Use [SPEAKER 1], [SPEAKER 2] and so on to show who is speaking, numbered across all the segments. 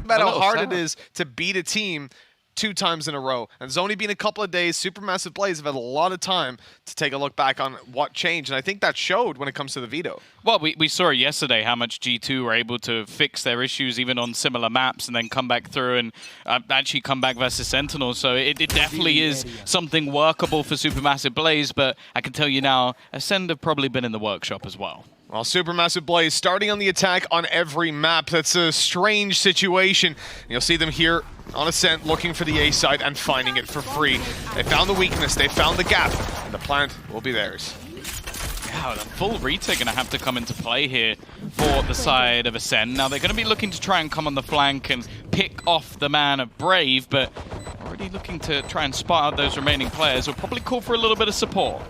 [SPEAKER 1] about how hard it is to beat a team 2 times in a row. And it's only been a couple of days. Supermassive Blaze have had a lot of time to take a look back on what changed. And I think that showed when it comes to the veto.
[SPEAKER 2] Well, we saw it yesterday, how much G2 were able to fix their issues even on similar maps and then come back through and actually come back versus Sentinels. So it definitely is something workable for Supermassive Blaze. But I can tell you now, ACEND have probably been in the workshop as well.
[SPEAKER 1] Well, Supermassive Blaze starting on the attack on every map. That's a strange situation. You'll see them here on ACEND looking for the A side and finding it for free. They found the weakness, they found the gap, and the plant will be theirs.
[SPEAKER 2] Yeah, the full retake going to have to come into play here for the side of ACEND. Now, they're going to be looking to try and come on the flank and pick off the man of Brave, but already looking to try and spot out those remaining players. Will probably call for a little bit of support.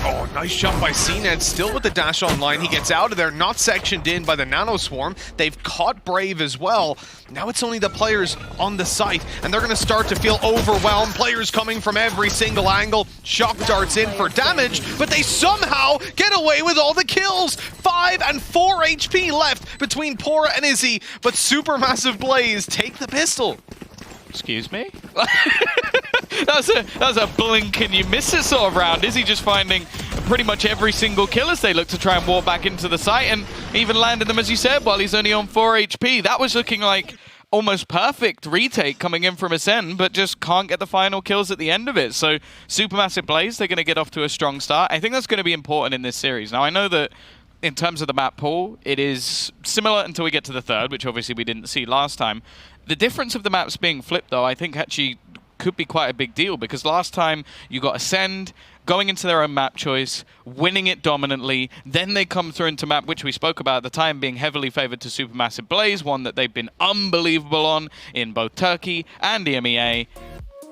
[SPEAKER 1] Oh, nice shot by ACEND, still with the dash online. He gets out of there, not sectioned in by the Nano Swarm. They've caught Brave as well. Now it's only the players on the site, and they're going to start to feel overwhelmed. Players coming from every single angle. Shock darts in for damage, but they somehow get away with all the kills. 5 and 4 HP left between Pora and Izzy, but Supermassive Blaze take the pistol.
[SPEAKER 2] Excuse me? that was a blink and you miss it sort of round. Izzy just finding pretty much every single kill as they look to try and walk back into the site and even landed them, as you said, while he's only on 4 HP. That was looking like almost perfect retake coming in from ACEND, but just can't get the final kills at the end of it. So Supermassive Blaze, they're going to get off to a strong start. I think that's going to be important in this series. Now, I know that in terms of the map pool, it is similar until we get to the third, which obviously we didn't see last time. The difference of the maps being flipped, though, I think actually could be quite a big deal, because last time you got ACEND going into their own map choice, winning it dominantly, then they come through into map, which we spoke about at the time, being heavily favored to Supermassive Blaze, one that they've been unbelievable on in both Turkey and EMEA.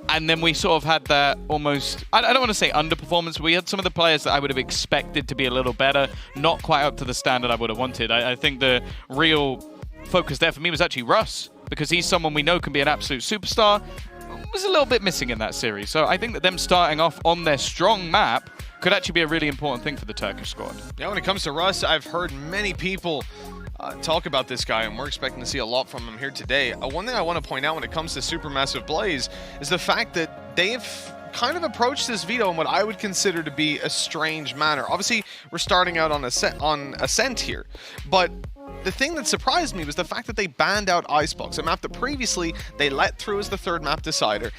[SPEAKER 2] And then we sort of had that almost, I don't want to say underperformance, but we had some of the players that I would have expected to be a little better, not quite up to the standard I would have wanted. I think the real focus there for me was actually Russ, because he's someone we know can be an absolute superstar. Was a little bit missing in that series. So I think that them starting off on their strong map could actually be a really important thing for the Turkish squad.
[SPEAKER 1] Yeah, when it comes to Russ, I've heard many people talk about this guy, and we're expecting to see a lot from him here today. One thing I want to point out when it comes to Supermassive Blaze is the fact that they've kind of approached this veto in what I would consider to be a strange manner. Obviously, we're starting out on ACEND here, but the thing that surprised me was the fact that they banned out Icebox, a map that previously they let through as the third map decider,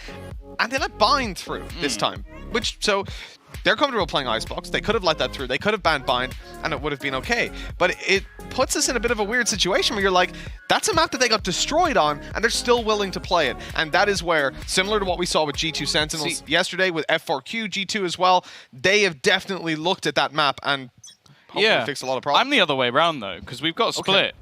[SPEAKER 1] and they let Bind through this time. So they're comfortable playing Icebox. They could have let that through. They could have banned Bind, and it would have been okay. But it puts us in a bit of a weird situation where you're like, that's a map that they got destroyed on, and they're still willing to play it. And that is where, similar to what we saw with G2 Sentinels yesterday, with F4Q, G2 as well, they have definitely looked at that map and hopefully fix a lot of problems.
[SPEAKER 2] I'm the other way around, though, because we've got Split,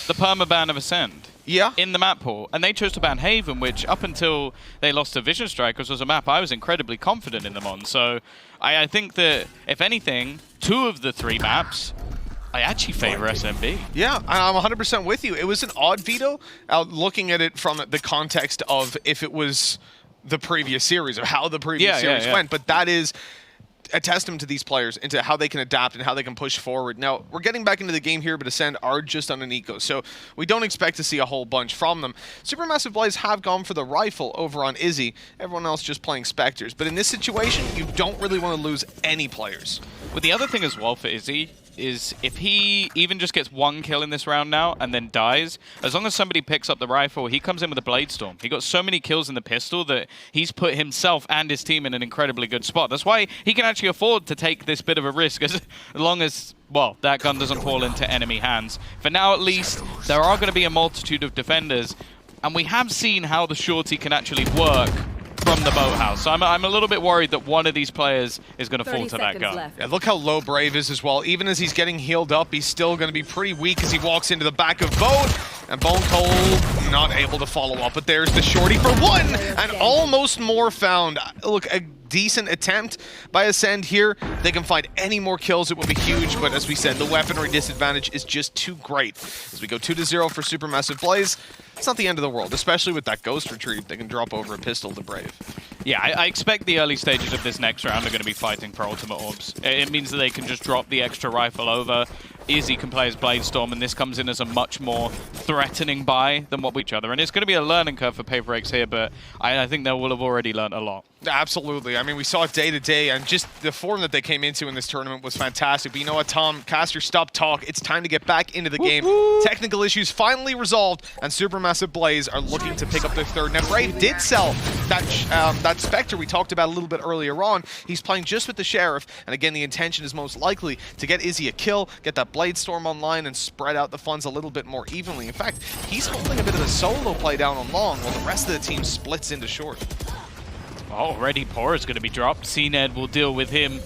[SPEAKER 2] the permaban of ACEND, in the map pool, and they chose to ban Haven, which up until they lost to Vision Strikers was a map I was incredibly confident in them on. So I think that, if anything, 2 of the 3 maps, I actually favor SMB.
[SPEAKER 1] Yeah, I'm 100% with you. It was an odd veto, looking at it from the context of if it was the previous series, or how the previous series went, but that is a testament to these players, into how they can adapt and how they can push forward. Now, we're getting back into the game here, but ACEND are just on an eco, so we don't expect to see a whole bunch from them. Supermassive Blaze have gone for the rifle over on Izzy. Everyone else just playing Spectres. But in this situation, you don't really want to lose any players.
[SPEAKER 2] Well, the other thing as well for Izzy is if he even just gets 1 kill in this round now and then dies, as long as somebody picks up the rifle, he comes in with a Blade Storm. He got so many kills in the pistol that he's put himself and his team in an incredibly good spot. That's why he can actually afford to take this bit of a risk, as long as, well, that gun doesn't fall into enemy hands. For now, at least, there are going to be a multitude of defenders, and we have seen how the shorty can actually work from the boathouse. So I'm a little bit worried that one of these players is going to fall to that gun.
[SPEAKER 1] Yeah, look how low Brave is as well. Even as he's getting healed up, he's still going to be pretty weak as he walks into the back of Bone. And Bone Cold not able to follow up. But there's the shorty for 1, and almost more found. Look, a decent attempt by ACEND here. They can find any more kills, it will be huge. But as we said, the weaponry disadvantage is just too great. As we go 2-0 for Supermassive Blaze, it's not the end of the world, especially with that Ghost Retrieve. They can drop over a pistol to Brave.
[SPEAKER 2] Yeah, I expect the early stages of this next round are going to be fighting for Ultimate Orbs. It means that they can just drop the extra rifle over Izzy can play as Bladestorm, and this comes in as a much more threatening buy than what we each other. And it's going to be a learning curve for Paper X here, but I think they will have already learned a lot.
[SPEAKER 1] Absolutely. I mean, we saw it day to day, and just the form that they came into in this tournament was fantastic. But you know what, Tom? Caster, stop talk. It's time to get back into the game. Technical issues finally resolved, and Supermassive Blaze are looking to pick up their third. Now, Brave did sell that Spectre we talked about a little bit earlier on. He's playing just with the Sheriff, and again, the intention is most likely to get Izzy a kill, get that Bladestorm online, and spread out the funds a little bit more evenly. In fact, he's holding a bit of a solo play down on long, while the rest of the team splits into short.
[SPEAKER 2] Already Poor is going to be dropped. ACEND will deal with him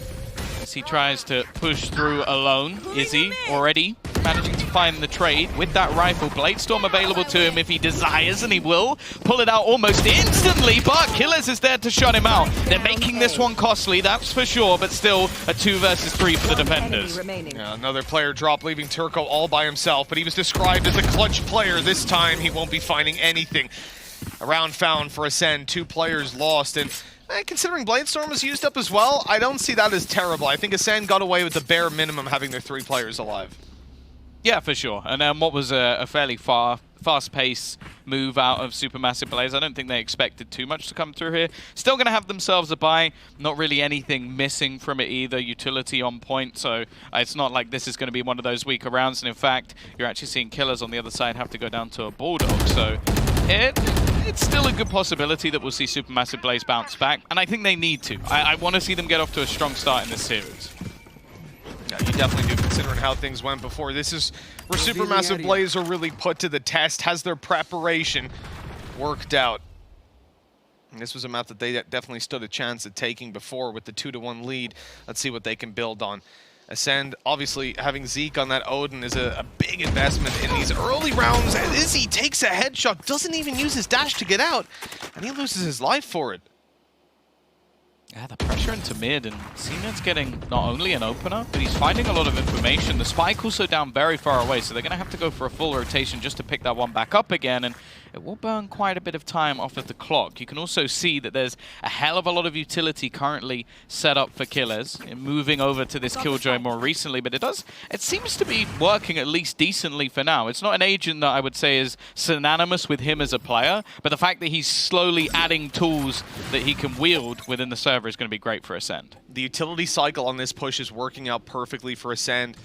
[SPEAKER 2] as he tries to push through alone. Izzy already managing to find the trade with that rifle. Bladestorm available to him if he desires, and he will pull it out almost instantly, but Killers is there to shut him out. They're making this one costly, that's for sure, but still a 2 versus 3 for the defenders.
[SPEAKER 1] Yeah, another player drop, leaving Turco all by himself, but he was described as a clutch player. This time he won't be finding anything. A round found for ACEND, 2 players lost, and considering Bladestorm was used up as well, I don't see that as terrible. I think ACEND got away with the bare minimum having their 3 players alive.
[SPEAKER 2] Yeah, for sure. And what was a fairly fast-paced move out of Supermassive Blaze. I don't think they expected too much to come through here. Still going to have themselves a buy. Not really anything missing from it either. Utility on point, so it's not like this is going to be one of those weaker rounds. And in fact, you're actually seeing Killers on the other side have to go down to a Bulldog. So it's still a good possibility that we'll see Supermassive Blaze bounce back. And I think they need to. I want to see them get off to a strong start in this series.
[SPEAKER 1] Yeah, you definitely do, considering how things went before. This is where Supermassive Blaze are really put to the test. Has their preparation worked out? And this was a map that they definitely stood a chance at taking before with the 2-1 lead. Let's see what they can build on. ACEND, obviously, having Zeke on that Odin is a big investment in these early rounds. And Izzy takes a headshot, doesn't even use his dash to get out, and he loses his life for it.
[SPEAKER 2] Yeah, the pressure into mid, and ACEND's getting not only an opener, but he's finding a lot of information. The spike also down very far away, so they're going to have to go for a full rotation just to pick that one back up again, and it will burn quite a bit of time off of the clock. You can also see that there's a hell of a lot of utility currently set up for Killers, moving over to this Killjoy more recently, but it seems to be working at least decently for now. It's not an agent that I would say is synonymous with him as a player, but the fact that he's slowly adding tools that he can wield within the server is going to be great for ACEND.
[SPEAKER 1] The utility cycle on this push is working out perfectly for ACEND.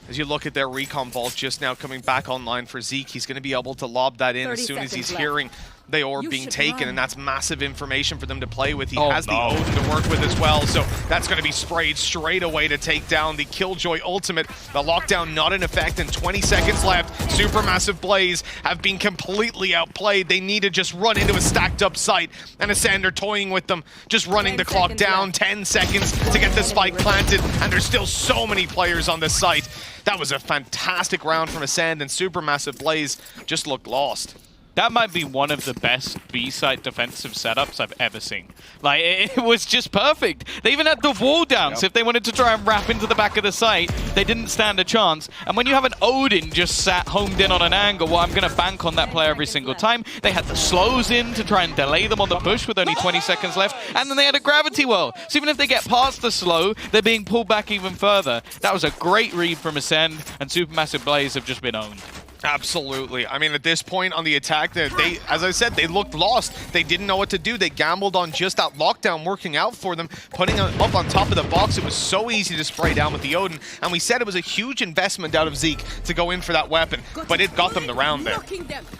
[SPEAKER 1] As you look at their recon vault just now coming back online for Zeke, he's going to be able to lob that in as soon as he's hearing the orb being taken, and that's massive information for them to play with. He has the Odin to work with as well, so that's going to be sprayed straight away to take down the Killjoy ultimate. The lockdown not in effect, and 20 seconds left. Supermassive Blaze have been completely outplayed. They need to just run into a stacked up site, and ACEND are toying with them, just running the clock down. 10 seconds to get the spike planted, and there's still so many players on the site. That was a fantastic round from ACEND, and Supermassive Blaze just looked lost.
[SPEAKER 2] That might be one of the best B-site defensive setups I've ever seen. Like, it was just perfect. They even had the wall down, so if they wanted to try and wrap into the back of the site, they didn't stand a chance. And when you have an Odin just sat homed in on an angle, well, I'm going to bank on that play every single time. They had the slows in to try and delay them on the push with only 20 seconds left, and then they had a gravity well. So even if they get past the slow, they're being pulled back even further. That was a great read from ACEND, and Supermassive Blaze have just been owned.
[SPEAKER 1] Absolutely. I mean, at this point on the attack, they, as I said, they looked lost. They didn't know what to do. They gambled on just that lockdown working out for them, putting it up on top of the box. It was so easy to spray down with the Odin, and we said it was a huge investment out of Zeke to go in for that weapon, but it got them the round there.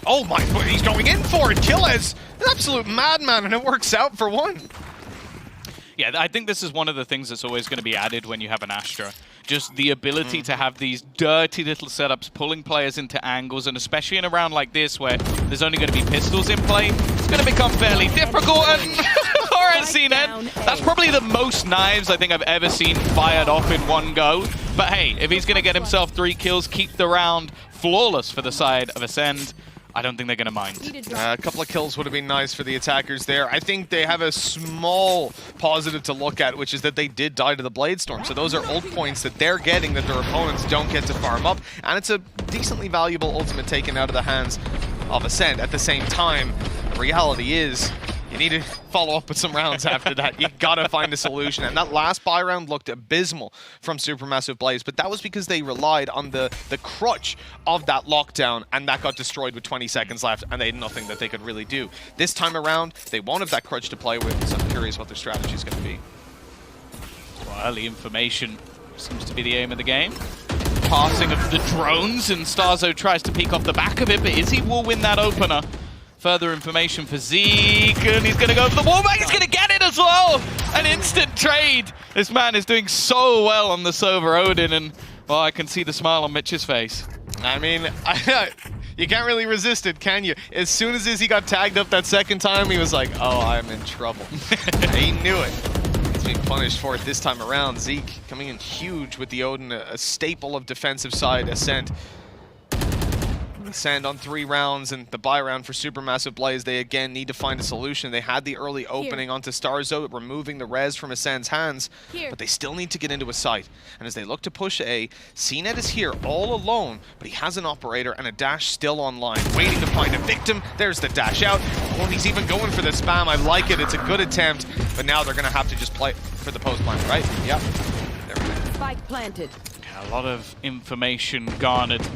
[SPEAKER 1] Oh my, he's going in for it. Killers, an absolute madman, and it works out for one.
[SPEAKER 2] Yeah, I think this is one of the things that's always going to be added when you have an Astra. Just the ability to have these dirty little setups, pulling players into angles, and especially in a round like this where there's only going to be pistols in play, it's going to become fairly difficult. And all right, ACEND, that's probably the most knives I think I've ever seen fired off in one go. But hey, if he's going to get himself 3 kills, keep the round flawless for the side of ACEND, I don't think they're going to mind.
[SPEAKER 1] A couple of kills would have been nice for the attackers there. I think they have a small positive to look at, which is that they did die to the Bladestorm. So those are ult points that they're getting that their opponents don't get to farm up. And it's a decently valuable ultimate taken out of the hands of ACEND. At the same time, the reality is, you need to follow up with some rounds after that. You gotta find a solution. And that last buy round looked abysmal from Supermassive Blaze, but that was because they relied on the crutch of that lockdown, and that got destroyed with 20 seconds left, and they had nothing that they could really do. This time around, they won't have that crutch to play with, so I'm curious what their strategy is going to be.
[SPEAKER 2] Well, early information seems to be the aim of the game. Passing of the drones, and Starzo tries to peek off the back of it, but Izzy will win that opener. Further information for Zeke, and he's going to go for the wallbang. He's going to get it as well! An instant trade! This man is doing so well on the Sova Odin, and well, I can see the smile on Mitch's face.
[SPEAKER 1] I mean, you can't really resist it, can you? As soon as Izzy got tagged up that second time, he was like, oh, I'm in trouble. He knew it. He's being punished for it this time around. Zeke coming in huge with the Odin, a staple of defensive side ACEND. ACEND on 3 rounds, and the buy round for Supermassive Blaze, they again need to find a solution. They had the early opening onto Starzo, removing the res from ACEND's hands, but they still need to get into a site. And as they look to push A, CNET is here all alone, but he has an operator and a dash still online, waiting to find a victim. There's the dash out. Oh, and he's even going for the spam. I like it. It's a good attempt, but now they're going to have to just play for the post plant, right? Yep. There we go.
[SPEAKER 3] Spike planted.
[SPEAKER 2] A lot of information garnered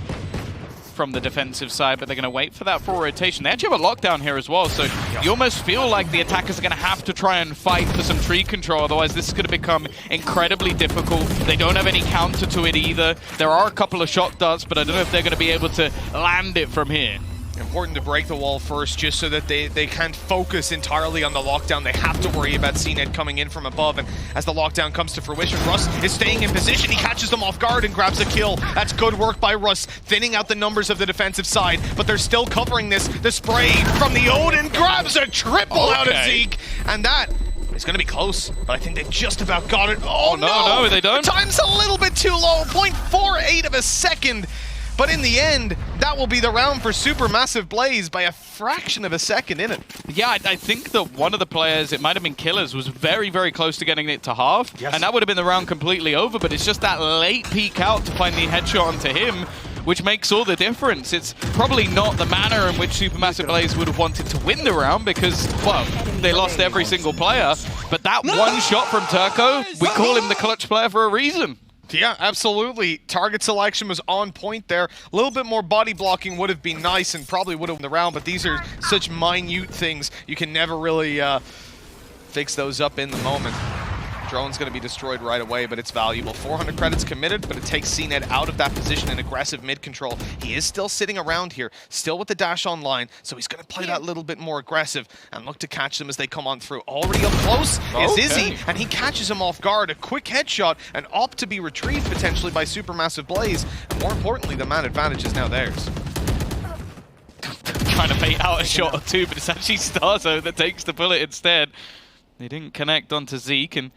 [SPEAKER 2] from the defensive side, but they're going to wait for that full rotation. They actually have a lockdown here as well, so you almost feel like the attackers are going to have to try and fight for some tree control, otherwise this is going to become incredibly difficult. They don't have any counter to it either. There are a couple of shot darts, but I don't know if they're going to be able to land it from here.
[SPEAKER 1] Important to break the wall first, just so that they can't focus entirely on the lockdown. They have to worry about CNET coming in from above, and as the lockdown comes to fruition, Russ is staying in position. He catches them off guard and grabs a kill. That's good work by Russ, thinning out the numbers of the defensive side, but they're still covering this. The spray from the Odin grabs a triple out of Zeke, and that is going to be close, but I think they just about got it. Oh,
[SPEAKER 2] no, they don't.
[SPEAKER 1] Time's a little bit too low, 0.48 of a second. But in the end, that will be the round for Supermassive Blaze by a fraction of a second in it.
[SPEAKER 2] Yeah, I think that one of the players, it might have been Killers, was very, very close to getting it to half.
[SPEAKER 1] Yes.
[SPEAKER 2] And that would have been the round completely over, but it's just that late peek out to find the headshot onto him, which makes all the difference. It's probably not the manner in which Supermassive Blaze would have wanted to win the round because, well, they lost every single player. But that one shot from Turco, we call him the clutch player for a reason.
[SPEAKER 1] Yeah, absolutely. Target selection was on point there. A little bit more body blocking would have been nice and probably would have won the round, but these are such minute things. You can never really fix those up in the moment. Drone's going to be destroyed right away, but it's valuable. 400 credits committed, but it takes CNET out of that position in aggressive mid control. He is still sitting around here, still with the dash online, so he's going to play that little bit more aggressive and look to catch them as they come on through. Already up close is Izzy, and he catches him off guard. A quick headshot, and opt to be retrieved potentially by Supermassive Blaze. And more importantly, the man advantage is now theirs.
[SPEAKER 2] Trying to bait out a shot or two, but it's actually Starzo that takes the bullet instead. They didn't connect onto Zeke, and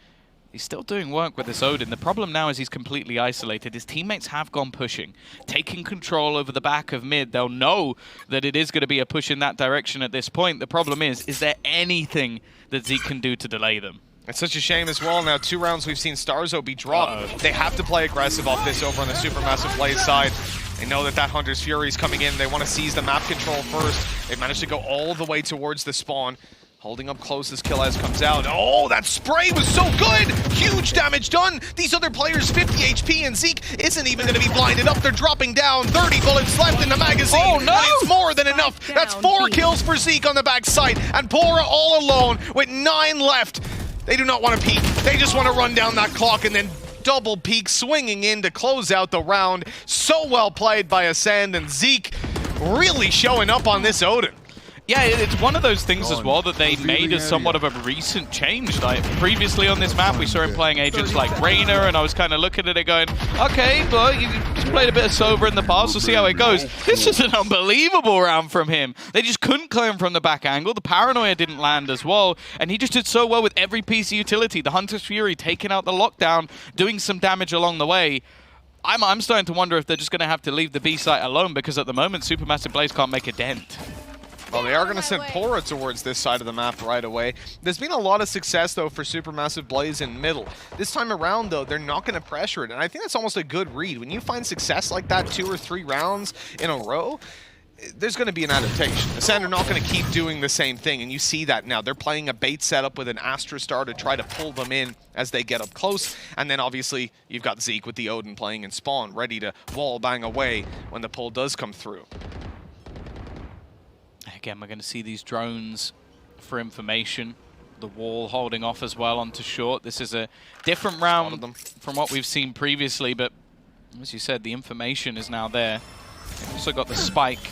[SPEAKER 2] he's still doing work with this Odin. The problem now is he's completely isolated. His teammates have gone pushing, taking control over the back of mid. They'll know that it is going to be a push in that direction at this point. The problem is there anything that Zeke can do to delay them?
[SPEAKER 1] It's such a shame as well. Now, 2 rounds we've seen Starzo be dropped. They have to play aggressive off this over on the Supermassive Blaze side. They know that Hunter's Fury is coming in. They want to seize the map control first. They've managed to go all the way towards the spawn. Holding up close as Killaz comes out. Oh, that spray was so good! Huge damage done! These other players, 50 HP, and Zeke isn't even going to be blinded up. They're dropping down. 30 bullets left in the magazine. Oh, no! And it's more than enough. That's 4 kills for Zeke on the backside. And Pora all alone with 9 left. They do not want to peek. They just want to run down that clock and then double peek, swinging in to close out the round. So well played by ACEND, and Zeke really showing up on this Odin.
[SPEAKER 2] Yeah, it's one of those things as well that they made as somewhat of a recent change. Like previously on this map, we saw him playing agents like Reyna, and I was kind of looking at it going, okay, well, you just played a bit of Sova in the past, we'll see how it goes. This is an unbelievable round from him. They just couldn't clear him from the back angle. The paranoia didn't land as well, and he just did so well with every piece of utility. The Hunter's Fury taking out the lockdown, doing some damage along the way. I'm starting to wonder if they're just going to have to leave the B site alone, because at the moment, Supermassive Blaze can't make a dent.
[SPEAKER 1] Well, they are going to send Pora towards this side of the map right away. There's been a lot of success, though, for Supermassive Blaze in middle. This time around, though, they're not going to pressure it, and I think that's almost a good read. When you find success like that 2 or 3 rounds in a row, there's going to be an adaptation. ACEND are not going to keep doing the same thing, and you see that now. They're playing a bait setup with an Astra Star to try to pull them in as they get up close, and then obviously you've got Zeke with the Odin playing in spawn, ready to wall bang away when the pull does come through.
[SPEAKER 2] Again, we're going to see these drones for information. The wall holding off as well onto short. This is a different round from what we've seen previously, but as you said, the information is now there. Also got the spike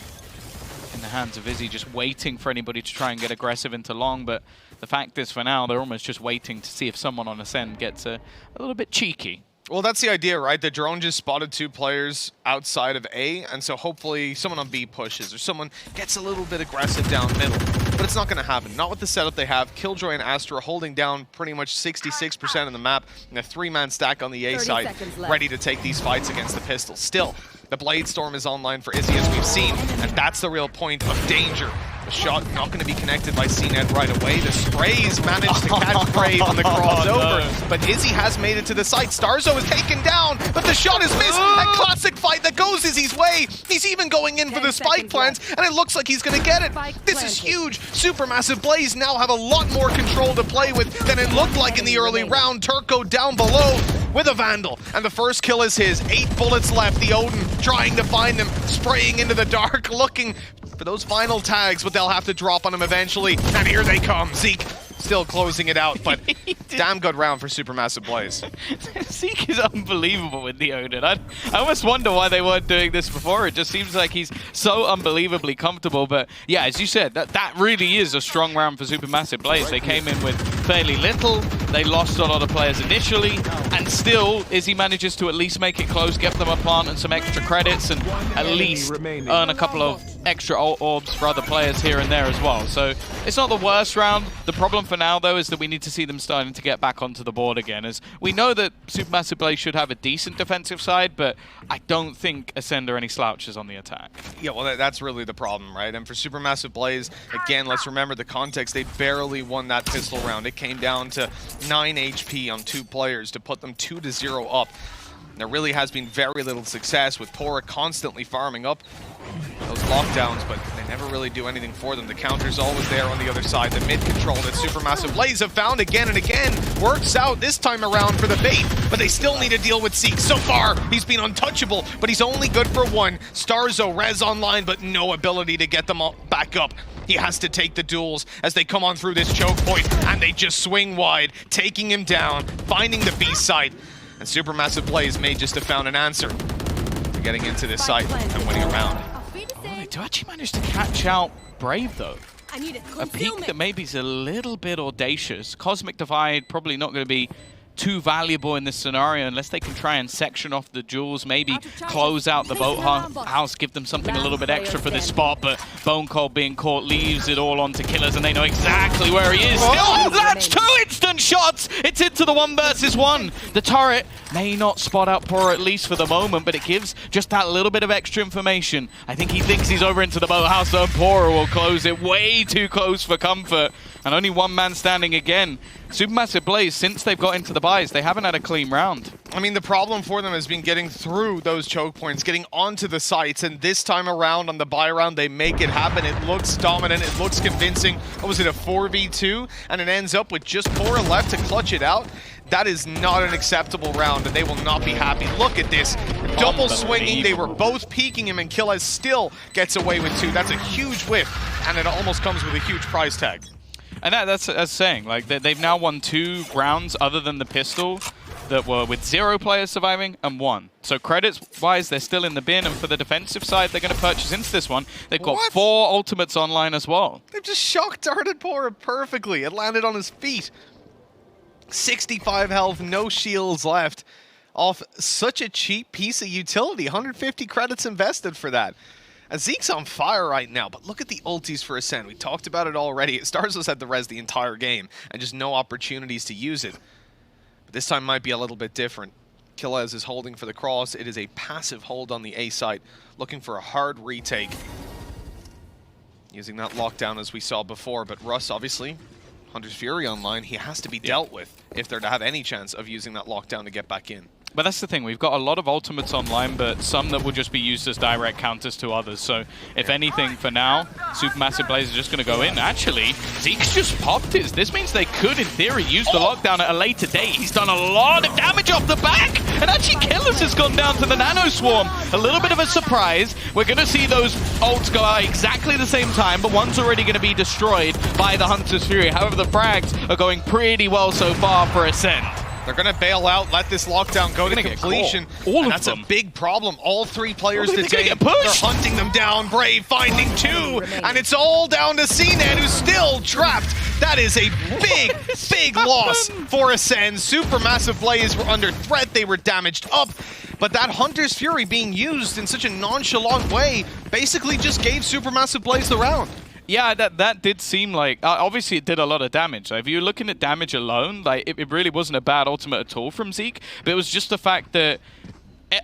[SPEAKER 2] in the hands of Izzy, just waiting for anybody to try and get aggressive into long, but the fact is for now they're almost just waiting to see if someone on ACEND gets a little bit cheeky.
[SPEAKER 1] Well, that's the idea, right? The drone just spotted 2 players outside of A, and so hopefully someone on B pushes or someone gets a little bit aggressive down middle. But it's not going to happen. Not with the setup they have. Killjoy and Astra holding down pretty much 66% of the map, and a 3-man stack on the A side, ready to take these fights against the Pistols. Still, the Blade Storm is online for Izzy, as we've seen, and that's the real point of danger. The shot not going to be connected by CNET right away. The sprays managed to catch Brave on the crossover, but Izzy has made it to the site. Starzo is taken down, but the shot is missed. A classic fight that goes Izzy's way. He's even going in for the spike plant, and it looks like he's going to get it. This is huge. Supermassive Blaze now have a lot more control to play with than it looked like in the early round. Turco down below with a Vandal, and the first kill is his. 8 bullets left. The Odin trying to find them, spraying into the dark, looking for those final tags, but they'll have to drop on him eventually. And here they come. Zeke still closing it out, but damn good round for Supermassive Blaze.
[SPEAKER 2] Zeke is unbelievable with the Odin. I almost wonder why they weren't doing this before. It just seems like he's so unbelievably comfortable. But yeah, as you said, that really is a strong round for Supermassive Blaze. They came in with fairly little. They lost a lot of players initially, and still Izzy manages to at least make it close, get them a plant and some extra credits, and at least earn a couple of extra orbs for other players here and there as well. So it's not the worst round. The problem for now, though, is that we need to see them starting to get back onto the board again, as we know that Supermassive Blaze should have a decent defensive side, but I don't think ACEND are any slouches on the attack.
[SPEAKER 1] Yeah, well, that's really the problem, right? And for Supermassive Blaze, again, let's remember the context. They barely won that pistol round. It came down to 9 HP on 2 players to put them 2-0 up. There really has been very little success with Pora constantly farming up those lockdowns, but they never really do anything for them. The counter's always there on the other side. The mid control that Supermassive Blaze have found again and again works out this time around for the bait, but they still need to deal with Zeke. So far, he's been untouchable, but he's only good for 1. Starzo res online, but no ability to get them all back up. He has to take the duels as they come on through this choke point, and they just swing wide, taking him down, finding the B site. And Supermassive Blaze may just have found an answer to getting into this site and winning a round.
[SPEAKER 2] They do actually manage to catch out Brave, though. A peak that maybe is a little bit audacious. Cosmic Divide probably not going to be too valuable in this scenario unless they can try and section off the jewels, maybe close out the boathouse, give them something a little bit extra for this spot, but Bone Cold being caught leaves it all onto Killers, and they know exactly where he is. Oh, that's 2 instant shots! It's into the 1 versus 1. The turret may not spot out Pora, at least for the moment, but it gives just that little bit of extra information. I think he thinks he's over into the boathouse, so Pora will close it way too close for comfort, and only 1 man standing again. Supermassive Blaze, since they've got into the buys, they haven't had a clean round.
[SPEAKER 1] I mean, the problem for them has been getting through those choke points, getting onto the sites, and this time around on the buy round, they make it happen. It looks dominant, it looks convincing. What was it, a 4v2? And it ends up with just Pora left to clutch it out. That is not an acceptable round, and they will not be happy. Look at this. Double swinging. They were both peeking him, and Killaz still gets away with 2. That's a huge whiff, and it almost comes with a huge price tag.
[SPEAKER 2] And that's saying, like, they've now won 2 rounds other than the pistol that were with 0 players surviving and 1. So credits-wise, they're still in the bin, and for the defensive side, they're going to purchase into this one. They've got 4 ultimates online as well.
[SPEAKER 1] They've just shock-darted Pora perfectly. It landed on his feet. 65 health, no shields left. Off such a cheap piece of utility. 150 credits invested for that. Zeke's on fire right now, but look at the ultis for ACEND. We talked about it already. Starzo's had the res the entire game, and just no opportunities to use it. But this time might be a little bit different. Killaz is holding for the cross. It is a passive hold on the A site, looking for a hard retake. Using that lockdown as we saw before, but Russ, obviously, Hunter's Fury online, he has to be dealt with if they're to have any chance of using that lockdown to get back in.
[SPEAKER 2] But that's the thing, we've got a lot of ultimates online, but some that will just be used as direct counters to others. So if anything, for now, Supermassive Blaze is just going to go in. Actually, Zeke's just popped his. This means they could, in theory, use the lockdown at a later date. He's done a lot of damage off the back, and actually Killers has gone down to the Nano Swarm. A little bit of a surprise. We're going to see those ults go out exactly the same time, but one's already going to be destroyed by the Hunter's Fury. However, the frags are going pretty well so far for ACEND.
[SPEAKER 1] They're going to bail out, let this lockdown go to completion.
[SPEAKER 2] All
[SPEAKER 1] and
[SPEAKER 2] of
[SPEAKER 1] that's
[SPEAKER 2] them.
[SPEAKER 1] a big problem. All 3 players
[SPEAKER 2] They're
[SPEAKER 1] detained.
[SPEAKER 2] gonna get pushed.
[SPEAKER 1] They're hunting them down. Brave finding 2. And it's all down to ACEND, who's still trapped. That is a big, big loss for ACEND. Supermassive Blaze were under threat. They were damaged up. But that Hunter's Fury being used in such a nonchalant way basically just gave Supermassive Blaze the round.
[SPEAKER 2] Yeah, that did seem like... obviously, it did a lot of damage. Like, if you're looking at damage alone, like it really wasn't a bad ultimate at all from Zeke. But it was just the fact that,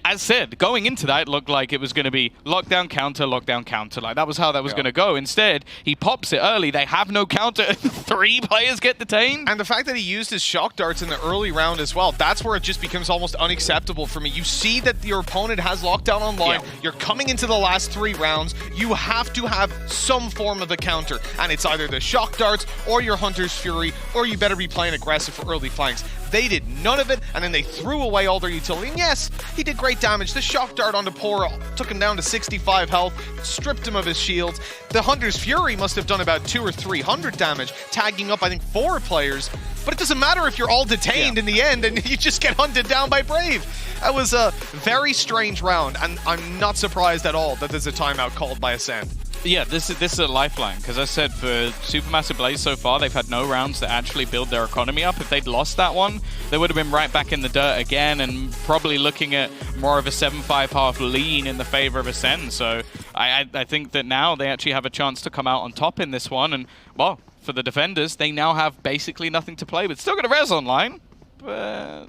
[SPEAKER 2] as said, going into that, it looked like it was going to be lockdown, counter, lockdown, counter. Like, that was how that was going to go. Instead, he pops it early. They have no counter. 3 players get detained.
[SPEAKER 1] And the fact that he used his shock darts in the early round as well, that's where it just becomes almost unacceptable for me. You see that your opponent has lockdown online. Yeah. You're coming into the last 3 rounds. You have to have some form of a counter. And it's either the shock darts or your Hunter's Fury, or you better be playing aggressive for early flanks. They did none of it, and then they threw away all their utility. And yes, he did great damage. The shock dart onto Pora took him down to 65 health, stripped him of his shields. The Hunter's Fury must have done about 200 or 300 damage, tagging up, I think, 4 players. But it doesn't matter if you're all detained in the end and you just get hunted down by Brave. That was a very strange round, and I'm not surprised at all that there's a timeout called by ACEND.
[SPEAKER 2] Yeah, this is a lifeline, because I said for Supermassive Blaze so far, they've had no rounds to actually build their economy up. If they'd lost that one, they would have been right back in the dirt again and probably looking at more of a 7-5 half lean in the favor of ACEND. So I think that now they actually have a chance to come out on top in this one. And, well, for the defenders, they now have basically nothing to play with. Still got a res online, but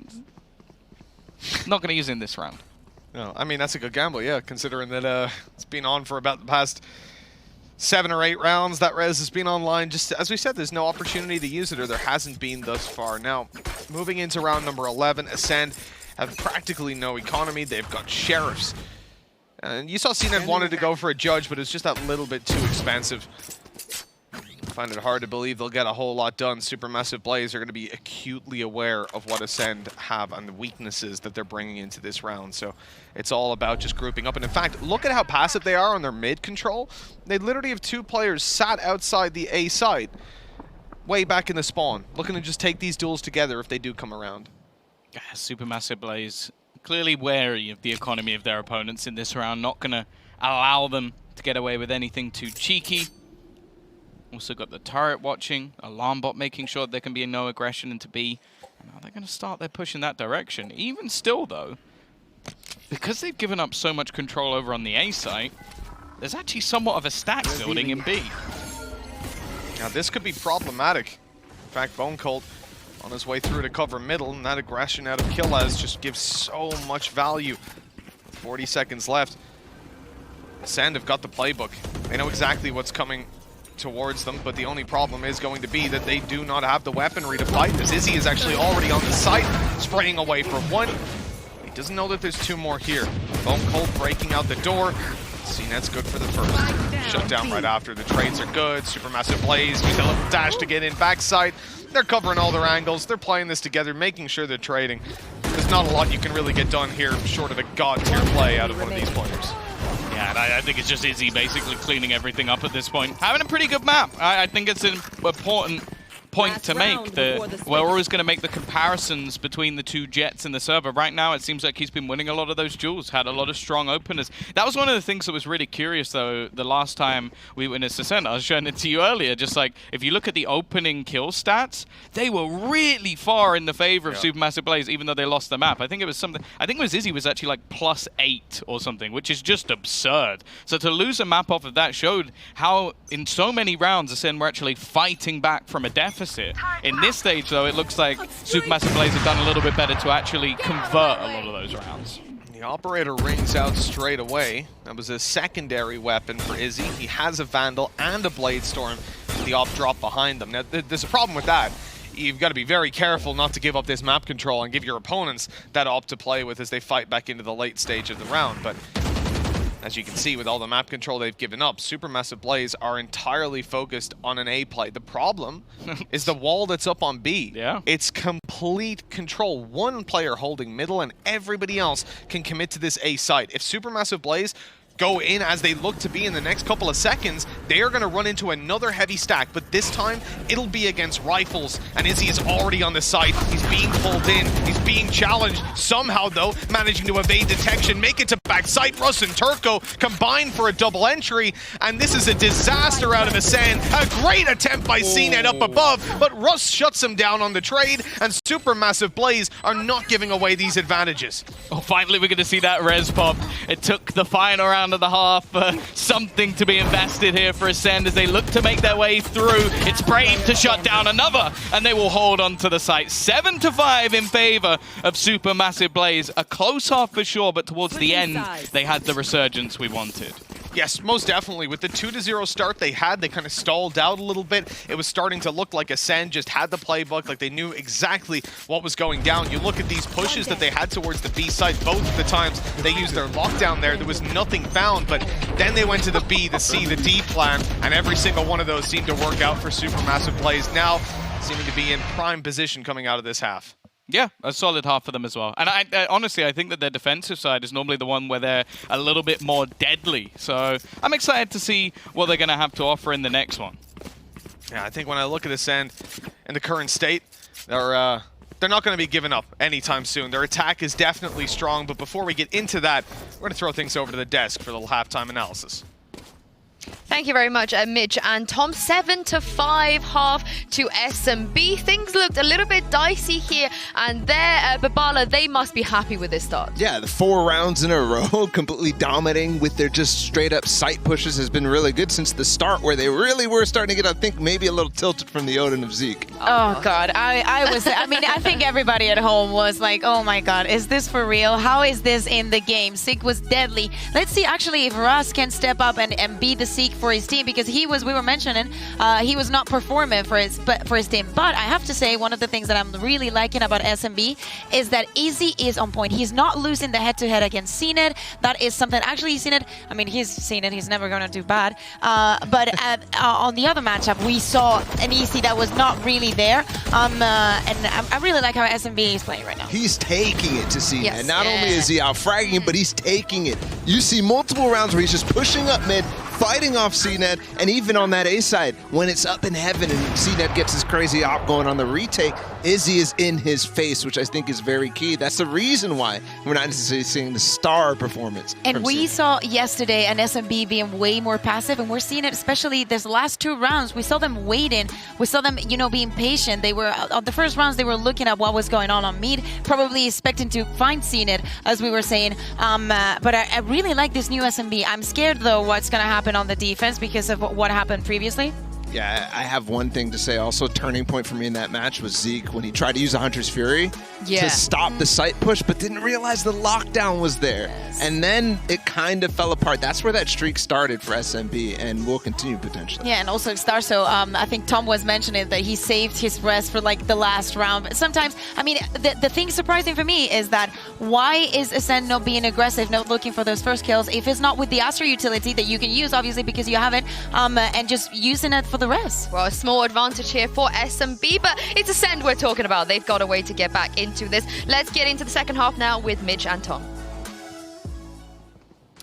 [SPEAKER 2] not going to use it in this round.
[SPEAKER 1] No, I mean, that's a good gamble, yeah, considering that it's been on for about the past 7 or 8 rounds. That res has been online. Just as we said, there's no opportunity to use it, or there hasn't been thus far. Now, moving into round number 11, ACEND have practically no economy. They've got sheriffs. And you saw CNET wanted to go for a judge, but it's just that little bit too expensive. I find it hard to believe they'll get a whole lot done. Supermassive Blaze are going to be acutely aware of what ACEND have and the weaknesses that they're bringing into this round. So it's all about just grouping up. And in fact, look at how passive they are on their mid control. They literally have 2 players sat outside the A side, way back in the spawn, looking to just take these duels together if they do come around.
[SPEAKER 2] Supermassive Blaze clearly wary of the economy of their opponents in this round. Not going to allow them to get away with anything too cheeky. Also got the turret watching, alarm bot making sure there can be no aggression into B. And now they're going to start their push in that direction. Even still, though, because they've given up so much control over on the A site, there's actually somewhat of a stack building in B.
[SPEAKER 1] Now this could be problematic. In fact, Bone Colt on his way through to cover middle, and that aggression out of Killaz just gives so much value. 40 seconds left. ACEND have got the playbook. They know exactly what's coming towards them, but the only problem is going to be that they do not have the weaponry to fight this. Izzy is actually already on the site, spraying away for 1. He doesn't know that there's 2 more here. Bone Colt breaking out the door. CNET's good for the first. Shut down right after. The trades are good. Supermassive Blaze use a little dash to get in backside. They're covering all their angles. They're playing this together, making sure they're trading. There's not a lot you can really get done here short of a god-tier play out of one of these players.
[SPEAKER 2] Yeah, and I think it's just Izzy basically cleaning everything up at this point. Having a pretty good map. I think it's an important point to make. We're always going to make the comparisons between the 2 jets in the server. Right now, it seems like he's been winning a lot of those duels, had a lot of strong openers. That was one of the things that was really curious, though, the last time we witnessed ACEND. I was showing it to you earlier. Just like, if you look at the opening kill stats, they were really far in the favor of Supermassive Blaze, even though they lost the map. I think it was something, I think it was Izzy was actually like +8 or something, which is just absurd. So to lose a map off of that showed how, in so many rounds, ACEND were actually fighting back from a deficit. In this stage, though, it looks like Supermassive Blaze have done a little bit better to actually convert a lot of those rounds.
[SPEAKER 1] The operator rings out straight away. That was a secondary weapon for Izzy. He has a Vandal and a Blade Storm. The op drop behind them. Now, there's a problem with that. you've got to be very careful not to give up this map control and give your opponents that op to play with as they fight back into the late stage of the round. But as you can see, with all the map control they've given up, Supermassive Blaze are entirely focused on an A play. The problem is the wall that's up on B.
[SPEAKER 2] Yeah.
[SPEAKER 1] It's complete control. One player holding middle and everybody else can commit to this A site. If Supermassive Blaze go in as they look to be in the next couple of seconds, they are going to run into another heavy stack, but this time it'll be against rifles, and Izzy is already on the site. He's being pulled in, he's being challenged, somehow though managing to evade detection, make it to back site. Russ and Turco combine for a double entry, and this is a disaster out of ACEND. A great attempt by CNET up above, but Russ shuts him down on the trade, and Supermassive Blaze are not giving away these advantages.
[SPEAKER 2] Oh, finally we're going to see that res pop. It took the final round of the half, something to be invested here for ACEND as they look to make their way through. It's brave to shut down another, and they will hold on to the site. 7-5 in favor of Supermassive Blaze. A close half for sure, but towards the end, they had the resurgence we wanted.
[SPEAKER 1] Yes, most definitely. With the 2-0 start they had, they kind of stalled out a little bit. It was starting to look like ACEND just had the playbook, like they knew exactly what was going down. You look at these pushes that they had towards the B site, both of the times they used their lockdown there was nothing found, but then they went to the B, the C, the D plan, and every single one of those seemed to work out for Supermassive Blaze, now seeming to be in prime position coming out of this half.
[SPEAKER 2] Yeah, a solid half for them as well. And I honestly, I think that their defensive side is normally the one where they're a little bit more deadly. So I'm excited to see what they're going to have to offer in the next one.
[SPEAKER 1] Yeah, I think when I look at ACEND in the current state, they're not going to be giving up anytime soon. Their attack is definitely strong, but before we get into that, we're going to throw things over to the desk for a little halftime analysis.
[SPEAKER 3] Thank you very much, Mitch and Tom. 7-5 half to SMB. Things looked a little bit dicey here, and there, Babala, they must be happy with this start.
[SPEAKER 4] Yeah, the 4 rounds in a row, completely dominating with their just straight-up site pushes has been really good since the start, where they really were starting to get, I think, maybe a little tilted from the Odin of Zeke.
[SPEAKER 5] Oh, God. I mean, I think everybody at home was like, oh, my God, is this for real? How is this in the game? Zeke was deadly. Let's see, actually, if Russ can step up and be the Zeke for his team, because we were mentioning, he was not performing for his team. But I have to say, one of the things that I'm really liking about SMB is that Izzy is on point. He's not losing the head-to-head against CNET. That is something, actually, CNET, I mean, he's CNET, he's never going to do bad. But on the other matchup, we saw an Izzy that was not really there. And I really like how SMB is playing right now.
[SPEAKER 4] He's taking it to CNET.
[SPEAKER 5] Yes.
[SPEAKER 4] Not only is he out-fragging him, but he's taking it. You see multiple rounds where he's just pushing up mid, fighting off CNET, and even on that A side, when it's up in heaven and CNET gets his crazy op going on the retake, Izzy is in his face, which I think is very key. That's the reason why we're not necessarily seeing the star performance.
[SPEAKER 5] And we saw yesterday an SMB being way more passive, and we're seeing it especially this last 2 rounds. We saw them waiting. We saw them, being patient. They were, on the first rounds, they were looking at what was going on mid, probably expecting to find CNET, as we were saying. But I really like this new SMB. I'm scared, though, what's going to happen on the defense because of what happened previously.
[SPEAKER 4] Yeah, I have one thing to say also. Turning point for me in that match was Zeke when he tried to use the Hunter's Fury to stop the site push, but didn't realize the lockdown was there.
[SPEAKER 5] Yes.
[SPEAKER 4] And then it kind of fell apart. That's where that streak started for SMB and will continue potentially.
[SPEAKER 5] Yeah, and also Starso, I think Tom was mentioning that he saved his rest for like the last round. But sometimes, I mean, the thing surprising for me is that why is ACEND not being aggressive, not looking for those first kills, if it's not with the Astra utility that you can use, obviously, because you have it, and just using it for the rest.
[SPEAKER 3] Well, a small advantage here for SMB, but it's ACEND we're talking about. They've got a way to get back into this. Let's get into the second half now with Mitch and Tom.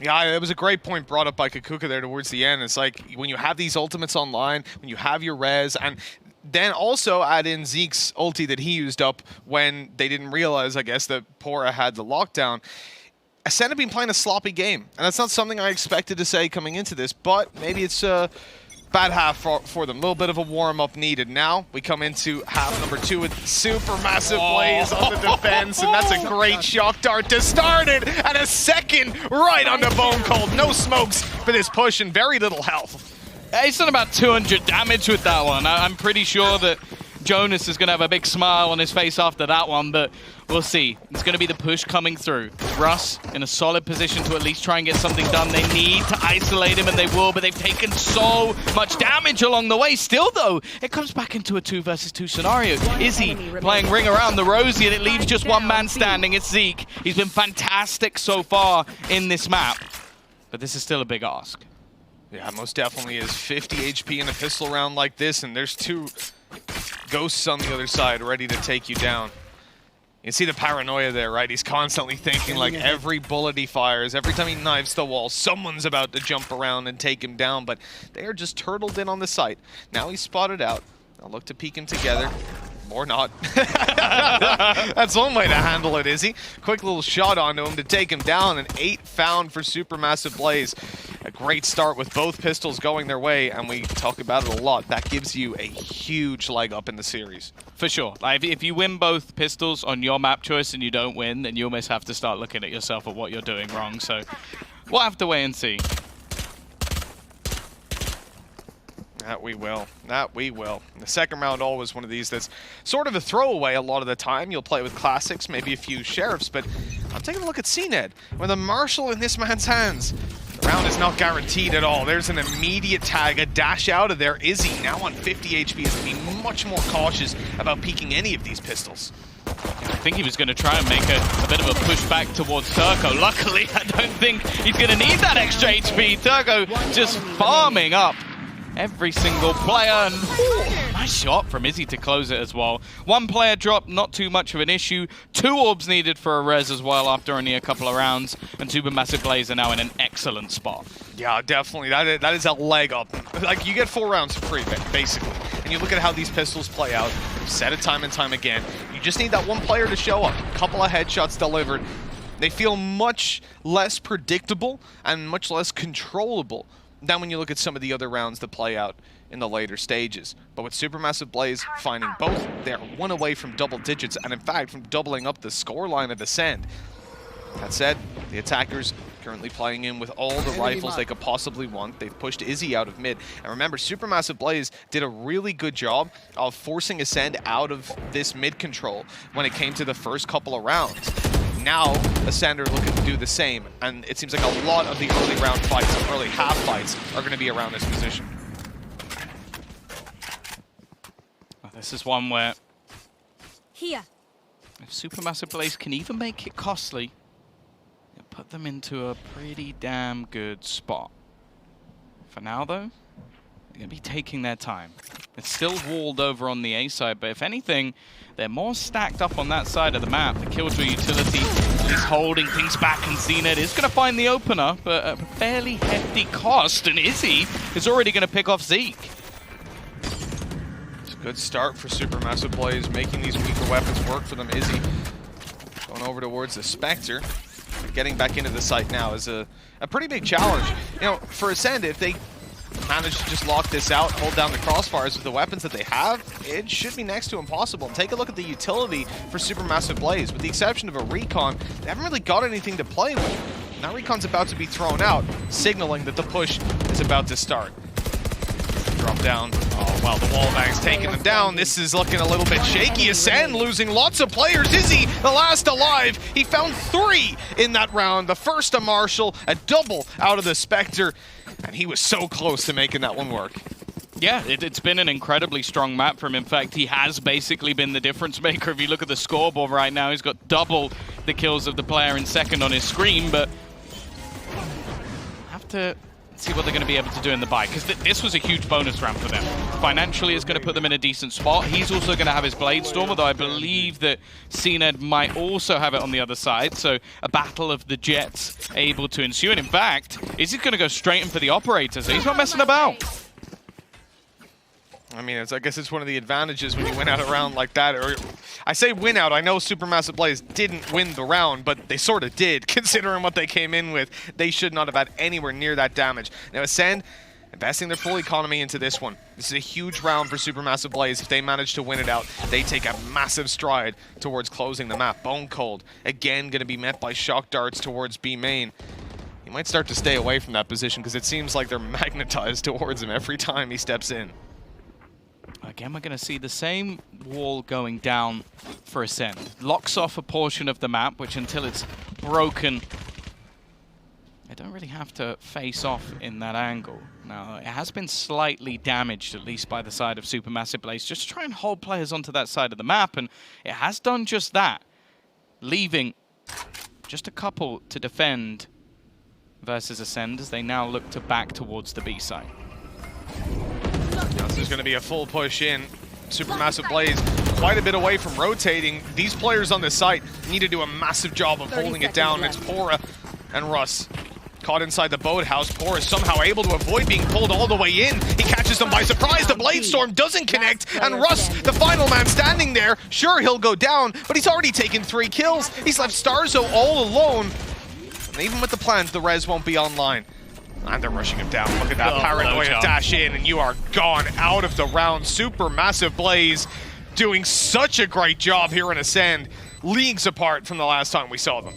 [SPEAKER 1] Yeah, it was a great point brought up by Kakuka there towards the end. It's like when you have these ultimates online, when you have your res, and then also add in Zeke's ulti that he used up when they didn't realize, I guess, that Pora had the lockdown. ACEND have been playing a sloppy game, and that's not something I expected to say coming into this, but maybe it's a bad half for them. A little bit of a warm-up needed. Now we come into half number 2 with Supermassive Blaze on the defense, and that's a great shock dart to start it, and a second right onto Bone Cold. No smokes for this push and very little health.
[SPEAKER 2] He's done about 200 damage with that one. I'm pretty sure that Jonas is going to have a big smile on his face after that one, but we'll see. It's going to be the push coming through. Russ in a solid position to at least try and get something done. They need to isolate him, and they will, but they've taken so much damage along the way. Still, though, it comes back into a 2 versus 2 scenario. Izzy playing ring around the Rosie, and it leaves just one man standing. It's Zeke. He's been fantastic so far in this map, but this is still a big ask.
[SPEAKER 1] Yeah, most definitely is. 50 HP in a pistol round like this, and there's 2 ghosts on the other side ready to take you down. You see the paranoia there, right? He's constantly thinking, like, every bullet he fires, every time he knives the wall, someone's about to jump around and take him down, but they are just turtled in on the site. Now he's spotted out. I'll look to peek him together. Or not. That's one way to handle it, Izzy. Quick little shot onto him to take him down, and 8 found for Supermassive Blaze. A great start with both pistols going their way, and we talk about it a lot. That gives you a huge leg up in the series.
[SPEAKER 2] For sure. Like, if you win both pistols on your map choice and you don't win, then you almost have to start looking at yourself at what you're doing wrong. So we'll have to wait and see.
[SPEAKER 1] That we will. That we will. The second round always one of these that's sort of a throwaway a lot of the time. You'll play with classics, maybe a few sheriffs, but I'm taking a look at CNED. With a Marshal in this man's hands, the round is not guaranteed at all. There's an immediate tag, a dash out of there. Izzy, now on 50 HP, is going to be much more cautious about peeking any of these pistols.
[SPEAKER 2] I think he was going to try and make a bit of a push back towards Turco. Luckily, I don't think he's going to need that extra HP. Turco just farming up every single player, and nice shot from Izzy to close it as well. 1 player drop, not too much of an issue. 2 orbs needed for a res as well after only a couple of rounds, and Supermassive Blaze are now in an excellent spot.
[SPEAKER 1] Yeah, definitely. That is a leg up. Like, you get 4 rounds free, basically. And you look at how these pistols play out. You've said it time and time again. You just need that 1 player to show up. A couple of headshots delivered. They feel much less predictable and much less controllable than when you look at some of the other rounds that play out in the later stages. But with Supermassive Blaze finding both, they're 1 away from double digits, and in fact from doubling up the scoreline of ACEND. That said, the attackers currently playing in with all the rifles they could possibly want. They've pushed Izzy out of mid. And remember, Supermassive Blaze did a really good job of forcing ACEND out of this mid control when it came to the first couple of rounds. Now, ACEND are looking to do the same, and it seems like a lot of the early round fights, early half fights, are going to be around this position.
[SPEAKER 2] This is one where
[SPEAKER 6] Here.
[SPEAKER 2] if Supermassive Blaze can even make it costly, it'll put them into a pretty damn good spot. For now, though, they're going to be taking their time. It's still walled over on the A side, but if anything, they're more stacked up on that side of the map. The Killjoy utility is holding things back, and CNED is going to find the opener, but at a fairly hefty cost, and Izzy is already going to pick off Zeke.
[SPEAKER 1] It's a good start for Supermassive Blaze, making these weaker weapons work for them. Izzy going over towards the Spectre. Getting back into the site now is a pretty big challenge. You know, for ACEND, if they manage to just lock this out, hold down the crossfires with the weapons that they have, it should be next to impossible. And take a look at the utility for Supermassive Blaze. With the exception of a Recon, they haven't really got anything to play with. Now Recon's about to be thrown out, signaling that the push is about to start. Drop down. Oh, wow, the wall bang's taking them down. This is looking a little bit shaky. ACEND losing lots of players. Izzy, the last alive. He found 3 in that round. The first a Marshal, a double out of the Spectre, and he was so close to making that one work.
[SPEAKER 2] Yeah, it's been an incredibly strong map from him. In fact, he has basically been the difference maker. If you look at the scoreboard right now, he's got double the kills of the player in second on his screen, but have to see what they're going to be able to do in the buy, because this was a huge bonus round for them. Financially, it's going to put them in a decent spot. He's also going to have his Blade Storm, although I believe that CNED might also have it on the other side, so a battle of the Jets able to ensue. And in fact, is he going to go straight in for the Operator, so he's not messing about.
[SPEAKER 1] I mean, I guess it's one of the advantages when you win out a round like that. Or I say win out. I know Supermassive Blaze didn't win the round, but they sort of did, considering what they came in with. They should not have had anywhere near that damage. Now, ACEND investing their full economy into this one. This is a huge round for Supermassive Blaze. If they manage to win it out, they take a massive stride towards closing the map. Bone Cold, again, going to be met by shock darts towards B main. He might start to stay away from that position because it seems like they're magnetized towards him every time he steps in.
[SPEAKER 2] again, we're going to see the same wall going down for ACEND. Locks off a portion of the map, which until it's broken, they don't really have to face off in that angle. Now, it has been slightly damaged, at least by the side of Supermassive Blaze, just to try and hold players onto that side of the map, and it has done just that, leaving just a couple to defend versus ACEND as they now look to back towards the B side.
[SPEAKER 1] This is going to be a full push in. Supermassive Blaze quite a bit away from rotating. These players on this site need to do a massive job of holding it down. It's Pora and Russ. Caught inside the boathouse. Pora is somehow able to avoid being pulled all the way in. He catches them by surprise. The Blade Storm doesn't connect. And Russ, the final man standing there, sure, he'll go down, but he's already taken 3 kills. He's left Starzo all alone. And even with the plans, the res won't be online. And they're rushing him down. Look at that paranoia dash in, and you are gone out of the round. Supermassive Blaze doing such a great job here in ACEND, leagues apart from the last time we saw them.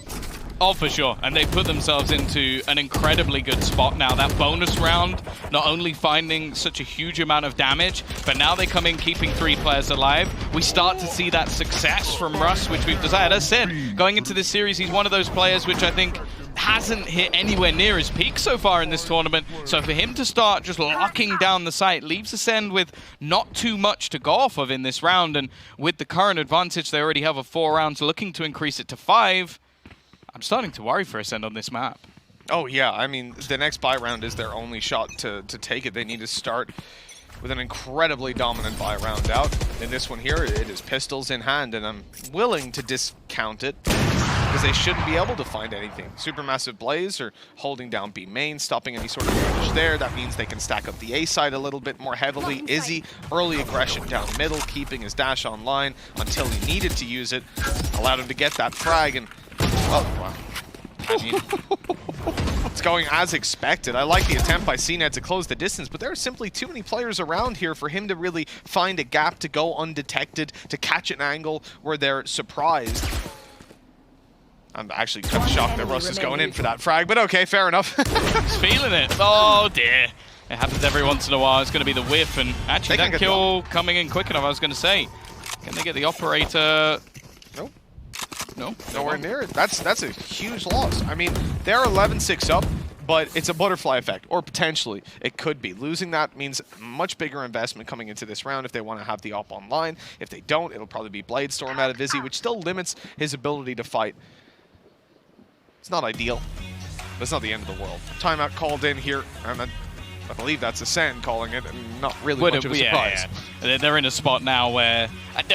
[SPEAKER 2] Oh, for sure. And they put themselves into an incredibly good spot now. That bonus round, not only finding such a huge amount of damage, but now they come in keeping 3 players alive. We start to see that success from Russ, which we've desired. As said, going into this series, he's one of those players which I think hasn't hit anywhere near his peak so far in this tournament. So for him to start just locking down the site leaves ACEND with not too much to go off of in this round. And with the current advantage they already have of 4 rounds, looking to increase it to 5, I'm starting to worry for ACEND on this map.
[SPEAKER 1] Oh yeah, I mean, the next buy round is their only shot to take it. They need to start with an incredibly dominant buy round out. In this one here, it is pistols in hand, and I'm willing to discount it because they shouldn't be able to find anything. Supermassive Blaze are holding down B main, stopping any sort of damage there. That means they can stack up the A side a little bit more heavily. Izzy, early aggression down middle, keeping his dash online until he needed to use it. Allowed him to get that frag, and oh, wow. I mean, it's going as expected. I like the attempt by CNED to close the distance, but there are simply too many players around here for him to really find a gap to go undetected, to catch an angle where they're surprised. I'm actually kind of shocked that Russ is going in for that frag, but okay, fair enough.
[SPEAKER 2] He's feeling it. Oh dear. It happens every once in a while. It's going to be the whiff, and actually that kill coming in quick enough, I was going to say. Can they get the operator?
[SPEAKER 1] Nope.
[SPEAKER 2] No?
[SPEAKER 1] Nowhere near it. That's a huge loss. I mean, they're 11-6 up, but it's a butterfly effect, or potentially it could be. Losing that means much bigger investment coming into this round if they want to have the op online. If they don't, it'll probably be Blade Storm out of Izzy, which still limits his ability to fight. It's not ideal, but it's not the end of the world. Timeout called in here, and I believe that's ACEND calling it, and not really much of a surprise.
[SPEAKER 2] Yeah. They're in a spot now where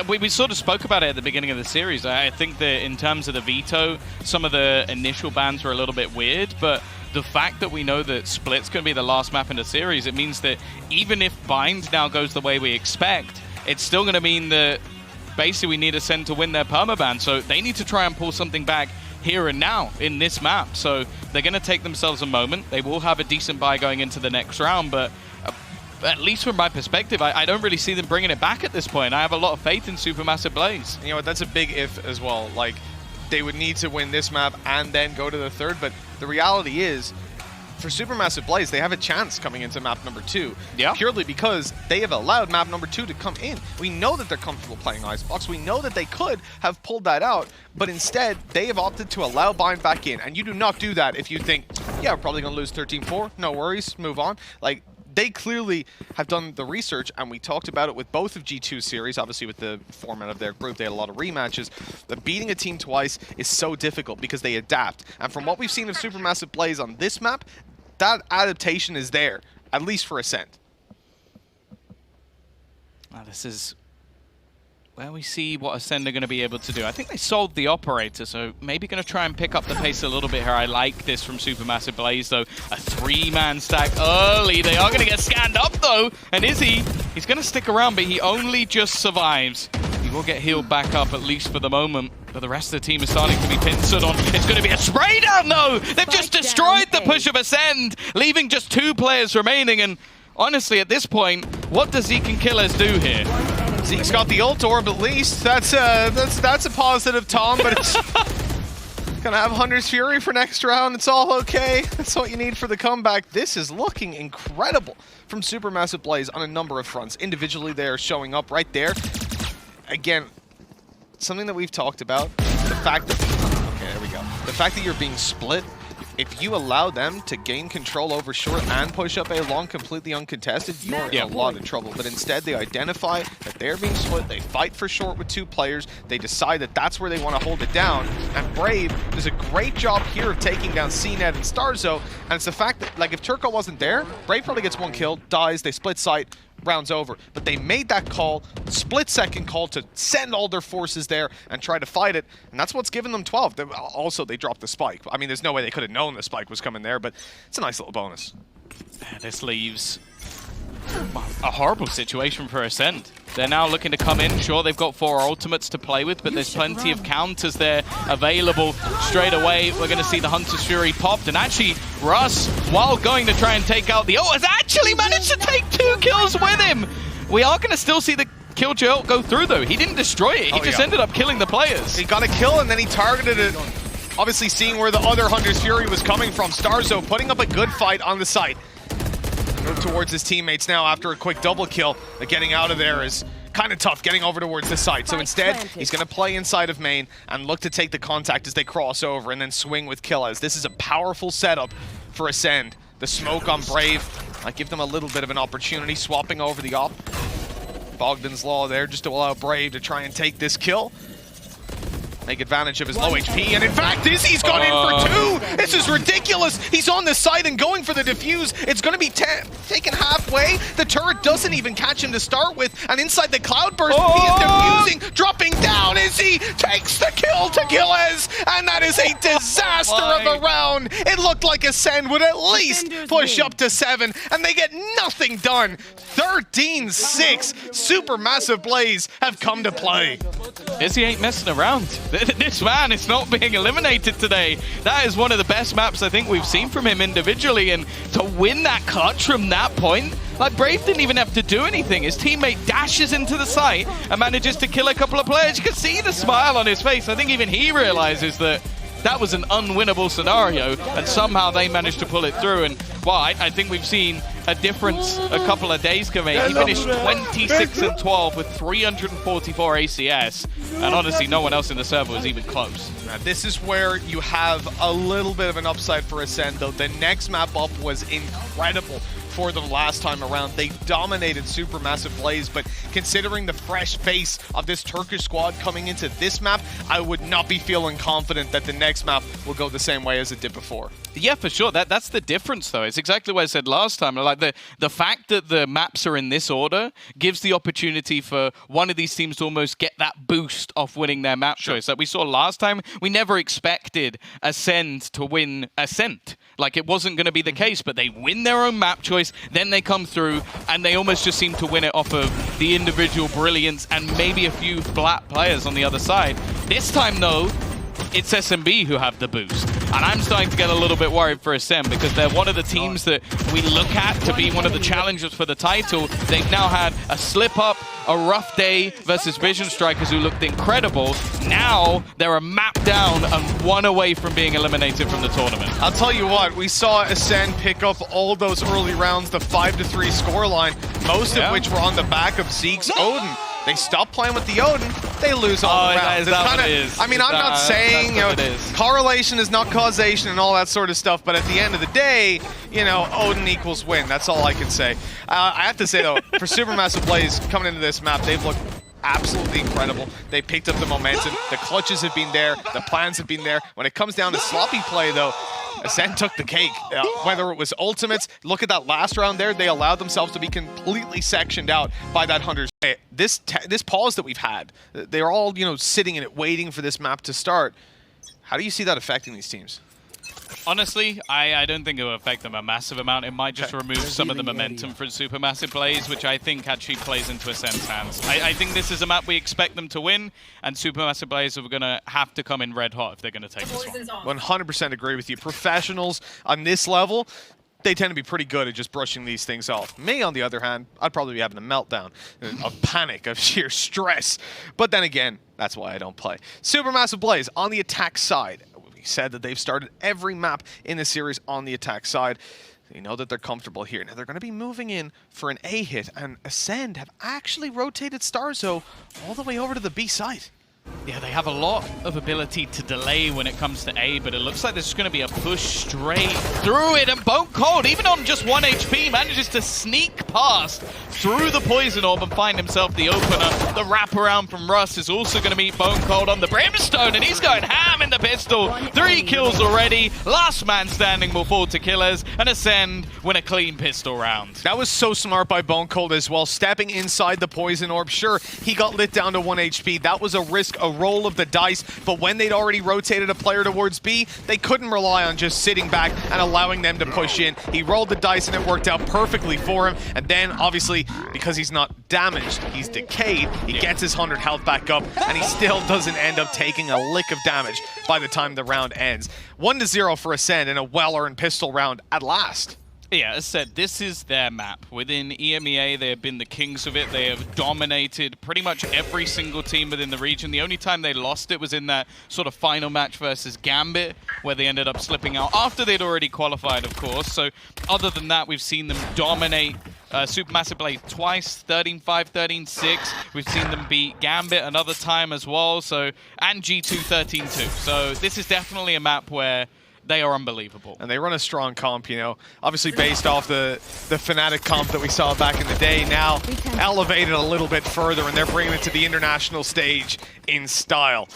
[SPEAKER 2] we sort of spoke about it at the beginning of the series. I think that in terms of the veto, some of the initial bans were a little bit weird, but the fact that we know that Split's going to be the last map in the series, it means that even if Bind now goes the way we expect, it's still going to mean that basically we need ACEND to win their permaban, so they need to try and pull something back here and now in this map. So they're going to take themselves a moment. They will have a decent buy going into the next round, but at least from my perspective, I don't really see them bringing it back at this point. I have a lot of faith in Supermassive Blaze.
[SPEAKER 1] You know what, that's a big if as well. Like, they would need to win this map and then go to the third, but the reality is, for Supermassive Blaze, they have a chance coming into map number 2.
[SPEAKER 2] Yeah.
[SPEAKER 1] Purely because they have allowed map number 2 to come in. We know that they're comfortable playing Icebox. We know that they could have pulled that out, but instead, they have opted to allow Bind back in. And you do not do that if you think, yeah, we're probably going to lose 13-4. No worries, move on. Like, they clearly have done the research, and we talked about it with both of G2 series. Obviously, with the format of their group, they had a lot of rematches. But beating a team twice is so difficult because they adapt. And from what we've seen of Supermassive Blaze on this map, that adaptation is there, at least for ACEND.
[SPEAKER 2] Well, this is where we see what ACEND are going to be able to do. I think they sold the operator, so maybe going to try and pick up the pace a little bit here. I like this from Supermassive Blaze, though. A 3-man stack early. They are going to get scanned up, though. And Izzy, he's going to stick around, but he only just survives. He will get healed back up, at least for the moment. But the rest of the team is starting to be pincered on. It's going to be a spray down, though! They've just destroyed the push of ACEND, leaving just 2 players remaining. And honestly, at this point, what does Zeke and Killers do here?
[SPEAKER 1] Zeke's got the ult orb at least. That's a positive, Tom, but it's Gonna have Hunter's Fury for next round. It's all okay. That's what you need for the comeback. This is looking incredible from Supermassive Blaze on a number of fronts. Individually, they're showing up right there. Again, something that we've talked about, the fact that... Okay, there we go. The fact that you're being split, if you allow them to gain control over short and push up A long completely uncontested, you're in a lot of trouble. But instead, they identify that they're being split, they fight for short with 2 players, they decide that that's where they want to hold it down, and Brave does a great job here of taking down CNED and Starzo, and it's the fact that, like, if Turco wasn't there, Brave probably gets 1 kill, dies, they split site, round's over. But they made that call, split-second call, to send all their forces there and try to fight it, and that's what's given them 12. Also, they dropped the spike. I mean, there's no way they could have known the spike was coming there, but it's a nice little bonus.
[SPEAKER 2] This leaves a horrible situation for ACEND. They're now looking to come in. Sure, they've got 4 ultimates to play with, but there's plenty of counters there available straight away. We're going to see the Hunter's Fury popped, and actually, Russ, while going to try and take out the ult, has actually managed to take 2 kills with him. We are going to still see the Killjoy ult go through, though. He didn't destroy it. He just ended up killing the players.
[SPEAKER 1] He got a kill, and then he targeted it. Obviously, seeing where the other Hunter's Fury was coming from, Starzo putting up a good fight on the site. Move towards his teammates now after a quick double kill. Getting out of there is kind of tough, getting over towards the site. So instead, he's going to play inside of main and look to take the contact as they cross over and then swing with Killaz. This is a powerful setup for ACEND. The smoke on Brave might give them a little bit of an opportunity, swapping over the op. Bogdan's Law there just to allow Brave to try and take this kill. Make advantage of his low HP, and in fact, Izzy's gone in for 2! This is ridiculous! He's on the side and going for the defuse. It's going to be taken halfway. The turret doesn't even catch him to start with, and inside the Cloudburst, he is defusing, dropping down. Izzy takes the kill to Killaz, and that is a disaster of a round. It looked like ACEND would at least push up to 7, and they get nothing done. 13-6. Supermassive Blaze have come to play.
[SPEAKER 2] Izzy ain't messing around. This man is not being eliminated today. That is one of the best maps I think we've seen from him individually, and to win that clutch from that point, like, Brave didn't even have to do anything. His teammate dashes into the site and manages to kill a couple of players. You can see the smile on his face. I think even he realizes that that was an unwinnable scenario, and somehow they managed to pull it through. And, well, I think we've seen a difference a couple of days ago, mate. He finished 26-12 with 344 ACS, and honestly, no one else in the server was even close.
[SPEAKER 1] Now, this is where you have a little bit of an upside for ACEND, though. The next map up was incredible for them last time around. They dominated Supermassive Blaze, but considering the fresh face of this Turkish squad coming into this map, I would not be feeling confident that the next map will go the same way as it did before.
[SPEAKER 2] Yeah, for sure. That's the difference, though. It's exactly what I said last time. Like, the fact that the maps are in this order gives the opportunity for one of these teams to almost get that boost off winning their map choice. Like we saw last time, we never expected ACEND to win ACEND. Like, it wasn't going to be the case, but they win their own map choice, then they come through, and they almost just seem to win it off of the individual brilliance and maybe a few flat players on the other side. This time, though, it's SMB who have the boost. And I'm starting to get a little bit worried for ACEND because they're one of the teams that we look at to be one of the challengers for the title. They've now had a slip-up, a rough day versus Vision Strikers who looked incredible. Now they're a map down and 1 away from being eliminated from the tournament.
[SPEAKER 1] I'll tell you what, we saw ACEND pick up all those early rounds, the 5-3 scoreline, most of which were on the back of Zeke's Odin. They stop playing with the Odin, they lose all the rounds. I mean, I'm not saying, you know, correlation is not causation and all that sort of stuff, but at the end of the day, you know, Odin equals win. That's all I can say. I have to say, though, for Supermassive Blaze coming into this map, they've looked absolutely incredible. They picked up the momentum. The clutches have been there. The plans have been there. When it comes down to sloppy play, though, ACEND took the cake. Whether it was ultimates, look at that last round there. They allowed themselves to be completely sectioned out by that Hunter's. This pause that we've had, they're all, you know, sitting in it, waiting for this map to start. How do you see that affecting these teams?
[SPEAKER 2] Honestly, I don't think it will affect them a massive amount. It might just remove some of the momentum from Supermassive Blaze, which I think actually plays into ACEND's hands. I think this is a map we expect them to win, and Supermassive Blaze are going to have to come in red hot if they're going to take this one.
[SPEAKER 1] 100% agree with you. Professionals on this level, they tend to be pretty good at just brushing these things off. Me, on the other hand, I'd probably be having a meltdown, of panic, of sheer stress. But then again, that's why I don't play. Supermassive Blaze on the attack side. said that they've started every map in the series on the attack side. You know that they're comfortable here. Now they're going to be moving in for an A hit, and ACEND have actually rotated Starzo all the way over to the B site.
[SPEAKER 2] Yeah, they have a lot of ability to delay when it comes to A, but it looks like there's going to be a push straight through it, and Bone Cold, even on just 1 HP, manages to sneak past through the Poison Orb and find himself the opener. The wraparound from Russ is also going to meet Bone Cold on the Brimstone, and he's going ham in the pistol. 3 kills already. Last man standing will fall to Killers, and ACEND win a clean pistol round.
[SPEAKER 1] That was so smart by Bone Cold as well, stepping inside the Poison Orb. Sure, he got lit down to 1 HP. That was a risk, a roll of the dice, but when they'd already rotated a player towards B, they couldn't rely on just sitting back and allowing them to push in. He rolled the dice and it worked out perfectly for him, and then obviously, because he's not damaged, he's decayed, he gets his 100 health back up, and he still doesn't end up taking a lick of damage by the time the round ends. 1-0 for ACEND in a well-earned pistol round at last.
[SPEAKER 2] Yeah, as said, this is their map. Within EMEA, they have been the kings of it. They have dominated pretty much every single team within the region. The only time they lost it was in that sort of final match versus Gambit, where they ended up slipping out after they'd already qualified, of course. So other than that, we've seen them dominate Supermassive Blaze twice, 13-5, 13-6. We've seen them beat Gambit another time as well, so and G2 13-2. So this is definitely a map where they are unbelievable.
[SPEAKER 1] And they run a strong comp, you know, obviously based off the Fnatic comp that we saw back in the day, now elevated a little bit further, and they're bringing it to the international stage in style.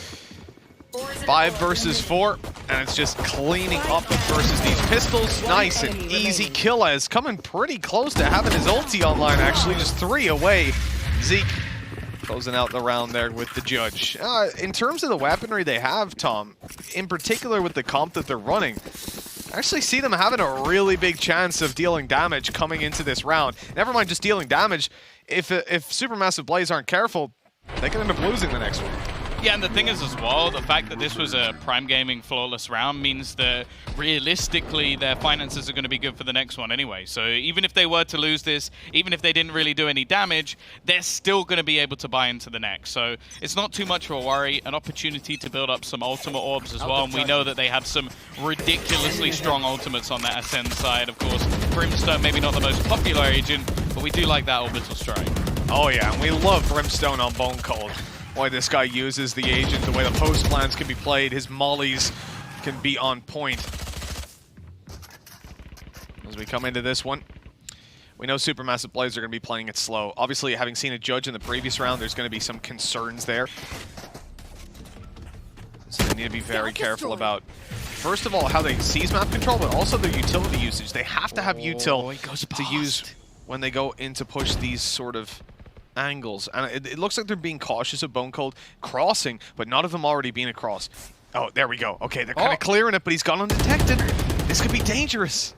[SPEAKER 1] 5 versus 4, and it's just cleaning up versus these pistols. Nice and easy. Killa is coming pretty close to having his ulti online, actually, just 3 away. Zeke closing out the round there with the judge. In terms of the weaponry they have, Tom, in particular with the comp that they're running, I actually see them having a really big chance of dealing damage coming into this round. Never mind just dealing damage, if Supermassive Blaze aren't careful, they can end up losing the next one.
[SPEAKER 2] Yeah, and the thing is as well, the fact that this was a Prime Gaming flawless round means that realistically their finances are going to be good for the next one anyway. So even if they were to lose this, even if they didn't really do any damage, they're still going to be able to buy into the next. So it's not too much of a worry, an opportunity to build up some ultimate orbs as well. And we know that they have some ridiculously strong ultimates on that ACEND side. Of course, Brimstone maybe not the most popular agent, but we do like that orbital strike.
[SPEAKER 1] Oh yeah, and we love Brimstone on Bone Cold. Why this guy uses the agent, the way the post plans can be played, his mollies can be on point. As we come into this one, we know Supermassive Blaze are going to be playing it slow. Obviously, having seen a judge in the previous round, there's going to be some concerns there. So they need to be very careful about, first of all, how they seize map control, but also their utility usage. They have to have util to use when they go in to push these sort of angles, and it looks like they're being cautious of Bone Cold crossing, but none of them already being across. Oh, there we go. Okay, they're kind of clearing it, but he's gone undetected. This could be dangerous.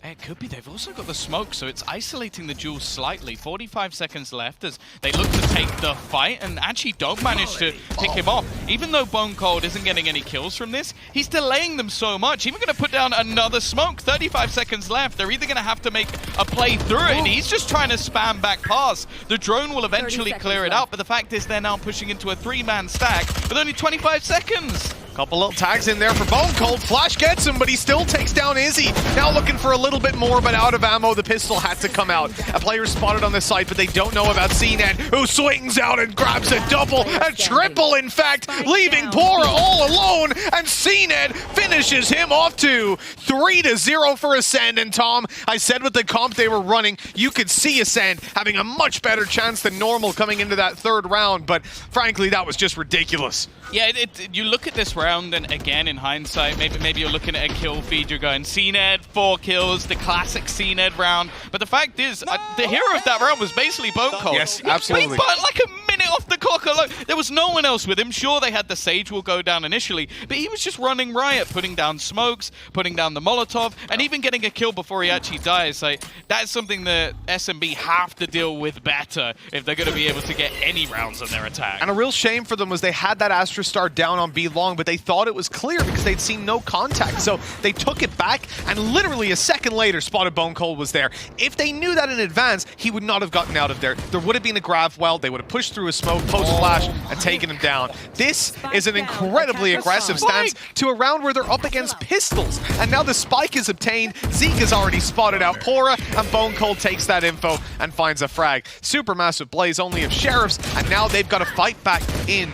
[SPEAKER 2] It could be. They've also got the smoke, so it's isolating the duel slightly. 45 seconds left as they look to take the fight and actually don't manage to pick him off. Even though Bone Cold isn't getting any kills from this, he's delaying them so much. Even going to put down another smoke. 35 seconds left. They're either going to have to make a play through it, and he's just trying to spam back pass. The drone will eventually clear it out, but the fact is they're now pushing into a 3-man stack with only 25 seconds.
[SPEAKER 1] Couple little tags in there for Bone Cold. Flash gets him, but he still takes down Izzy. Now looking for a little bit more, but out of ammo. The pistol had to come out. A player spotted on the site, but they don't know about CNED, who swings out and grabs a double, a triple, in fact, leaving Pora all alone, and CNED finishes him off to 3-0 for ACEND. And Tom, I said with the comp they were running, you could see ACEND having a much better chance than normal coming into that third round, but frankly, that was just ridiculous.
[SPEAKER 2] Yeah, you look at this round, and again, in hindsight, maybe you're looking at a kill feed, you're going, CNED, 4 kills, the classic CNED round. But the fact is, the hero of that round was basically Bone Cold.
[SPEAKER 1] Yes, absolutely.
[SPEAKER 2] He put like a minute off the clock alone. There was no one else with him. Sure, they had the Sage will go down initially, but he was just running riot, putting down smokes, putting down the Molotov, and even getting a kill before he actually dies. Like, that's something that SMB have to deal with better if they're going to be able to get any rounds on their attack.
[SPEAKER 1] And a real shame for them was they had that Astra Star down on B long, but they thought it was clear because they'd seen no contact. So they took it back, and literally a second later, spotted Bone Cold was there. If they knew that in advance, he would not have gotten out of there. There would have been a grav well, they would have pushed through a smoke, post-flash, and taking him down. This is an incredibly aggressive stance to a round where they're up against pistols. And now the spike is obtained. Zeke has already spotted out Pora, and Bone Cold takes that info and finds a frag. Supermassive Blaze only of Sheriffs, and now they've got to fight back in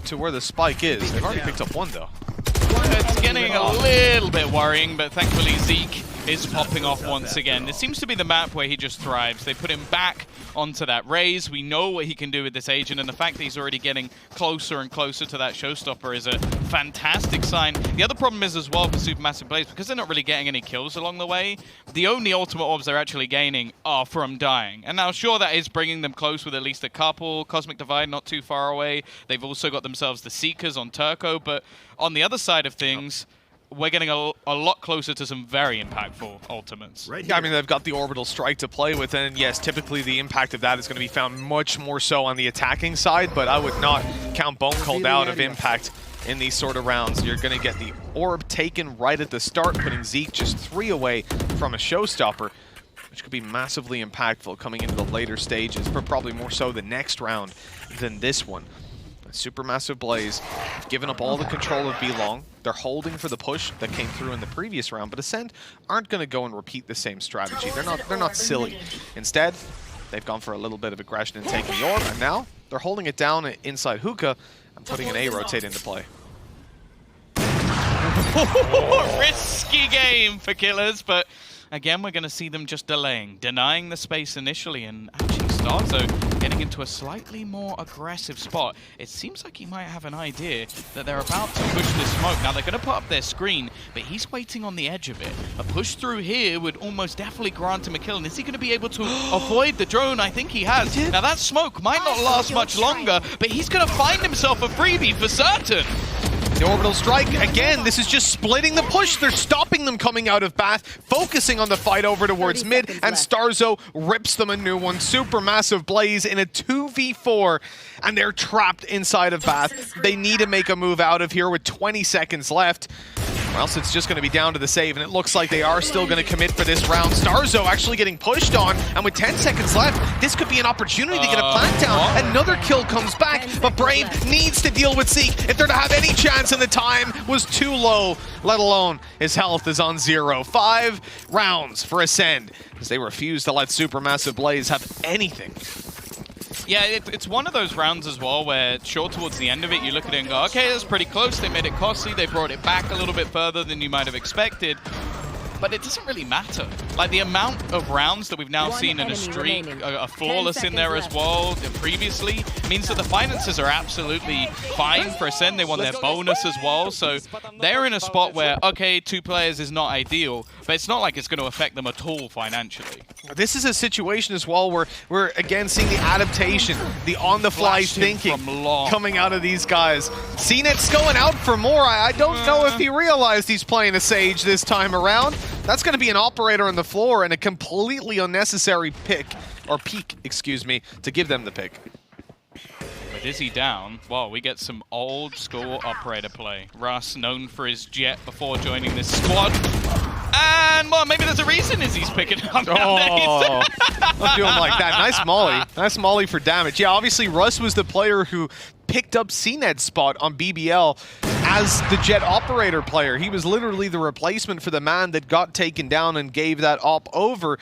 [SPEAKER 1] to where the spike is. They've already picked up one, though.
[SPEAKER 2] It's getting a little bit worrying, but thankfully Zeke is popping off once again. This seems to be the map where he just thrives. They put him back onto that raise. We know what he can do with this agent, and the fact that he's already getting closer and closer to that showstopper is a fantastic sign. The other problem is as well for Supermassive Blaze, because they're not really getting any kills along the way, the only ultimate orbs they're actually gaining are from dying. And now sure, that is bringing them close with at least a couple. Cosmic Divide not too far away. They've also got themselves the Seekers on Turco, but on the other side of things, we're getting a lot closer to some very impactful ultimates.
[SPEAKER 1] Yeah, I mean, they've got the orbital strike to play with, and yes, typically the impact of that is going to be found much more so on the attacking side, but I would not count Bone Cold out of impact in these sort of rounds. You're going to get the orb taken right at the start, putting Zeke just 3 away from a showstopper, which could be massively impactful coming into the later stages, but probably more so the next round than this one. Supermassive Blaze have given up all the control of B-Long. They're holding for the push that came through in the previous round, but ACEND aren't going to go and repeat the same strategy. They're not silly. Instead, they've gone for a little bit of aggression and taking the orb, and now they're holding it down inside Hookah and putting an A-rotate into play.
[SPEAKER 2] Risky game for Killers, but again, we're going to see them just denying the space initially, and actually Starzo getting into a slightly more aggressive spot. It seems like he might have an idea that they're about to push this smoke. Now they're going to put up their screen, but he's waiting on the edge of it. A push through here would almost definitely grant him a kill, and is he going to be able to avoid the drone? I think he has. Now that smoke might not last much longer, but he's going to find himself a freebie for certain.
[SPEAKER 1] The orbital strike, again, this is just splitting the push. They're stopping them coming out of Bath, focusing on the fight over towards mid, and Starzo rips them a new one. Supermassive Blaze in a 2v4, and they're trapped inside of Bath. They need to make a move out of here with 20 seconds left, or else it's just going to be down to the save, and it looks like they are still going to commit for this round. Starzo actually getting pushed on, and with 10 seconds left, this could be an opportunity to get a plant down. Another kill comes back, but Brave needs to deal with Zeke if they're to have any chance, and the time was too low, let alone his health is on 0. 5 rounds for ACEND, as they refuse to let Supermassive Blaze have anything.
[SPEAKER 2] Yeah, it's one of those rounds as well where, sure, towards the end of it, you look at it and go, okay, that's pretty close. They made it costly. They brought it back a little bit further than you might have expected. But it doesn't really matter. Like, the amount of rounds that we've now seen in a streak, a flawless in there as well, previously, means that the finances are absolutely fine for ACEND. They won their bonus as well, so they're in a spot where, okay, 2 players is not ideal, but it's not like it's going to affect them at all financially.
[SPEAKER 1] This is a situation as well where we're, again, seeing the adaptation, the on-the-fly thinking coming out of these guys. CNET's going out for more. I don't know if he realized he's playing a Sage this time around. That's going to be an operator on the floor and a completely unnecessary peek, excuse me, to give them the pick.
[SPEAKER 2] With Izzy down, well, we get some old school operator play. Russ, known for his jet before joining this squad. And, well, maybe there's a reason Izzy's picking up nowadays.
[SPEAKER 1] Don't do him like that. Nice molly. Nice molly for damage. Yeah, obviously Russ was the player who picked up CNET's spot on BBL as the jet operator player. He was literally the replacement for the man that got taken down and gave that op over,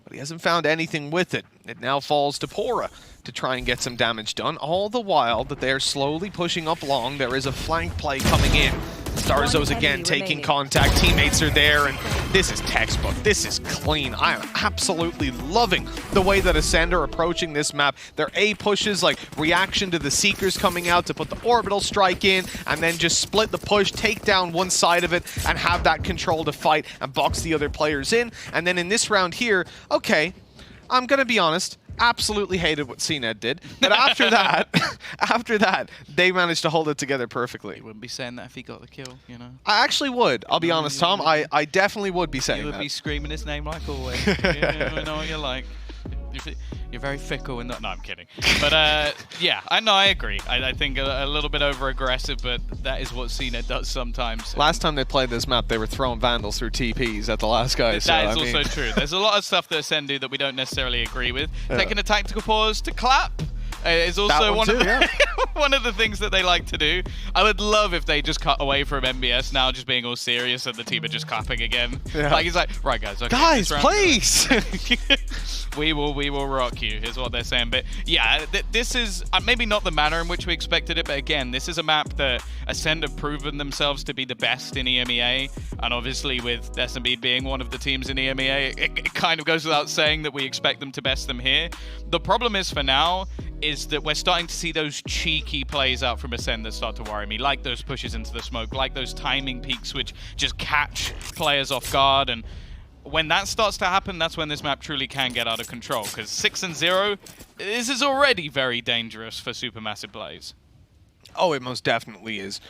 [SPEAKER 1] but he hasn't found anything with it. It now falls to Pora to try and get some damage done, all the while that they're slowly pushing up long. There is a flank play coming in. Starzo's again taking contact, teammates are there, and this is textbook. This is clean. I am absolutely loving the way that ACEND are approaching this map. Their A pushes, like reaction to the Seekers coming out to put the orbital strike in, and then just split the push, take down one side of it, and have that control to fight and box the other players in. And then in this round here, okay, I'm gonna be honest, absolutely hated what CNET did, but after that, they managed to hold it together perfectly.
[SPEAKER 2] You wouldn't be saying that if he got the kill, you know?
[SPEAKER 1] I actually would. I'll be honest, Tom. I definitely would be saying that.
[SPEAKER 2] You would be screaming his name like always. I know what you're like. You're very fickle and not. No, I'm kidding. But yeah, I agree. I think a little bit over aggressive, but that is what CNET does sometimes.
[SPEAKER 1] Last time they played this map, they were throwing Vandals through TPs at the last guy.
[SPEAKER 2] That is also true. There's a lot of stuff that ACEND do that we don't necessarily agree with. Taking a tactical pause to clap It's also
[SPEAKER 1] one
[SPEAKER 2] one,
[SPEAKER 1] too,
[SPEAKER 2] of the,
[SPEAKER 1] yeah.
[SPEAKER 2] one of the things that they like to do. I would love if they just cut away from MBS now, just being all serious, and the team are just clapping again.
[SPEAKER 1] Yeah.
[SPEAKER 2] Like he's like, right guys, okay,
[SPEAKER 1] Guys,
[SPEAKER 2] this round-
[SPEAKER 1] please!
[SPEAKER 2] we will rock you, is what they're saying. But yeah, this is maybe not the manner in which we expected it, but again, this is a map that ACEND have proven themselves to be the best in EMEA, and obviously with SMB being one of the teams in EMEA, it kind of goes without saying that we expect them to best them here. The problem is for now is that we're starting to see those cheeky plays out from ACEND that start to worry me, like those pushes into the smoke, like those timing peaks which just catch players off guard, and when that starts to happen, that's when this map truly can get out of control, because 6-0, this is already very dangerous for Supermassive Blaze.
[SPEAKER 1] Oh, it most definitely is.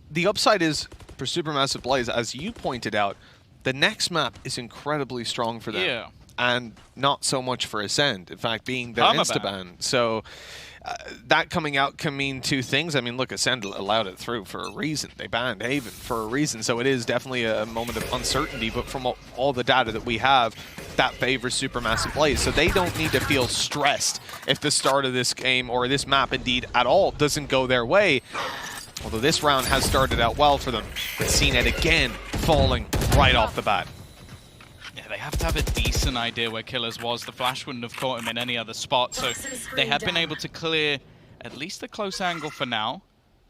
[SPEAKER 1] The upside is, for Supermassive Blaze, as you pointed out, the next map is incredibly strong for them.
[SPEAKER 2] Yeah.
[SPEAKER 1] And not so much for ACEND, in fact, being their
[SPEAKER 2] Permaban.
[SPEAKER 1] insta-ban. So that coming out can mean two things. I mean, look, ACEND allowed it through for a reason. They banned Haven for a reason. So it is definitely a moment of uncertainty. But from all the data that we have, that favors Supermassive Blaze. So they don't need to feel stressed if the start of this game or this map indeed at all doesn't go their way. Although this round has started out well for them. But CNED again falling right off the bat.
[SPEAKER 2] Yeah, they have to have a decent idea where Killers was. The flash wouldn't have caught him in any other spot, so they have been able to clear at least a close angle for now.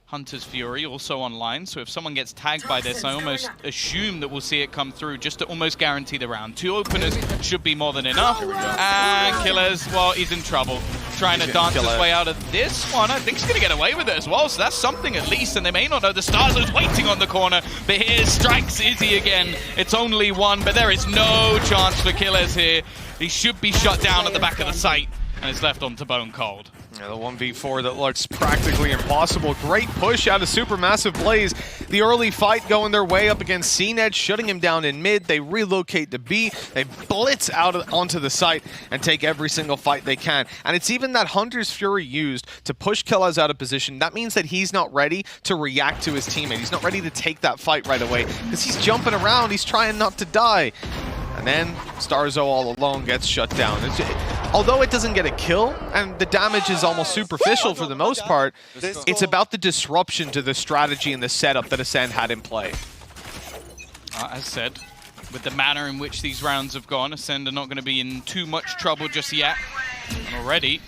[SPEAKER 2] Hunter's Fury also online, so if someone gets tagged by this, I almost assume that we'll see it come through just to almost guarantee the round. 2 openers should be more than enough. And Killers, well, he's in trouble. Trying to dance his way out of this one. I think he's going to get away with it as well, so that's something at least, and they may not know the stars is waiting on the corner, but here strikes Izzy again. It's only one, but there is no chance for Killers here. He should be shut down at the back of the site, and it's left onto Bone Cold.
[SPEAKER 1] Yeah, the 1v4 that looks practically impossible. Great push out of Supermassive Blaze. The early fight going their way up against CNED, shutting him down in mid. They relocate to B. They blitz out onto the site and take every single fight they can. And it's even that Hunter's Fury used to push Killaz out of position. That means that he's not ready to react to his teammate. He's not ready to take that fight right away because he's jumping around. He's trying not to die. And then Starzo all alone gets shut down. Although it doesn't get a kill, and the damage is almost superficial for the most part, it's about the disruption to the strategy and the setup that ACEND had in play.
[SPEAKER 2] As said, with the manner in which these rounds have gone, ACEND are not going to be in too much trouble just yet. And already,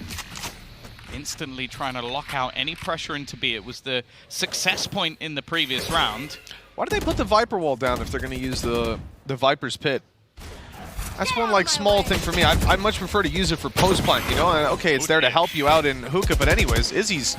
[SPEAKER 2] instantly trying to lock out any pressure into B. It was the success point in the previous round.
[SPEAKER 1] Why did they put the Viper wall down if they're going to use the Viper's pit? That's one like small thing for me. I'd much prefer to use it for post plant, you know? And, okay, it's there to help you out in hookah, but anyways, Izzy's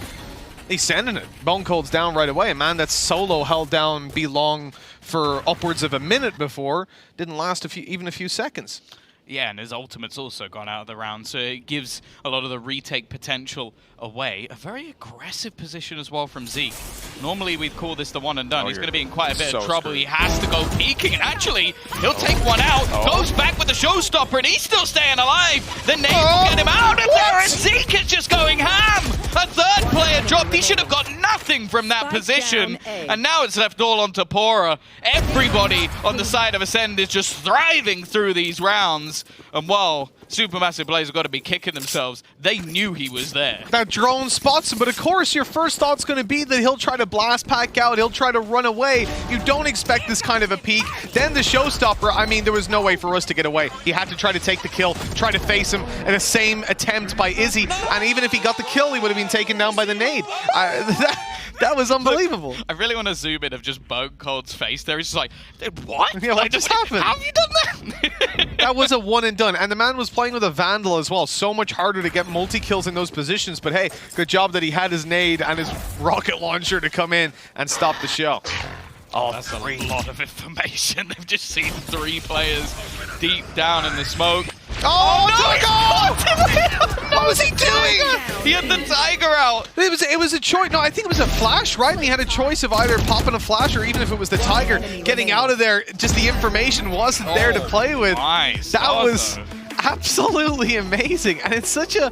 [SPEAKER 1] sending it. Bone Cold's down right away. A man that's solo held down B long for upwards of a minute before didn't last even a few seconds.
[SPEAKER 2] Yeah, and his ultimate's also gone out of the round, so it gives a lot of the retake potential away. A very aggressive position as well from Zeke. Normally we'd call this the one and done. He's going to be in quite a bit of trouble. He has to go peeking, and actually, he'll take one out, goes back with the showstopper, and he's still staying alive. The nade will get him out of there, and Zeke is just going ham! A third player dropped. He should have got nothing from that position, and now it's left all onto Pora. Everybody on the side of ACEND is just thriving through these rounds. And while Supermassive Blaze have got to be kicking themselves, they knew he was there.
[SPEAKER 1] That drone spots him, but of course your first thought's going to be that he'll try to blast pack out, he'll try to run away. You don't expect this kind of a peek. Then the showstopper, I mean, there was no way for us to get away. He had to try to take the kill, try to face him in the same attempt by Izzy, and even if he got the kill, he would have been taken down by the nade. That was unbelievable.
[SPEAKER 2] I really want to zoom in of just Bone Cold's face there. He's just like, what?
[SPEAKER 1] Yeah, what just happened?
[SPEAKER 2] How have you done that?
[SPEAKER 1] That was a one and done. And the man was playing with a Vandal as well. So much harder to get multi-kills in those positions. But hey, good job that he had his nade and his rocket launcher to come in and stop the show.
[SPEAKER 2] Oh, that's a lot of information. They've just seen 3 players deep down in the smoke.
[SPEAKER 1] Oh no! What was he doing?
[SPEAKER 2] He had the Tiger out.
[SPEAKER 1] It was a choice. No, I think it was a flash, right? And he had a choice of either popping a flash or even if it was the Tiger, getting out of there. Just the information wasn't there to play with.
[SPEAKER 2] Nice.
[SPEAKER 1] That was absolutely amazing, and it's such a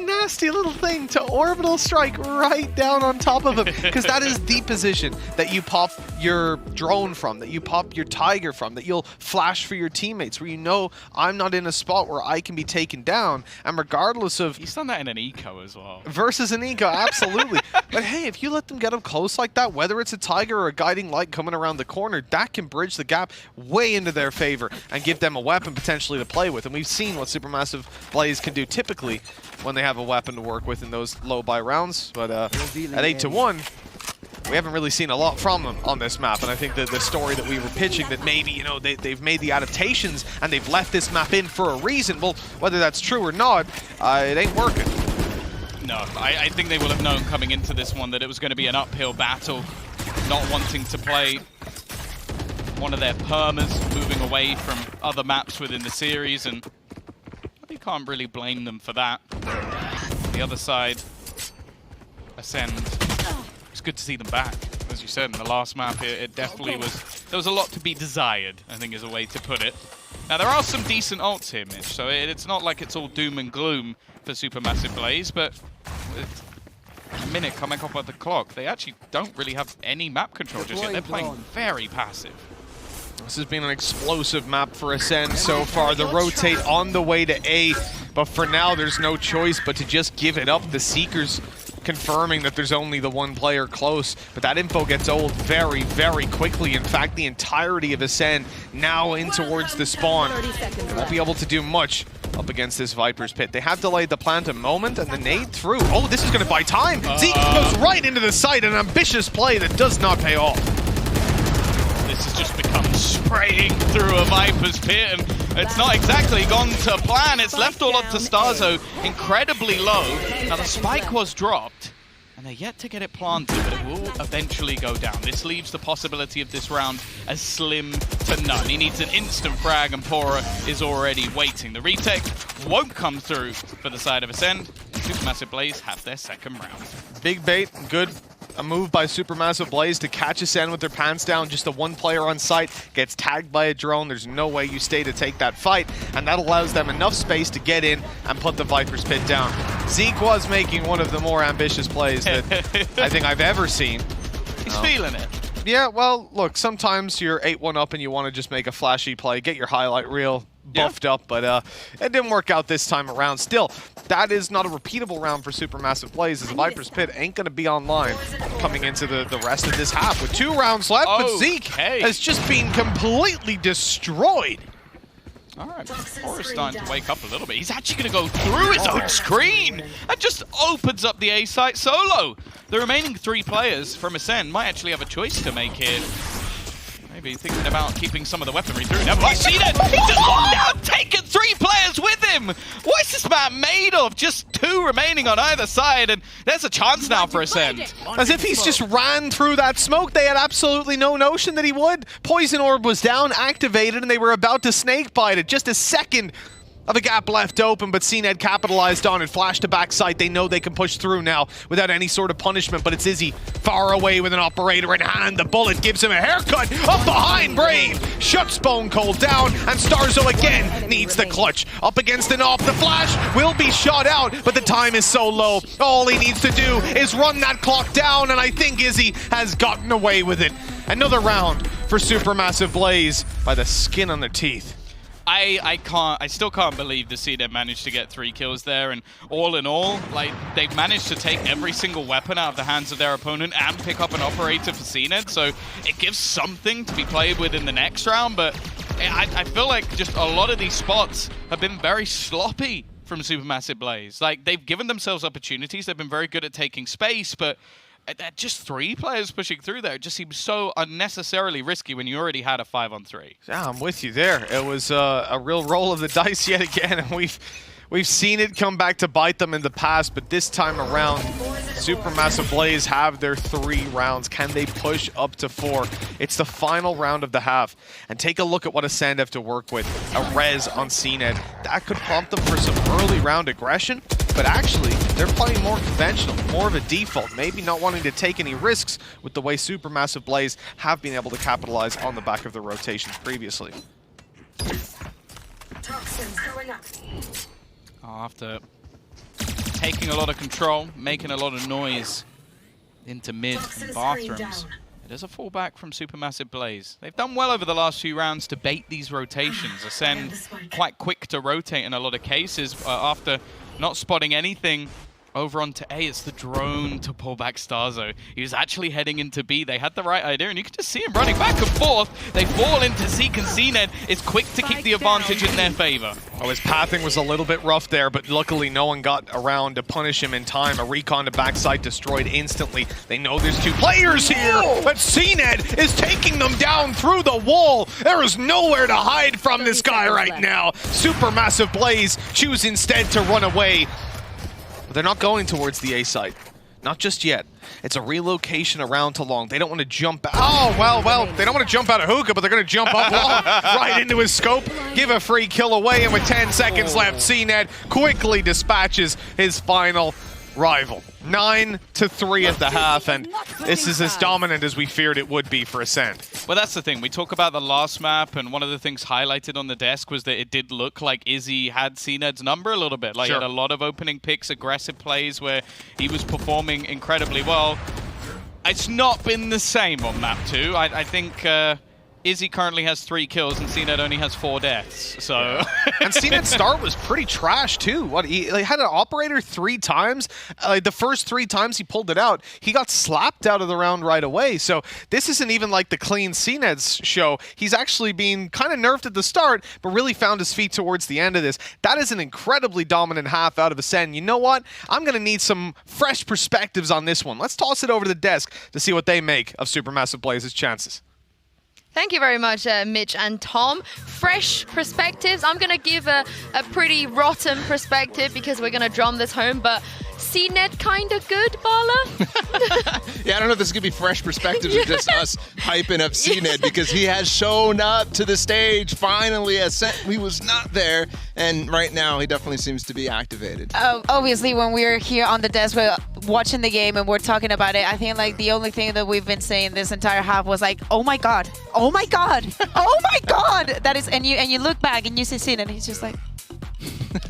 [SPEAKER 1] nasty little thing to orbital strike right down on top of him, because that is the position that you pop your drone from, that you pop your Tiger from, that you'll flash for your teammates, where you know I'm not in a spot where I can be taken down, and regardless of...
[SPEAKER 2] He's done that in an eco as well.
[SPEAKER 1] Versus an eco, absolutely. But hey, if you let them get up close like that, whether it's a Tiger or a guiding light coming around the corner, that can bridge the gap way into their favor and give them a weapon potentially to play with. And we've seen what Supermassive Blaze can do typically when they have a weapon to work with in those low buy rounds. But at 8-1, we haven't really seen a lot from them on this map. And I think that the story that we were pitching, that maybe, you know, they've made the adaptations and they've left this map in for a reason. Well, whether that's true or not, it ain't working.
[SPEAKER 2] No, I think they will have known coming into this one that it was going to be an uphill battle, not wanting to play one of their permas, moving away from other maps within the series, and you can't really blame them for that. The other side, ACEND, it's good to see them back. As you said, in the last map, it definitely was, there was a lot to be desired, I think is a way to put it. Now, there are some decent ults here, Mitch, so it's not like it's all doom and gloom for Supermassive Blaze, but with a minute coming up on the clock, they actually don't really have any map control just yet. They're playing very passive.
[SPEAKER 1] This has been an explosive map for ACEND so far. The rotate on the way to A, but for now there's no choice but to just give it up. The Seekers confirming that there's only the one player close, but that info gets old very, very quickly. In fact, the entirety of ACEND now in towards the spawn. They won't be able to do much up against this Viper's Pit. They have delayed the plant a moment, and the nade through. Oh, this is going to buy time. Zeke goes right into the site, an ambitious play that does not pay off.
[SPEAKER 2] This has just become spraying through a Viper's Pit, and it's not exactly gone to plan. It's left all up to Starzo, incredibly low. Now the spike was dropped, and they're yet to get it planted, but it will eventually go down. This leaves the possibility of this round as slim to none. He needs an instant frag, and Pora is already waiting. The retake won't come through for the side of ACEND. Supermassive Blaze have their second round.
[SPEAKER 1] Big bait, good. A move by Supermassive Blaze to catch ACEND with their pants down. Just the one player on site gets tagged by a drone. There's no way you stay to take that fight, and that allows them enough space to get in and put the Viper's Pit down. Zeke was making one of the more ambitious plays that I think I've ever seen.
[SPEAKER 2] He's feeling it.
[SPEAKER 1] Yeah, well, look, sometimes you're 8-1 up and you want to just make a flashy play, get your highlight reel buffed up, but it didn't work out this time around. Still, that is not a repeatable round for Supermassive Blaze, as the Viper's Pit ain't going to be online coming into the rest of this half. With 2 rounds left, but Zeke has just been completely destroyed.
[SPEAKER 2] All right, Pora's starting to wake up a little bit. He's actually going to go through his own screen and just opens up the A site solo. The remaining 3 players from ACEND might actually have a choice to make here. Maybe thinking about keeping some of the weaponry through. Now, I see that! He just now taken 3 players with him! What is this map made of? Just 2 remaining on either side, and there's a chance now for ACEND.
[SPEAKER 1] As if he's just ran through that smoke. They had absolutely no notion that he would. Poison Orb was down, activated, and they were about to snake bite it. Just a second of a gap left open, but CNED capitalized on it. Flash to backside. They know they can push through now without any sort of punishment, but it's Izzy far away with an operator in hand. The bullet gives him a haircut up behind Brave. Shuts Bone Cold down, and Starzo again needs the clutch. Up against an off. The flash will be shot out, but the time is so low. All he needs to do is run that clock down, and I think Izzy has gotten away with it. Another round for Supermassive Blaze by the skin on their teeth.
[SPEAKER 2] I still can't believe the CNED managed to get 3 kills there, and all in all, like, they've managed to take every single weapon out of the hands of their opponent and pick up an operator for CNED, so it gives something to be played with in the next round, but I feel like just a lot of these spots have been very sloppy from Supermassive Blaze. Like, they've given themselves opportunities, they've been very good at taking space, but just 3 players pushing through there, it just seems so unnecessarily risky when you already had a 5-on-3.
[SPEAKER 1] Yeah, I'm with you there. It was a real roll of the dice yet again, and we've seen it come back to bite them in the past, but this time around, Supermassive Blaze have their 3 rounds. Can they push up to 4? It's the final round of the half, and take a look at what ACEND have to work with. A res on CNED. That could prompt them for some early round aggression, but actually, they're playing more conventional, more of a default, maybe not wanting to take any risks with the way Supermassive Blaze have been able to capitalize on the back of the rotations previously.
[SPEAKER 6] Toxins going
[SPEAKER 2] After taking a lot of control, making a lot of noise into mid and bathrooms, it is a fallback from Supermassive Blaze. They've done well over the last few rounds to bait these rotations. ACEND quite quick to rotate in a lot of cases after not spotting anything. Over onto A, it's the drone to pull back Starzo. He was actually heading into B. They had the right idea, and you can just see him running back and forth. They fall into Zeke, and CNED is quick to keep the advantage in their favor.
[SPEAKER 1] Oh, his pathing was a little bit rough there, but luckily no one got around to punish him in time. A recon to backside destroyed instantly. They know there's two players here, but CNED is taking them down through the wall. There is nowhere to hide from this guy right now. Supermassive Blaze choose instead to run away. But they're not going towards the A site. Not just yet. It's a relocation around to long. They don't want to jump out. Oh, well, they don't want to jump out of hookah, but they're going to jump up long right into his scope. Give a free kill away, and with 10 seconds left, CNED quickly dispatches his final rival. 9-3 at the half, and this is as dominant as we feared it would be for ACEND.
[SPEAKER 2] Well, that's the thing. We talk about the last map, and one of the things highlighted on the desk was that it did look like Izzy had CNED's number a little bit. Like, he had a lot of opening picks, aggressive plays where he was performing incredibly well. It's not been the same on map 2. I think Izzy currently has 3 kills and CNED only has 4 deaths, so...
[SPEAKER 1] And CNED's start was pretty trash, too. What, he had an operator 3 times. The first 3 times he pulled it out, he got slapped out of the round right away. So this isn't even like the clean CNED's show. He's actually been kind of nerfed at the start, but really found his feet towards the end of this. That is an incredibly dominant half out of ACEND. You know what? I'm going to need some fresh perspectives on this one. Let's toss it over to the desk to see what they make of Supermassive Blaze's chances.
[SPEAKER 3] Thank you very much, Mitch and Tom. Fresh perspectives. I'm going to give a pretty rotten perspective because we're going to drum this home, but CNED kind of good, Bala?
[SPEAKER 4] Yeah, I don't know if this is going to be fresh perspectives or just us hyping up CNED because he has shown up to the stage finally. He was not there, and right now he definitely seems to be activated.
[SPEAKER 5] Obviously, when we're here on the desk, we're watching the game and we're talking about it. I think like the only thing that we've been saying this entire half was like, oh my god, oh my god, oh my god. That is, and you look back and you see CNED, and he's just like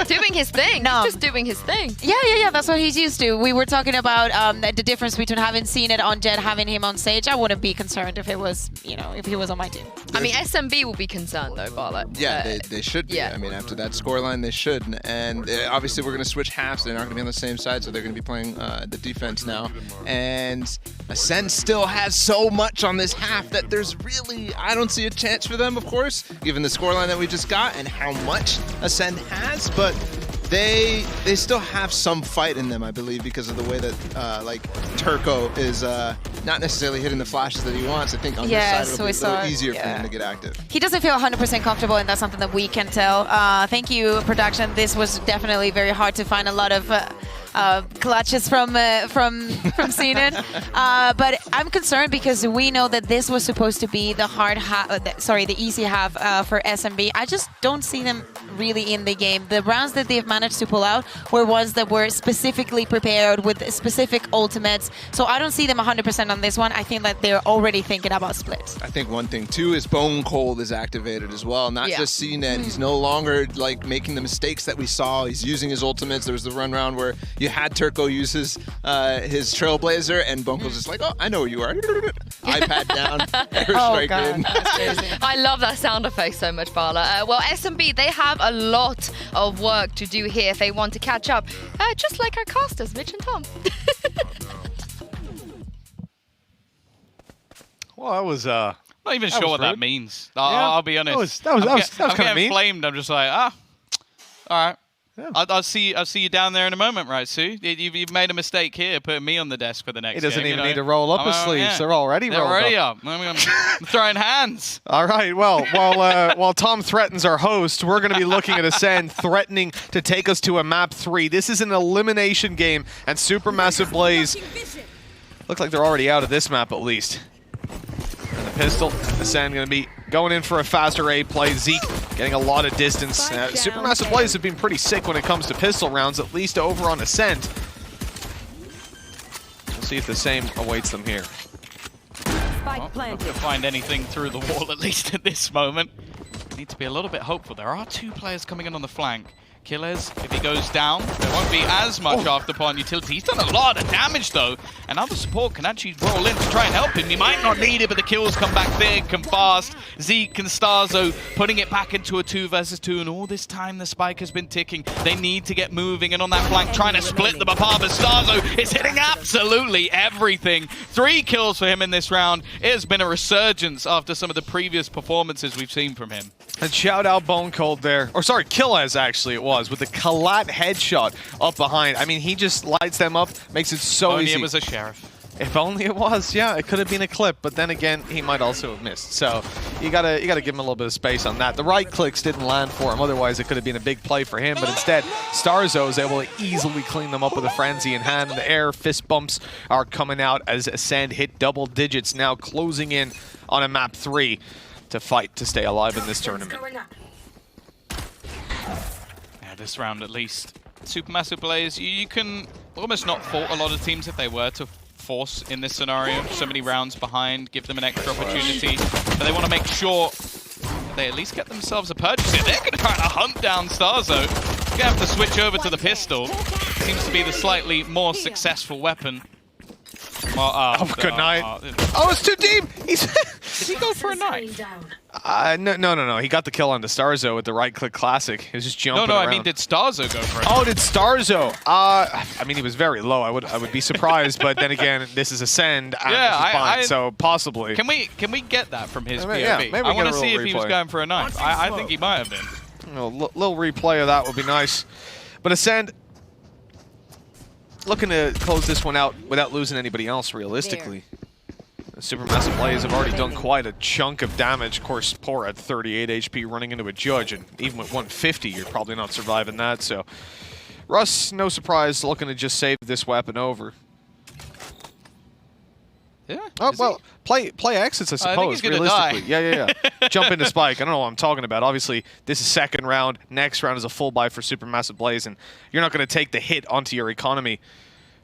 [SPEAKER 3] doing his thing.
[SPEAKER 5] No.
[SPEAKER 3] He's just doing his thing.
[SPEAKER 5] Yeah. That's what he's used to. We were talking about the difference between having CNED on Jet, having him on Sage. I wouldn't be concerned if it was, if he was on my team.
[SPEAKER 3] I mean, SMB will be concerned though, Barlett.
[SPEAKER 4] Yeah, they should be.
[SPEAKER 3] Yeah.
[SPEAKER 4] I mean, after that scoreline, they should. And obviously, we're going to switch halves. They're not going to be on the same side, so they're going to be playing the defense now. And ACEND still has so much on this half that there's really, I don't see a chance for them, of course, given the scoreline that we just got and how much ACEND has. But they still have some fight in them, I believe, because of the way that like Turco is not necessarily hitting the flashes that he wants. I think on this side it'll be a little easier for him to get active.
[SPEAKER 5] He doesn't feel 100% comfortable, and that's something that we can tell. Thank you, production. This was definitely very hard to find a lot of clutches from CNED. But I'm concerned because we know that this was supposed to be the the easy half for SMB. I just don't see them really in the game. The rounds that they've managed to pull out were ones that were specifically prepared with specific ultimates. So I don't see them 100% on this one. I think that they're already thinking about splits.
[SPEAKER 4] I think one thing too is Bone Cold is activated as well. Not just CNED. He's no longer like making the mistakes that we saw. He's using his ultimates. There was the run round where you had Turco use his Trailblazer, and Bone Cold's just like, oh, I know where you are. iPad down, airstrike in.
[SPEAKER 3] I love that sound effect so much, Bala. Well, SMB, they have a lot of work to do here if they want to catch up, just like our casters, Mitch and Tom.
[SPEAKER 1] Well, that was
[SPEAKER 2] Not even sure what that means. I'll be honest.
[SPEAKER 1] That was kind of mean.
[SPEAKER 2] Flamed. I'm just like, all right. Yeah. I'll see you down there in a moment, right, Sue? You've made a mistake here, putting me on the desk for the next game.
[SPEAKER 1] He doesn't even need to roll up his sleeves. Yeah. They're already rolled up.
[SPEAKER 2] I'm throwing hands.
[SPEAKER 1] All right. Well, while Tom threatens our host, we're going to be looking at ACEND threatening to take us to a map 3. This is an elimination game, and Supermassive Blaze look like they're already out of this map at least. And the pistol, ACEND going to be going in for a faster A play. Zeke getting a lot of distance. Supermassive Blaze have been pretty sick when it comes to pistol rounds, at least over on ACEND. We'll see if the same awaits them here.
[SPEAKER 2] Well, not going to find anything through the wall, at least at this moment. need to be a little bit hopeful. There are 2 players coming in on the flank. Killers, if he goes down, there won't be as much afterpart utility. He's done a lot of damage though, and other support can actually roll in to try and help him. He might not need it, but the kills come back big and fast. Zeke and Starzo putting it back into a 2 versus 2, and all this time the spike has been ticking. They need to get moving, and on that flank trying to split them apart, but Starzo is hitting absolutely everything. 3 kills for him in this round. It has been a resurgence after some of the previous performances we've seen from him.
[SPEAKER 1] And shout out Bone Cold there. Or sorry, Killaz actually it was, with the Kalat headshot up behind. I mean, he just lights them up, makes it so
[SPEAKER 2] Only
[SPEAKER 1] easy.
[SPEAKER 2] it was a sheriff.
[SPEAKER 1] If only it was, yeah, it could have been a clip, but then again, he might also have missed. So you gotta give him a little bit of space on that. The right clicks didn't land for him, otherwise it could have been a big play for him, but instead, Starzo is able to easily clean them up with a frenzy in hand. The air fist bumps are coming out as ACEND hit double digits, now closing in on a map 3 to fight to stay alive in this tournament.
[SPEAKER 2] Yeah, this round at least. Supermassive players, you can almost not fault a lot of teams if they were to force in this scenario. So many rounds behind, give them an extra opportunity, but they want to make sure that they at least get themselves a purchase here. They're going to try to hunt down Starzo. You're going to have to switch over to the pistol. Seems to be the slightly more successful weapon.
[SPEAKER 1] Oh, good night. Oh, it's too deep!
[SPEAKER 2] Did he go for a knife?
[SPEAKER 1] No. He got the kill on the Starzo with the right-click classic. He was just jumping
[SPEAKER 2] No,
[SPEAKER 1] around.
[SPEAKER 2] I mean, did Starzo go for it?
[SPEAKER 1] Oh, did Starzo? I mean, he was very low. I would be surprised, but then again, this is ACEND, and
[SPEAKER 2] Yeah,
[SPEAKER 1] this is Bind, so possibly.
[SPEAKER 2] Can we get that from his POV?
[SPEAKER 1] Yeah, maybe
[SPEAKER 2] I want to see if
[SPEAKER 1] replay.
[SPEAKER 2] he was going for a knife. I think he might have been.
[SPEAKER 1] A little replay of that would be nice. But ACEND looking to close this one out without losing anybody else, realistically. The Supermassive players have already done quite a chunk of damage. Of course, Poor at 38 HP running into a Judge, and even with 150, you're probably not surviving that. So, Russ, no surprise, looking to just save this weapon over.
[SPEAKER 2] Yeah.
[SPEAKER 1] Oh, well, play exits, I suppose,
[SPEAKER 2] think he's gonna
[SPEAKER 1] realistically.
[SPEAKER 2] die.
[SPEAKER 1] Yeah. Jump into Spike. I don't know what I'm talking about. Obviously, this is second round. Next round is a full buy for Supermassive Blaze, and you're not going to take the hit onto your economy.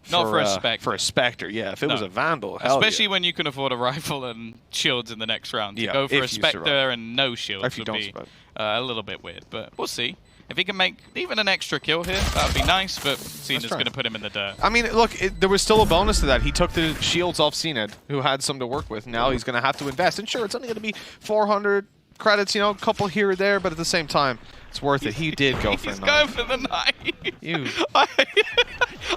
[SPEAKER 2] Not for a Spectre.
[SPEAKER 1] For a Spectre, yeah. If it was a Vandal, hell
[SPEAKER 2] especially
[SPEAKER 1] yeah.
[SPEAKER 2] when you can afford a rifle and shields in the next round. To
[SPEAKER 1] Yeah,
[SPEAKER 2] go for
[SPEAKER 1] if
[SPEAKER 2] a
[SPEAKER 1] you
[SPEAKER 2] Spectre
[SPEAKER 1] survive.
[SPEAKER 2] and no shields
[SPEAKER 1] If you
[SPEAKER 2] would
[SPEAKER 1] don't
[SPEAKER 2] be
[SPEAKER 1] survive.
[SPEAKER 2] a little bit weird, but we'll see. If he can make even an extra kill here, that would be nice, but Cena's going to put him in the dirt.
[SPEAKER 1] I mean, look, there was still a bonus to that. He took the shields off CNED, who had some to work with. Now he's going to have to invest. And sure, it's only going to be 400 credits, you know, a couple here or there, but at the same time, it's worth it. He did go for a
[SPEAKER 2] He's
[SPEAKER 1] knife.
[SPEAKER 2] going for the knife.
[SPEAKER 1] You.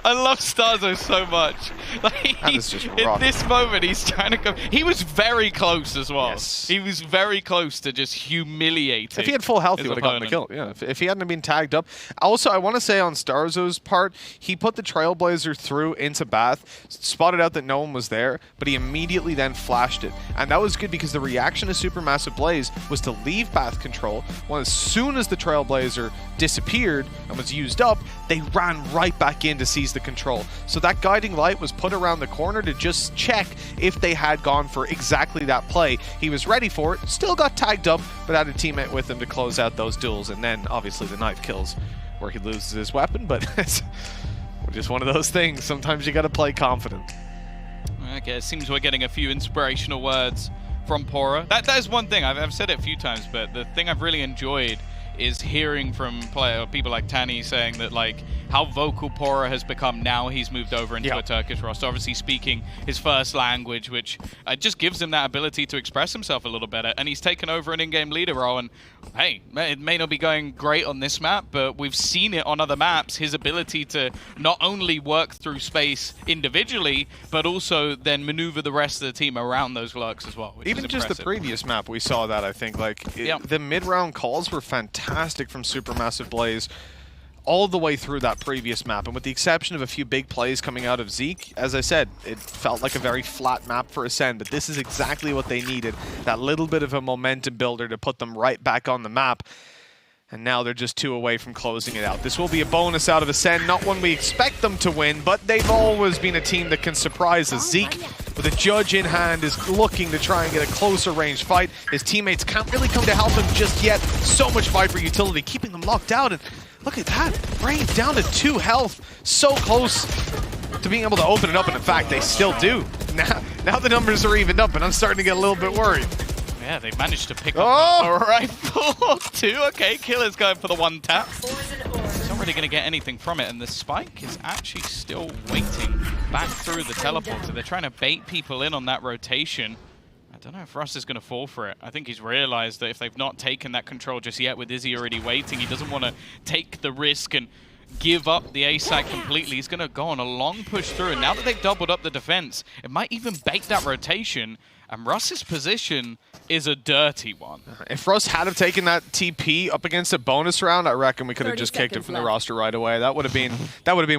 [SPEAKER 2] I love Starzo so much. Like,
[SPEAKER 1] That is just
[SPEAKER 2] in
[SPEAKER 1] rotten.
[SPEAKER 2] this moment, he's trying to go. He was very close as well.
[SPEAKER 1] Yes.
[SPEAKER 2] He was very close to just humiliating.
[SPEAKER 1] If he had full health, he
[SPEAKER 2] his
[SPEAKER 1] would have gotten the kill.
[SPEAKER 2] opponent.
[SPEAKER 1] Yeah, if he hadn't been tagged up. Also, I want to say on Starzo's part, he put the Trailblazer through into Bath, spotted out that no one was there, but he immediately then flashed it. And that was good because the reaction to Supermassive Blaze was to leave Bath control. When as soon as the Trailblazer disappeared and was used up, they ran right back in to seize the control. So that guiding light was put around the corner to just check if they had gone for exactly that play. He was ready for it, still got tagged up, but had a teammate with him to close out those duels, and then obviously the knife kills where he loses his weapon, but it's just one of those things. Sometimes you gotta play confident.
[SPEAKER 2] Okay, it seems we're getting a few inspirational words from Pora. That is one thing, I've said it a few times, but the thing I've really enjoyed is hearing from people like Tani saying that, like, how vocal Pora has become now he's moved over into a Turkish roster, obviously speaking his first language, which just gives him that ability to express himself a little better, and he's taken over an in-game leader role, and hey, it may not be going great on this map, but we've seen it on other maps, his ability to not only work through space individually, but also then maneuver the rest of the team around those lurks as well, which
[SPEAKER 1] Even
[SPEAKER 2] is
[SPEAKER 1] just the
[SPEAKER 2] impressive.
[SPEAKER 1] previous map, we saw that, I think. Like, the mid-round calls were fantastic from Supermassive Blaze all the way through that previous map. And with the exception of a few big plays coming out of Zeke, as I said, it felt like a very flat map for ACEND, but this is exactly what they needed. That little bit of a momentum builder to put them right back on the map. And now they're just 2 away from closing it out. This will be a bonus out of ACEND, not one we expect them to win, but they've always been a team that can surprise us. Zeke, with a Judge in hand, is looking to try and get a closer range fight. His teammates can't really come to help him just yet. So much Viper utility, keeping them locked out. And look at that, Brave down to 2 health. So close to being able to open it up, and in fact, they still do. Now the numbers are evened up, and I'm starting to get a little bit worried.
[SPEAKER 2] Yeah, they managed to pick up a rifle or two. Okay, Killer's going for the one tap. He's not really going to get anything from it, and the spike is actually still waiting back through the teleporter. They're trying to bait people in on that rotation. I don't know if Russ is going to fall for it. I think he's realized that if they've not taken that control just yet with Izzy already waiting, he doesn't want to take the risk and give up the A site completely. He's going to go on a long push through, and now that they've doubled up the defense, it might even bait that rotation, and Russ's position is a dirty one.
[SPEAKER 1] If Russ had have taken that TP up against a bonus round, I reckon we could have just kicked him from the roster right away. That would have been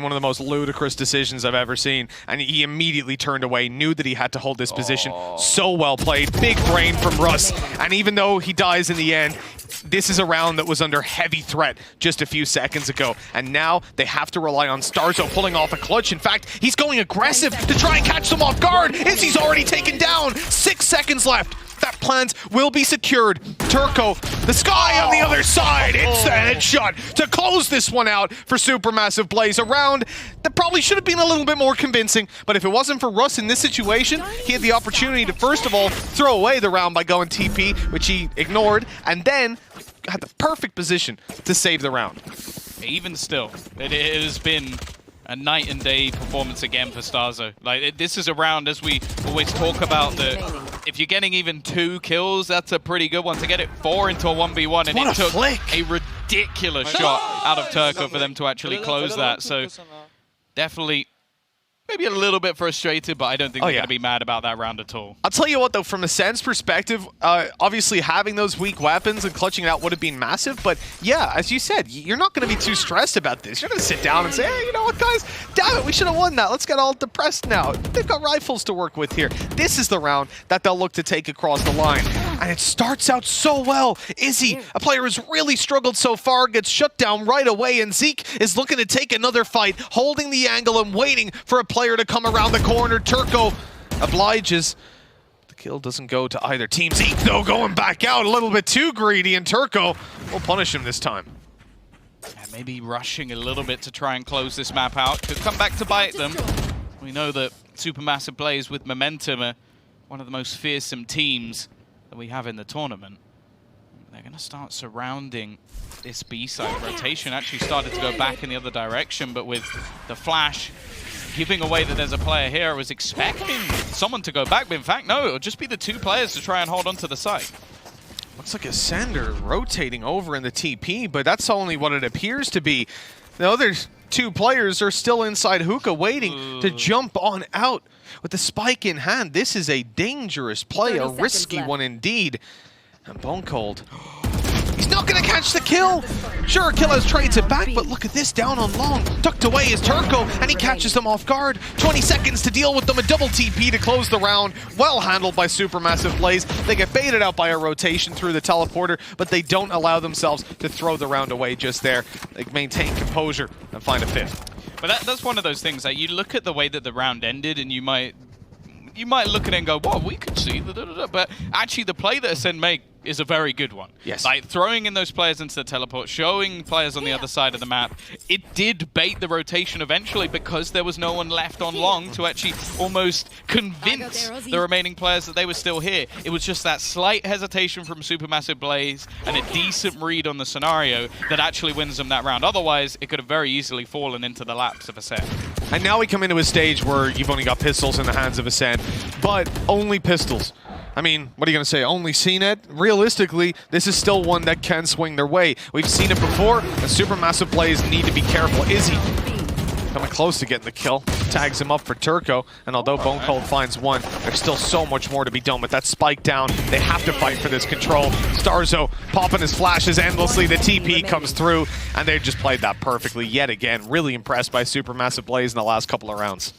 [SPEAKER 1] one of the most ludicrous decisions I've ever seen. And he immediately turned away, knew that he had to hold this position. So well played, big brain from Russ. And even though he dies in the end, this is a round that was under heavy threat just a few seconds ago. And now they have to rely on Starzo pulling off a clutch. In fact, he's going aggressive to try and catch them off guard. Izzy's already taken down. 6 seconds left. That plant will be secured. Turco, the sky on the other side. It's the headshot to close this one out for Supermassive Blaze. A round that probably should have been a little bit more convincing, but if it wasn't for Russ in this situation, he had the opportunity to first of all throw away the round by going TP, which he ignored, and then had the perfect position to save the round.
[SPEAKER 2] Even still, it has been a night and day performance again for Starzo. Like, this is a round, as we always talk about, that if you're getting even 2 kills, that's a pretty good one. To get it 4 into a 1v1, and it took a ridiculous shot out of Turco for them to actually close that. So definitely maybe a little bit frustrated, but I don't think they're going to be mad about that round at all.
[SPEAKER 1] I'll tell you what, though, from a ACEND's perspective, obviously having those weak weapons and clutching it out would have been massive. But yeah, as you said, you're not going to be too stressed about this. You're going to sit down and say, hey, you know what, guys? Damn it, we should have won that. Let's get all depressed now. They've got rifles to work with here. This is the round that they'll look to take across the line. And it starts out so well. Izzy, a player who's really struggled so far, gets shut down right away. And Zeke is looking to take another fight, holding the angle and waiting for a player to come around the corner. Turco obliges. The kill doesn't go to either team. Zeke, though, going back out a little bit too greedy, and Turco will punish him this time.
[SPEAKER 2] Yeah, maybe rushing a little bit to try and close this map out. Could come back to bite them. We know that Supermassive Blaze with momentum are one of the most fearsome teams that we have in the tournament. They're going to start surrounding this B side. Rotation actually started to go back in the other direction, but with the flash giving away that there's a player here, I was expecting someone to go back, but in fact, no, it'll just be the 2 players to try and hold on to the site.
[SPEAKER 1] Looks like ACEND rotating over in the TP, but that's only what it appears to be. The other 2 players are still inside hookah waiting to jump on out with the spike in hand. This is a dangerous play, a risky one indeed. And Bone Cold, he's not going to catch the kill. Sure, Killer's trades it back, but look at this, down on long. Tucked away is Turco, and he catches them off guard. 20 seconds to deal with them, a double TP to close the round. Well handled by Supermassive Blaze. They get baited out by a rotation through the teleporter, but they don't allow themselves to throw the round away just there. They maintain composure and find a 5th.
[SPEAKER 2] But that's one of those things that you look at the way that the round ended, and you might look at it and go, "Well, we could see the but actually the play that ACEND made is a very good one.
[SPEAKER 1] Yes.
[SPEAKER 2] Like throwing in those players into the teleport, showing players on the other side of the map. It did bait the rotation eventually because there was no one left on long to actually almost convince the remaining players that they were still here. It was just that slight hesitation from Supermassive Blaze and a decent read on the scenario that actually wins them that round. Otherwise, it could have very easily fallen into the laps of ACEND.
[SPEAKER 1] And now we come into a stage where you've only got pistols in the hands of ACEND, but only pistols. I mean, what are you going to say? Only CNED? Realistically, this is still one that can swing their way. We've seen it before, and Supermassive Blaze need to be careful. Izzy coming close to getting the kill. Tags him up for Turco, and although Bone Cold finds one, there's still so much more to be done with that spike down. They have to fight for this control. Starzo popping his flashes endlessly. The TP comes through, and they just played that perfectly yet again. Really impressed by Supermassive Blaze in the last couple of rounds.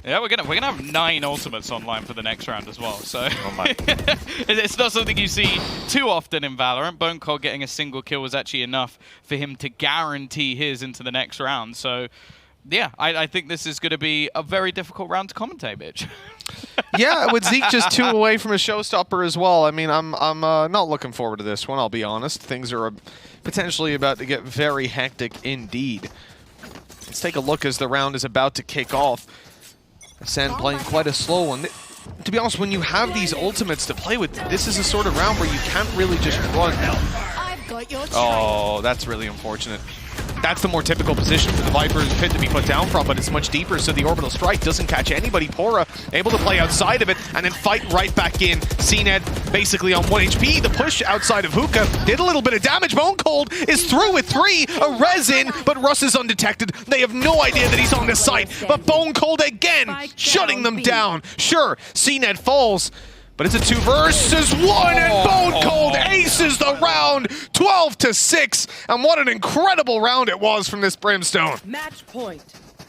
[SPEAKER 2] Yeah, we're gonna have 9 ultimates online for the next round as well. So it's not something you see too often in Valorant. Bone Cold getting a single kill was actually enough for him to guarantee his into the next round. So yeah, I think this is going to be a very difficult round to commentate, Mitch.
[SPEAKER 1] Yeah, with Zeke just 2 away from a showstopper as well. I mean, I'm not looking forward to this one, I'll be honest. Things are potentially about to get very hectic indeed. Let's take a look as the round is about to kick off. ACEND playing quite a slow one. to be honest, when you have these ultimates to play with, this is a sort of round where you can't really just run.
[SPEAKER 6] I've got your
[SPEAKER 1] Oh, that's really unfortunate. That's the more typical position for the Viper's pit to be put down from, but it's much deeper, so the orbital strike doesn't catch anybody. Pora able to play outside of it and then fight right back in. CNED basically on 1 HP. The push outside of Hookah did a little bit of damage. Bone Cold is through with 3. A resin, but Russ is undetected. They have no idea that he's on the site, but Bone Cold again shutting them down. Sure, CNED falls, but it's a 2 versus 1, and Bone Cold aces the round, 12-6. And what an incredible round it was from this Brimstone.
[SPEAKER 6] match point.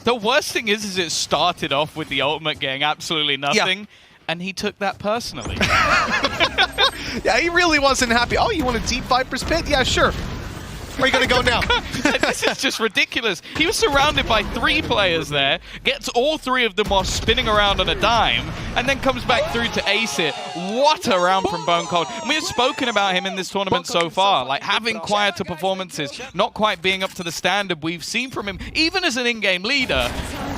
[SPEAKER 2] The worst thing is it started off with the ultimate getting absolutely nothing, and he took that personally.
[SPEAKER 1] Yeah, he really wasn't happy. Oh, you want a deep Viper's pit? Yeah, sure. Where are you going to go now?
[SPEAKER 2] This is just ridiculous. He was surrounded by 3 players there, gets all 3 of them while spinning around on a dime, and then comes back through to ace it. What a round from Bone Cold. And we have spoken about him in this tournament so far, like having quieter performances, not quite being up to the standard we've seen from him, even as an in-game leader.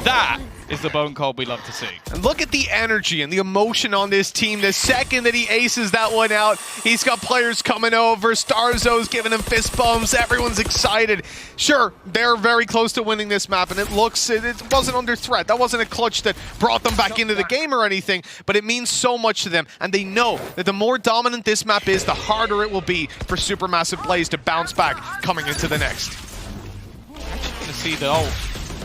[SPEAKER 2] That is the Bone Cold we love to see.
[SPEAKER 1] And look at the energy and the emotion on this team. The second that he aces that one out, he's got players coming over. Starzo's giving him fist bumps. Everyone's excited. Sure, they're very close to winning this map, and it wasn't under threat. That wasn't a clutch that brought them back into the game or anything, but it means so much to them, and they know that the more dominant this map is, the harder it will be for Supermassive Blaze to bounce back coming into the next.
[SPEAKER 2] Actually going to see the ult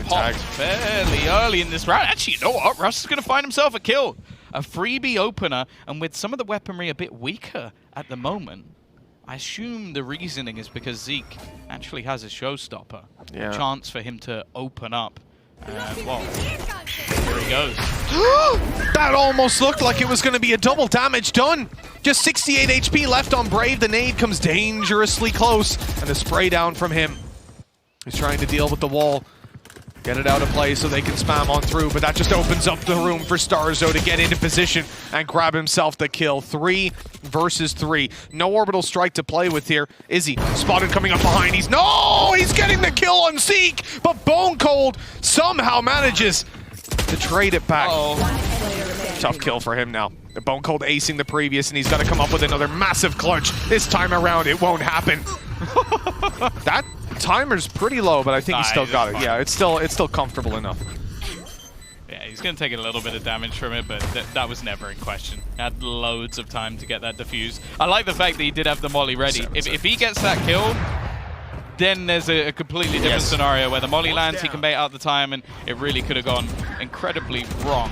[SPEAKER 2] popped fairly early in this round. Actually, you know what? Russ is going to find himself a kill. A freebie opener, and with some of the weaponry a bit weaker at the moment, I assume the reasoning is because Zeke actually has a showstopper.
[SPEAKER 1] Yeah.
[SPEAKER 2] A chance for him to open up. Well, here he goes.
[SPEAKER 1] That almost looked like it was going to be a double damage done. Just 68 HP left on Brave. The nade comes dangerously close, and a spray down from him. He's trying to deal with the wall. Get it out of play so they can spam on through, but that just opens up the room for Starzo to get into position and grab himself the kill. 3 versus 3. No orbital strike to play with here. Izzy spotted coming up behind. He's getting the kill on Zeke, but Bone Cold somehow manages to trade it back. Tough kill for him now. The Bone Cold acing the previous, and he's got to come up with another massive clutch. This time around, it won't happen. That timer's pretty low, but I think he still got it. Yeah, it's still comfortable enough.
[SPEAKER 2] Yeah, he's going to take a little bit of damage from it, but that was never in question. He had loads of time to get that defused. I like the fact that he did have the molly ready. If he gets that kill, then there's a completely different scenario where the molly lands, he can bait out the time, and it really could have gone incredibly wrong.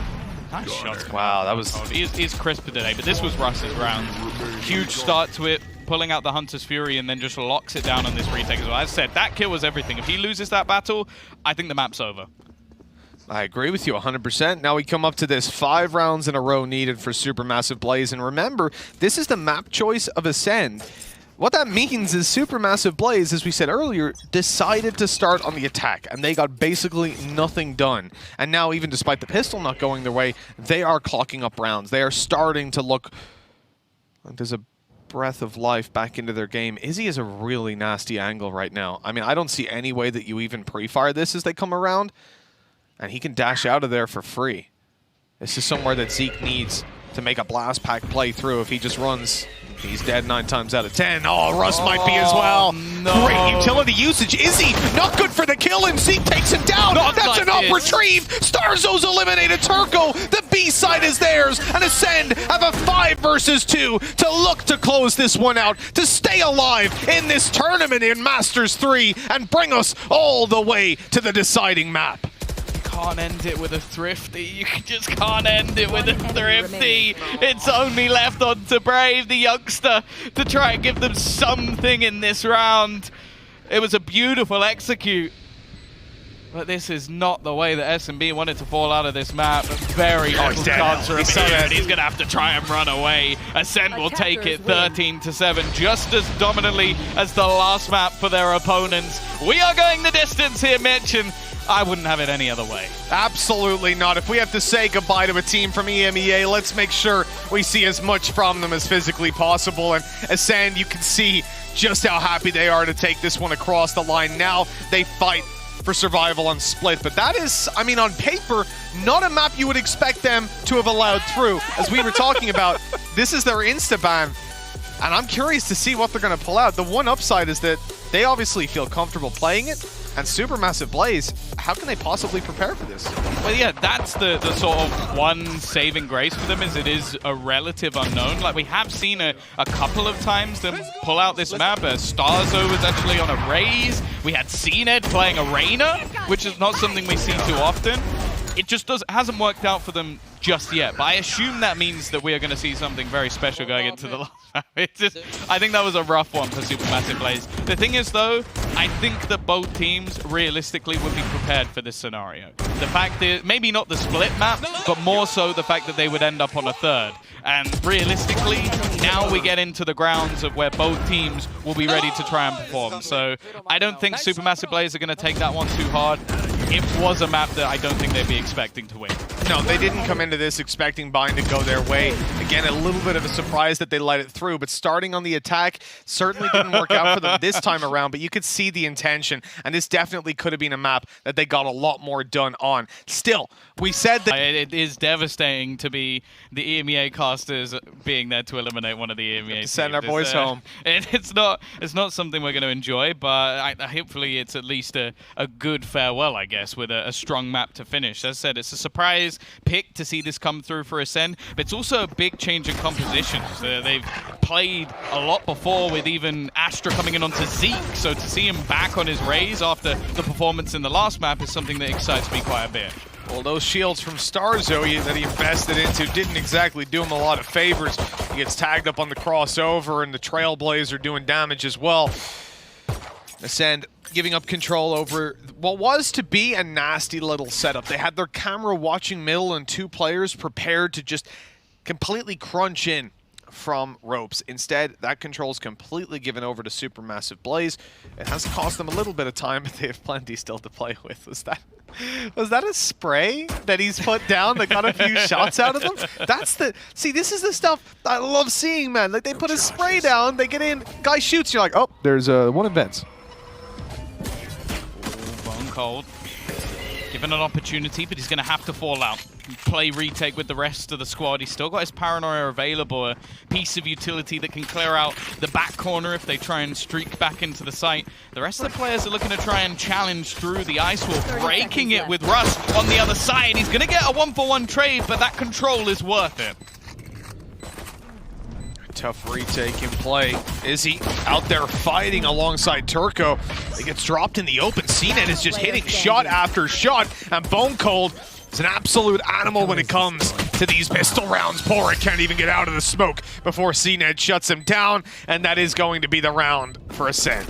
[SPEAKER 2] Nice shot.
[SPEAKER 1] Wow, that was...
[SPEAKER 2] He's crisper today, but this was Russ's round. Huge start to it, pulling out the Hunter's Fury, and then just locks it down on this retake as well. As I said, that kill was everything. If he loses that battle, I think the map's over.
[SPEAKER 1] I agree with you 100%. Now we come up to this 5 rounds in a row needed for Supermassive Blaze. And remember, this is the map choice of Ascend. What that means is Supermassive Blaze, as we said earlier, decided to start on the attack, and they got basically nothing done. And now, even despite the pistol not going their way, they are clocking up rounds. They are starting to look like there's a breath of life back into their game. Izzy is a really nasty angle right now. I mean, I don't see any way that you even pre-fire this as they come around, and he can dash out of there for free. This is somewhere that Zeke needs to make a blast pack play through. If he just runs, he's dead 9 times out of 10. Oh, Russ might be as well.
[SPEAKER 2] No.
[SPEAKER 1] Great utility usage. Izzy, not good for the kill, and Zeke takes him down. That's
[SPEAKER 2] like
[SPEAKER 1] an up
[SPEAKER 2] this.
[SPEAKER 1] retrieve. Starzo's eliminated Turco. The B side is theirs, and Ascend have a 5 versus 2 to look to close this one out, to stay alive in this tournament in Masters 3 and bring us all the way to the deciding map.
[SPEAKER 2] Can't end it with a thrifty. You just can't end it with a thrifty. It's only left on to Brave, the youngster, to try and give them something in this round. It was a beautiful execute. But this is not the way that SMB wanted to fall out of this map. Very little chance for him here, and he's going to have to try and run away. Ascend will take it 13-7, just as dominantly as the last map for their opponents. We are going the distance here, Mitch, and I wouldn't have it any other way.
[SPEAKER 1] Absolutely not. If we have to say goodbye to a team from EMEA, let's make sure we see as much from them as physically possible. And Ascend, you can see just how happy they are to take this one across the line. Now they fight for survival on Split, but that is, I mean, on paper, not a map you would expect them to have allowed through. As we were talking about, this is their insta-ban, and I'm curious to see what they're going to pull out. The one upside is that they obviously feel comfortable playing it, and Supermassive Blaze, how can they possibly prepare for this?
[SPEAKER 2] Well, yeah, that's the sort of one saving grace for them, is it is a relative unknown. Like, we have seen a couple of times them pull out this map. Starzo was actually on a Raze. We had CNED playing a Reyna, which is not something we see too often. It just hasn't worked out for them just yet, but I assume that means that we are going to see something very special going into the last map. I think that was a rough one for Supermassive Blaze. The thing is, though, I think that both teams realistically would be prepared for this scenario. The fact that, maybe not the split map, but more so the fact that they would end up on a third. And realistically, now we get into the grounds of where both teams will be ready to try and perform. So I don't think Supermassive Blaze are going to take that one too hard. It was a map that I don't think they'd be expecting to win.
[SPEAKER 1] No, they didn't come into this expecting Bind to go their way. Again, a little bit of a surprise that they let it through, but starting on the attack certainly didn't work out for them this time around, but you could see the intention, and this definitely could have been a map that they got a lot more done on. Still, we said that...
[SPEAKER 2] It is devastating to be the EMEA casters being there to eliminate one of the EMEA teams.
[SPEAKER 1] Send our boys home.
[SPEAKER 2] It's not something we're going to enjoy, but hopefully it's at least a good farewell, I guess, with a strong map to finish. As I said, it's a surprise pick to see this come through for ACEND, but it's also a big change in compositions. They've played a lot before with even Astra coming in onto Zeke, so to see him back on his Raze after the performance in the last map is something that excites me quite a bit.
[SPEAKER 1] Well, those shields from Starzo that he invested into didn't exactly do him a lot of favors. He gets tagged up on the crossover, and the Trailblazer doing damage as well. ACEND giving up control over what was to be a nasty little setup. They had their camera watching middle and two players prepared to just completely crunch in from ropes. Instead, that control is completely given over to Supermassive Blaze. It has cost them a little bit of time, but they have plenty still to play with. Was that a spray that he's put down that got a few shots out of them? See, this is the stuff I love seeing, man. Like, they put a spray down, they get in, guy shoots, you're like, oh, there's one in vents.
[SPEAKER 2] Cold. Given an opportunity, but he's going to have to fall out. Play retake with the rest of the squad. He's still got his paranoia available, a piece of utility that can clear out the back corner if they try and streak back into the site. The rest of the players are looking to try and challenge through the ice wall, breaking it with Russ on the other side. He's going to get a 1-for-1 trade, but that control is worth it.
[SPEAKER 1] Tough retake in play. Izzy out there fighting alongside Turco. He gets dropped in the open. CNED is just hitting shot after shot, and Bone Cold is an absolute animal when it comes to these pistol rounds. Porrick can't even get out of the smoke before CNED shuts him down, and that is going to be the round for ACEND.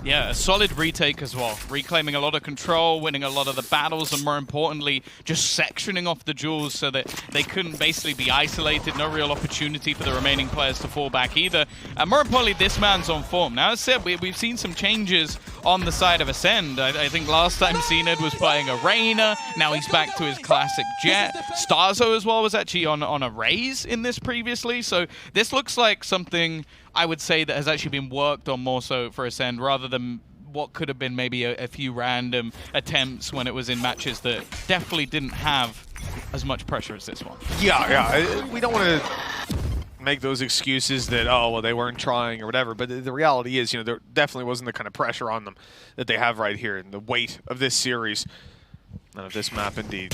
[SPEAKER 2] Yeah, a solid retake as well. Reclaiming a lot of control, winning a lot of the battles, and more importantly, just sectioning off the jewels so that they couldn't basically be isolated. No real opportunity for the remaining players to fall back either. And more importantly, this man's on form. Now, as I said, we've seen some changes on the side of ACEND. I think last time CNED was playing a Reyna. Now he's back to his classic Jet. Starzo as well was actually on a Raze in this previously. So this looks like something I would say that has actually been worked on more so for ACEND rather than what could have been maybe a few random attempts when it was in matches that definitely didn't have as much pressure as this one.
[SPEAKER 1] Yeah. We don't want to make those excuses that, oh, well, they weren't trying or whatever, but the reality is, there definitely wasn't the kind of pressure on them that they have right here, and the weight of this series and of this map indeed.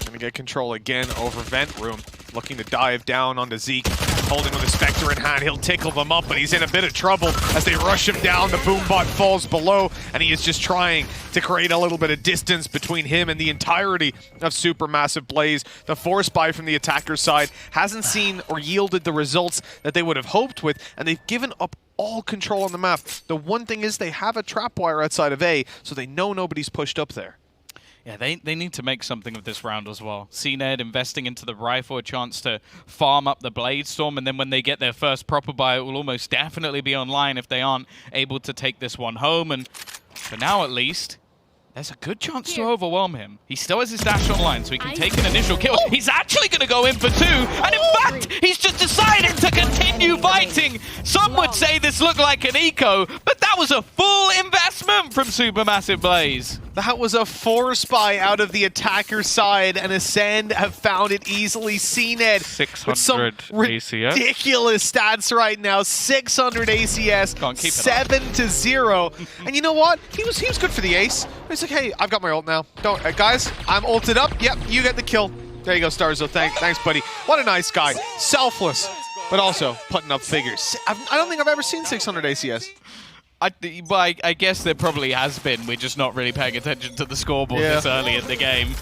[SPEAKER 1] Gonna get control again over Vent Room, looking to dive down onto Zeke, holding with a Spectre in hand. He'll tickle them up, but he's in a bit of trouble as they rush him down. The Boombot falls below, and he is just trying to create a little bit of distance between him and the entirety of Supermassive Blaze. The force buy from the attacker's side hasn't seen or yielded the results that they would have hoped with, and they've given up all control on the map. The one thing is they have a trap wire outside of A, so they know nobody's pushed up there.
[SPEAKER 2] Yeah, they need to make something of this round as well. CNED investing into the rifle, a chance to farm up the Blade Storm, and then when they get their first proper buy, it will almost definitely be online if they aren't able to take this one home. And for now, at least, there's a good chance to overwhelm him. He still has his dash online, so he can take an initial kill. He's actually going to go in for 2, and in fact, he's just decided to continue fighting. Some would say this looked like an eco, but that was a full investment from Supermassive Blaze.
[SPEAKER 1] That was a force buy out of the attacker side, and ACEND have found it easily. CNED
[SPEAKER 2] 600 ACS.
[SPEAKER 1] Ridiculous stats right now. 600 ACS,
[SPEAKER 2] Go on, keep it
[SPEAKER 1] 7-0. And you know what? He was good for the ace. He's like, hey, I've got my ult now. Don't, guys, I'm ulted up. Yep, you get the kill. There you go, Starzo. Thanks, buddy. What a nice guy. Selfless, but also putting up figures. I don't think I've ever seen 600 ACS.
[SPEAKER 2] I guess there probably has been. We're just not really paying attention to the scoreboard this early in the game.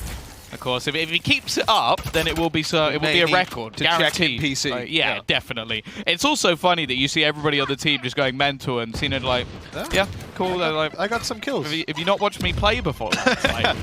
[SPEAKER 2] Of course, if he keeps it up, then it will be a record,
[SPEAKER 1] to
[SPEAKER 2] guaranteed.
[SPEAKER 1] check in PC.
[SPEAKER 2] Yeah, definitely. It's also funny that you see everybody on the team just going mental and seeing it like, yeah, cool. They're like,
[SPEAKER 1] I got some kills.
[SPEAKER 2] Have you not watched me play before? Like,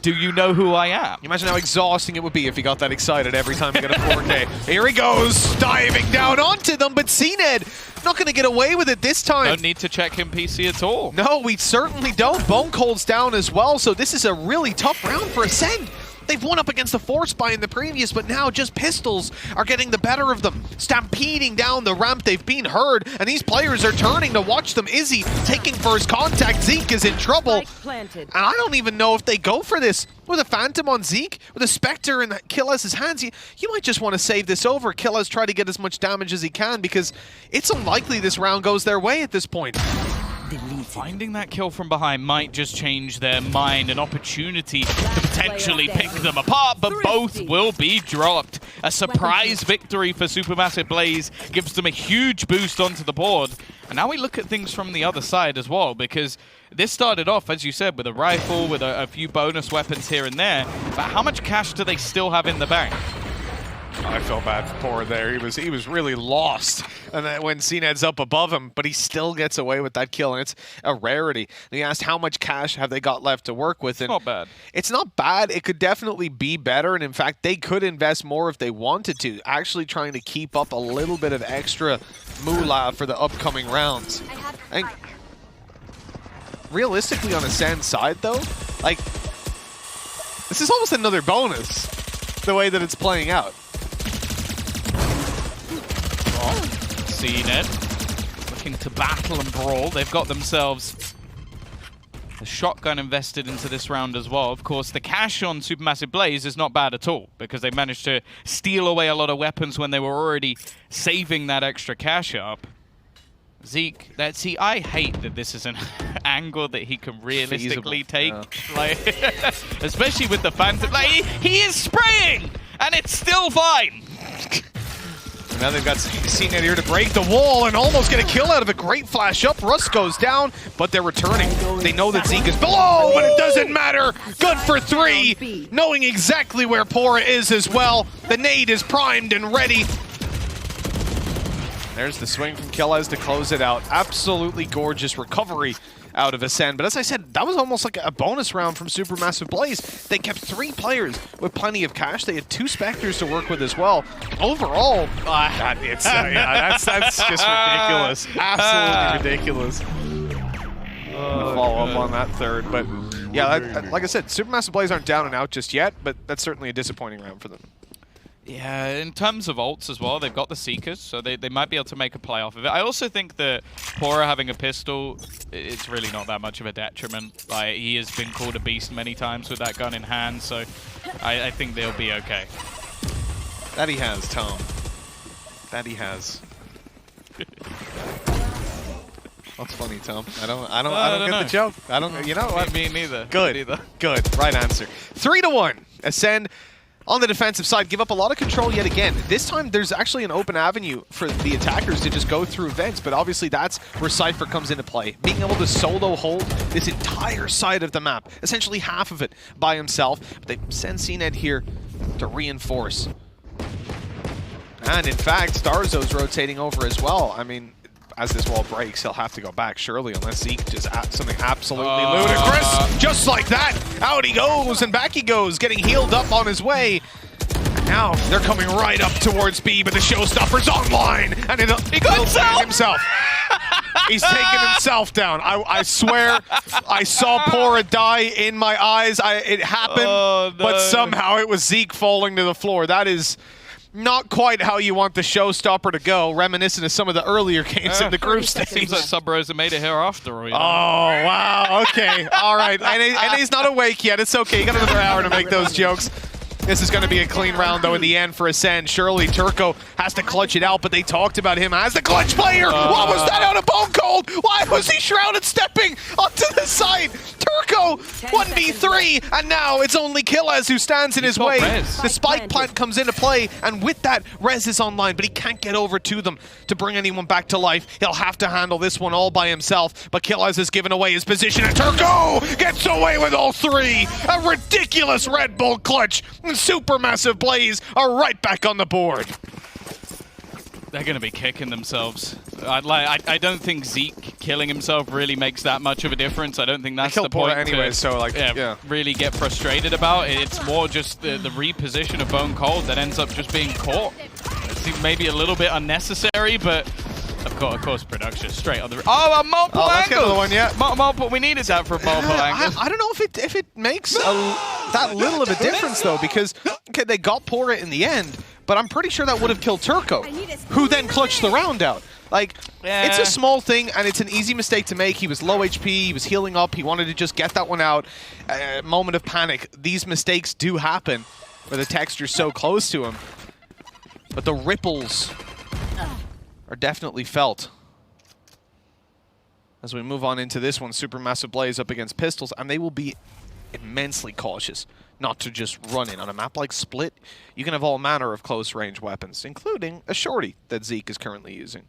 [SPEAKER 2] do you know who I am?
[SPEAKER 1] You imagine how exhausting it would be if he got that excited every time he got a 4K. Here he goes, diving down onto them, but CNED not going to get away with it this time.
[SPEAKER 2] Don't need to check him PC at all.
[SPEAKER 1] No, we certainly don't. Bone Cold's down as well, so this is a really tough round for ACEND. They've won up against the force buy in the previous, but now just pistols are getting the better of them. Stampeding down the ramp, they've been heard, and these players are turning to watch them. Izzy taking first contact. Zeke is in trouble. And I don't even know if they go for this. With a Phantom on Zeke, with a Spectre in Killes' hands, you might just want to save this over. Killes try to get as much damage as he can, because it's unlikely this round goes their way at this point.
[SPEAKER 2] Finding that kill from behind might just change their mind, an opportunity to potentially pick them apart, but both will be dropped. A surprise victory for Supermassive Blaze gives them a huge boost onto the board. And now we look at things from the other side as well, because this started off, as you said, with a rifle, with a few bonus weapons here and there, but how much cash do they still have in the bank?
[SPEAKER 1] I felt bad for Poor there. He was really lost. And then when CNED's up above him, but he still gets away with that kill, and it's a rarity. And he asked how much cash have they got left to work with. And
[SPEAKER 2] not bad.
[SPEAKER 1] It's not bad. It could definitely be better, and in fact, they could invest more if they wanted to, actually trying to keep up a little bit of extra moolah for the upcoming rounds. And realistically, on ACEND's side, though, like, this is almost another bonus, the way that it's playing out.
[SPEAKER 2] CNED looking to battle and brawl. They've got themselves a shotgun invested into this round as well. Of course, the cash on Supermassive Blaze is not bad at all, because they managed to steal away a lot of weapons when they were already saving that extra cash up. Zeke, see, I hate that this is an angle that he can realistically take. Yeah. Like, especially with the Phantom. Like, he is spraying, and it's still fine.
[SPEAKER 1] Now they've got CNED here to break the wall and almost get a kill out of it. Great flash up. Russ goes down, but they're returning. They know that Zeke is below, but it doesn't matter. Good for 3, knowing exactly where Pora is as well. The nade is primed and ready. There's the swing from Killes to close it out. Absolutely gorgeous recovery out of ACEND. But as I said, that was almost like a bonus round from Supermassive Blaze. They kept 3 players with plenty of cash. They had 2 Spectres to work with as well. Overall, that's just ridiculous. Absolutely ridiculous. Follow up on that third. But yeah, like I said, Supermassive Blaze aren't down and out just yet, but that's certainly a disappointing round for them.
[SPEAKER 2] Yeah, in terms of ults as well, they've got the Seekers, so they might be able to make a play off of it. I also think that Pora having a pistol, it's really not that much of a detriment. Like, he has been called a beast many times with that gun in hand, so I think they'll be okay.
[SPEAKER 1] That he has, Tom. That he has. What's funny, Tom? I don't get the joke. I don't. You know what?
[SPEAKER 2] Me neither.
[SPEAKER 1] Good.
[SPEAKER 2] Me neither.
[SPEAKER 1] Good. Right answer. 3-1. ACEND. On the defensive side, give up a lot of control yet again. This time, there's actually an open avenue for the attackers to just go through vents, but obviously that's where Cypher comes into play. Being able to solo hold this entire side of the map, essentially half of it by himself. But they send CNED here to reinforce. And in fact, Starzo's rotating over as well. I mean, as this wall breaks, he'll have to go back, surely, unless Zeke does something absolutely ludicrous. Just like that, out he goes, and back he goes, getting healed up on his way. And now they're coming right up towards B, but the showstopper's online, and he got himself. He's taken himself down. I swear, I saw Pora die in my eyes. It happened, but somehow it was Zeke falling to the floor. That is not quite how you want the showstopper to go, reminiscent of some of the earlier games in the group stage.
[SPEAKER 2] Seems like Sub Rosa made it here after all. You know?
[SPEAKER 1] Oh, wow. Okay. All right. And he's not awake yet. It's okay. You got another hour to make those jokes. This is going to be a clean round, though, in the end for ACEND. Surely Turco has to clutch it out, but they talked about him as the clutch player. What was that out of Bone Cold? Why was he shrouded stepping onto the side? Turco, 1v3, and now it's only Killaz who stands in his way. The spike plant comes into play, and with that, Rez is online, but he can't get over to them to bring anyone back to life. He'll have to handle this one all by himself, but Killaz has given away his position, and Turco gets away with all three. A ridiculous Red Bull clutch. Supermassive Blaze are right back on the board.
[SPEAKER 2] They're going to be kicking themselves. I don't think Zeke killing himself really makes that much of a difference. I don't think that's the point
[SPEAKER 1] anyway, so like,
[SPEAKER 2] really get frustrated about. It's more just the reposition of Bone Cold that ends up just being caught. It seems maybe a little bit unnecessary, but of course, production straight on the. Oh, a multiple
[SPEAKER 1] let's get another one, yeah.
[SPEAKER 2] Multiple. We needed that for multiple angles.
[SPEAKER 1] I don't know if it makes that little of a difference though, because okay, they got Pora in the end, but I'm pretty sure that would have killed Turco, who then clutched the round out. Like, it's a small thing, and it's an easy mistake to make. He was low HP, he was healing up, he wanted to just get that one out. Moment of panic. These mistakes do happen, where the texture's so close to him. But the ripples are definitely felt. As we move on into this one, Supermassive Blaze up against Pistols, and they will be immensely cautious not to just run in. On a map like Split, you can have all manner of close-range weapons, including a shorty that Zeke is currently using.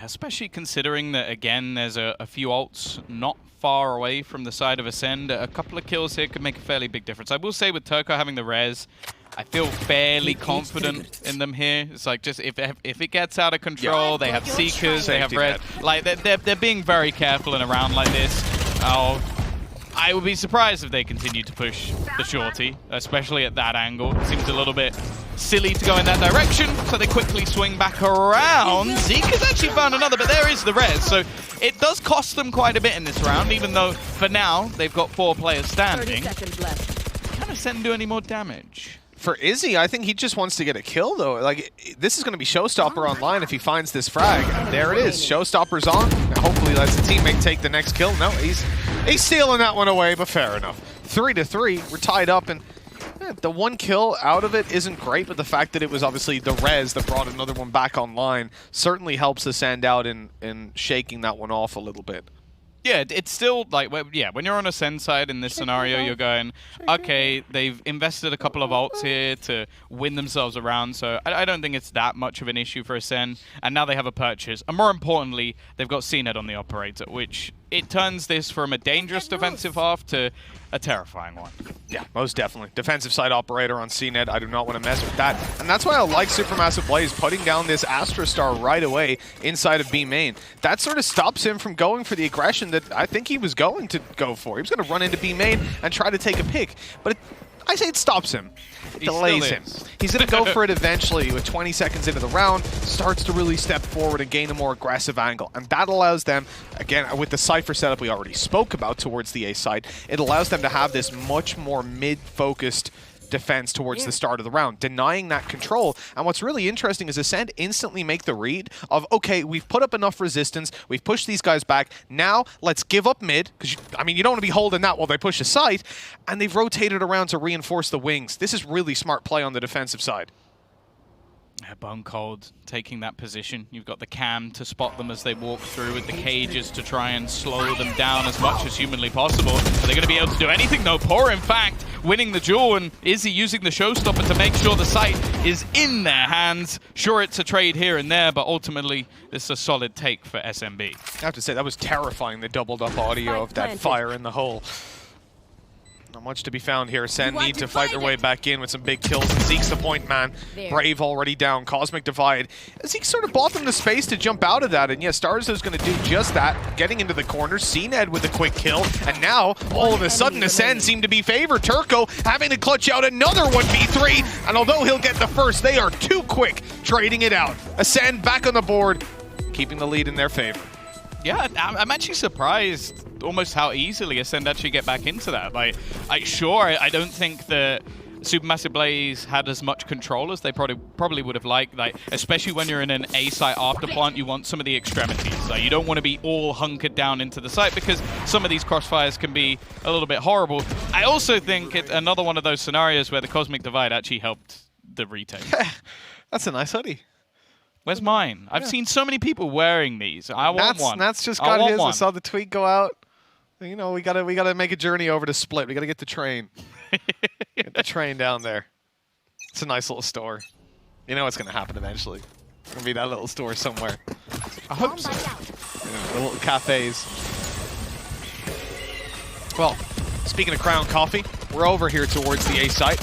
[SPEAKER 2] Especially considering that, again, there's a few ults not far away from the side of ACEND. A couple of kills here could make a fairly big difference. I will say with Turco having the res, I feel fairly confident in them here. It's like just if it gets out of control, they have Seekers, they have res. Like they're being very careful in a round like this. I would be surprised if they continue to push the shorty, especially at that angle. It seems a little bit silly to go in that direction, so they quickly swing back around. Zeke has actually found another, but there is the res, so it does cost them quite a bit in this round, even though for now they've got 4 players standing.
[SPEAKER 6] 30 seconds left.
[SPEAKER 2] Can ACEND do any more damage?
[SPEAKER 1] For Izzy, I think he just wants to get a kill, though. Like, this is going to be Showstopper online if he finds this frag. And there it is. Showstopper's on. Now, hopefully lets the teammate take the next kill. No, he's stealing that one away, but fair enough. 3-3. We're tied up, and the one kill out of it isn't great, but the fact that it was obviously the res that brought another one back online certainly helps ACEND out in shaking that one off a little bit.
[SPEAKER 2] Yeah, it's still like, yeah, when you're on ACEND side in this scenario, you're going, okay, they've invested a couple of ults here to win themselves around, so I don't think it's that much of an issue for ACEND, and now they have a purchase. And more importantly, they've got CNED on the operator, which it turns this from a dangerous defensive half to a terrifying one.
[SPEAKER 1] Yeah, most definitely. Defensive side operator on CNED. I do not want to mess with that. And that's why I like Supermassive Blaze putting down this Astra Star right away inside of B main. That sort of stops him from going for the aggression that I think he was going to go for. He was going to run into B main and try to take a pick. But I say it stops him. It delays him. He's going to go for it eventually with 20 seconds into the round, starts to really step forward and gain a more aggressive angle. And that allows them, again, with the Cypher setup we already spoke about towards the A side, it allows them to have this much more mid-focused defense towards the start of the round, denying that control. And what's really interesting is ACEND instantly make the read of, okay, we've put up enough resistance, we've pushed these guys back, now let's give up mid, because, I mean, you don't want to be holding that while they push a site, and they've rotated around to reinforce the wings. This is really smart play on the defensive side.
[SPEAKER 2] Bone Cold taking that position. You've got the cam to spot them as they walk through with the cages to try and slow them down as much as humanly possible. Are they going to be able to do anything? No. Pora, in fact, winning the duel, and Izzy using the showstopper to make sure the site is in their hands. Sure, it's a trade here and there, but ultimately, this is a solid take for SMB.
[SPEAKER 1] I have to say, that was terrifying, the doubled up audio of that fire in the hole. Not much to be found here. ACEND need to fight their way back in with some big kills. And Zeke's the point man. Brave already down. Cosmic Divide. Zeke sort of bought them the space to jump out of that. And yes, Starzo's going to do just that. Getting into the corner. CNED with a quick kill. And now, all of a sudden, ACEND seem to be favored. Turco having to clutch out another 1v3. And although he'll get the first, they are too quick trading it out. ACEND back on the board, keeping the lead in their favor.
[SPEAKER 2] Yeah, I'm actually surprised almost how easily ACEND actually get back into that. Like sure, I don't think that Supermassive Blaze had as much control as they probably would have liked. Like, especially when you're in an A site after plant, you want some of the extremities. Like, you don't want to be all hunkered down into the site because some of these crossfires can be a little bit horrible. I also think it's another one of those scenarios where the Cosmic Divide actually helped the retake.
[SPEAKER 1] That's a nice hoodie.
[SPEAKER 2] Where's mine? I've seen so many people wearing these. I want one.
[SPEAKER 1] That's just
[SPEAKER 2] I
[SPEAKER 1] got
[SPEAKER 2] want
[SPEAKER 1] his.
[SPEAKER 2] one.
[SPEAKER 1] I saw the tweet go out. You know, we gotta make a journey over to Split. We gotta get the train. Get the train down there. It's a nice little store. You know what's gonna happen eventually. It's gonna be that little store somewhere.
[SPEAKER 2] I hope so.
[SPEAKER 1] The little cafes. Well, speaking of Crown Coffee, we're over here towards the A site.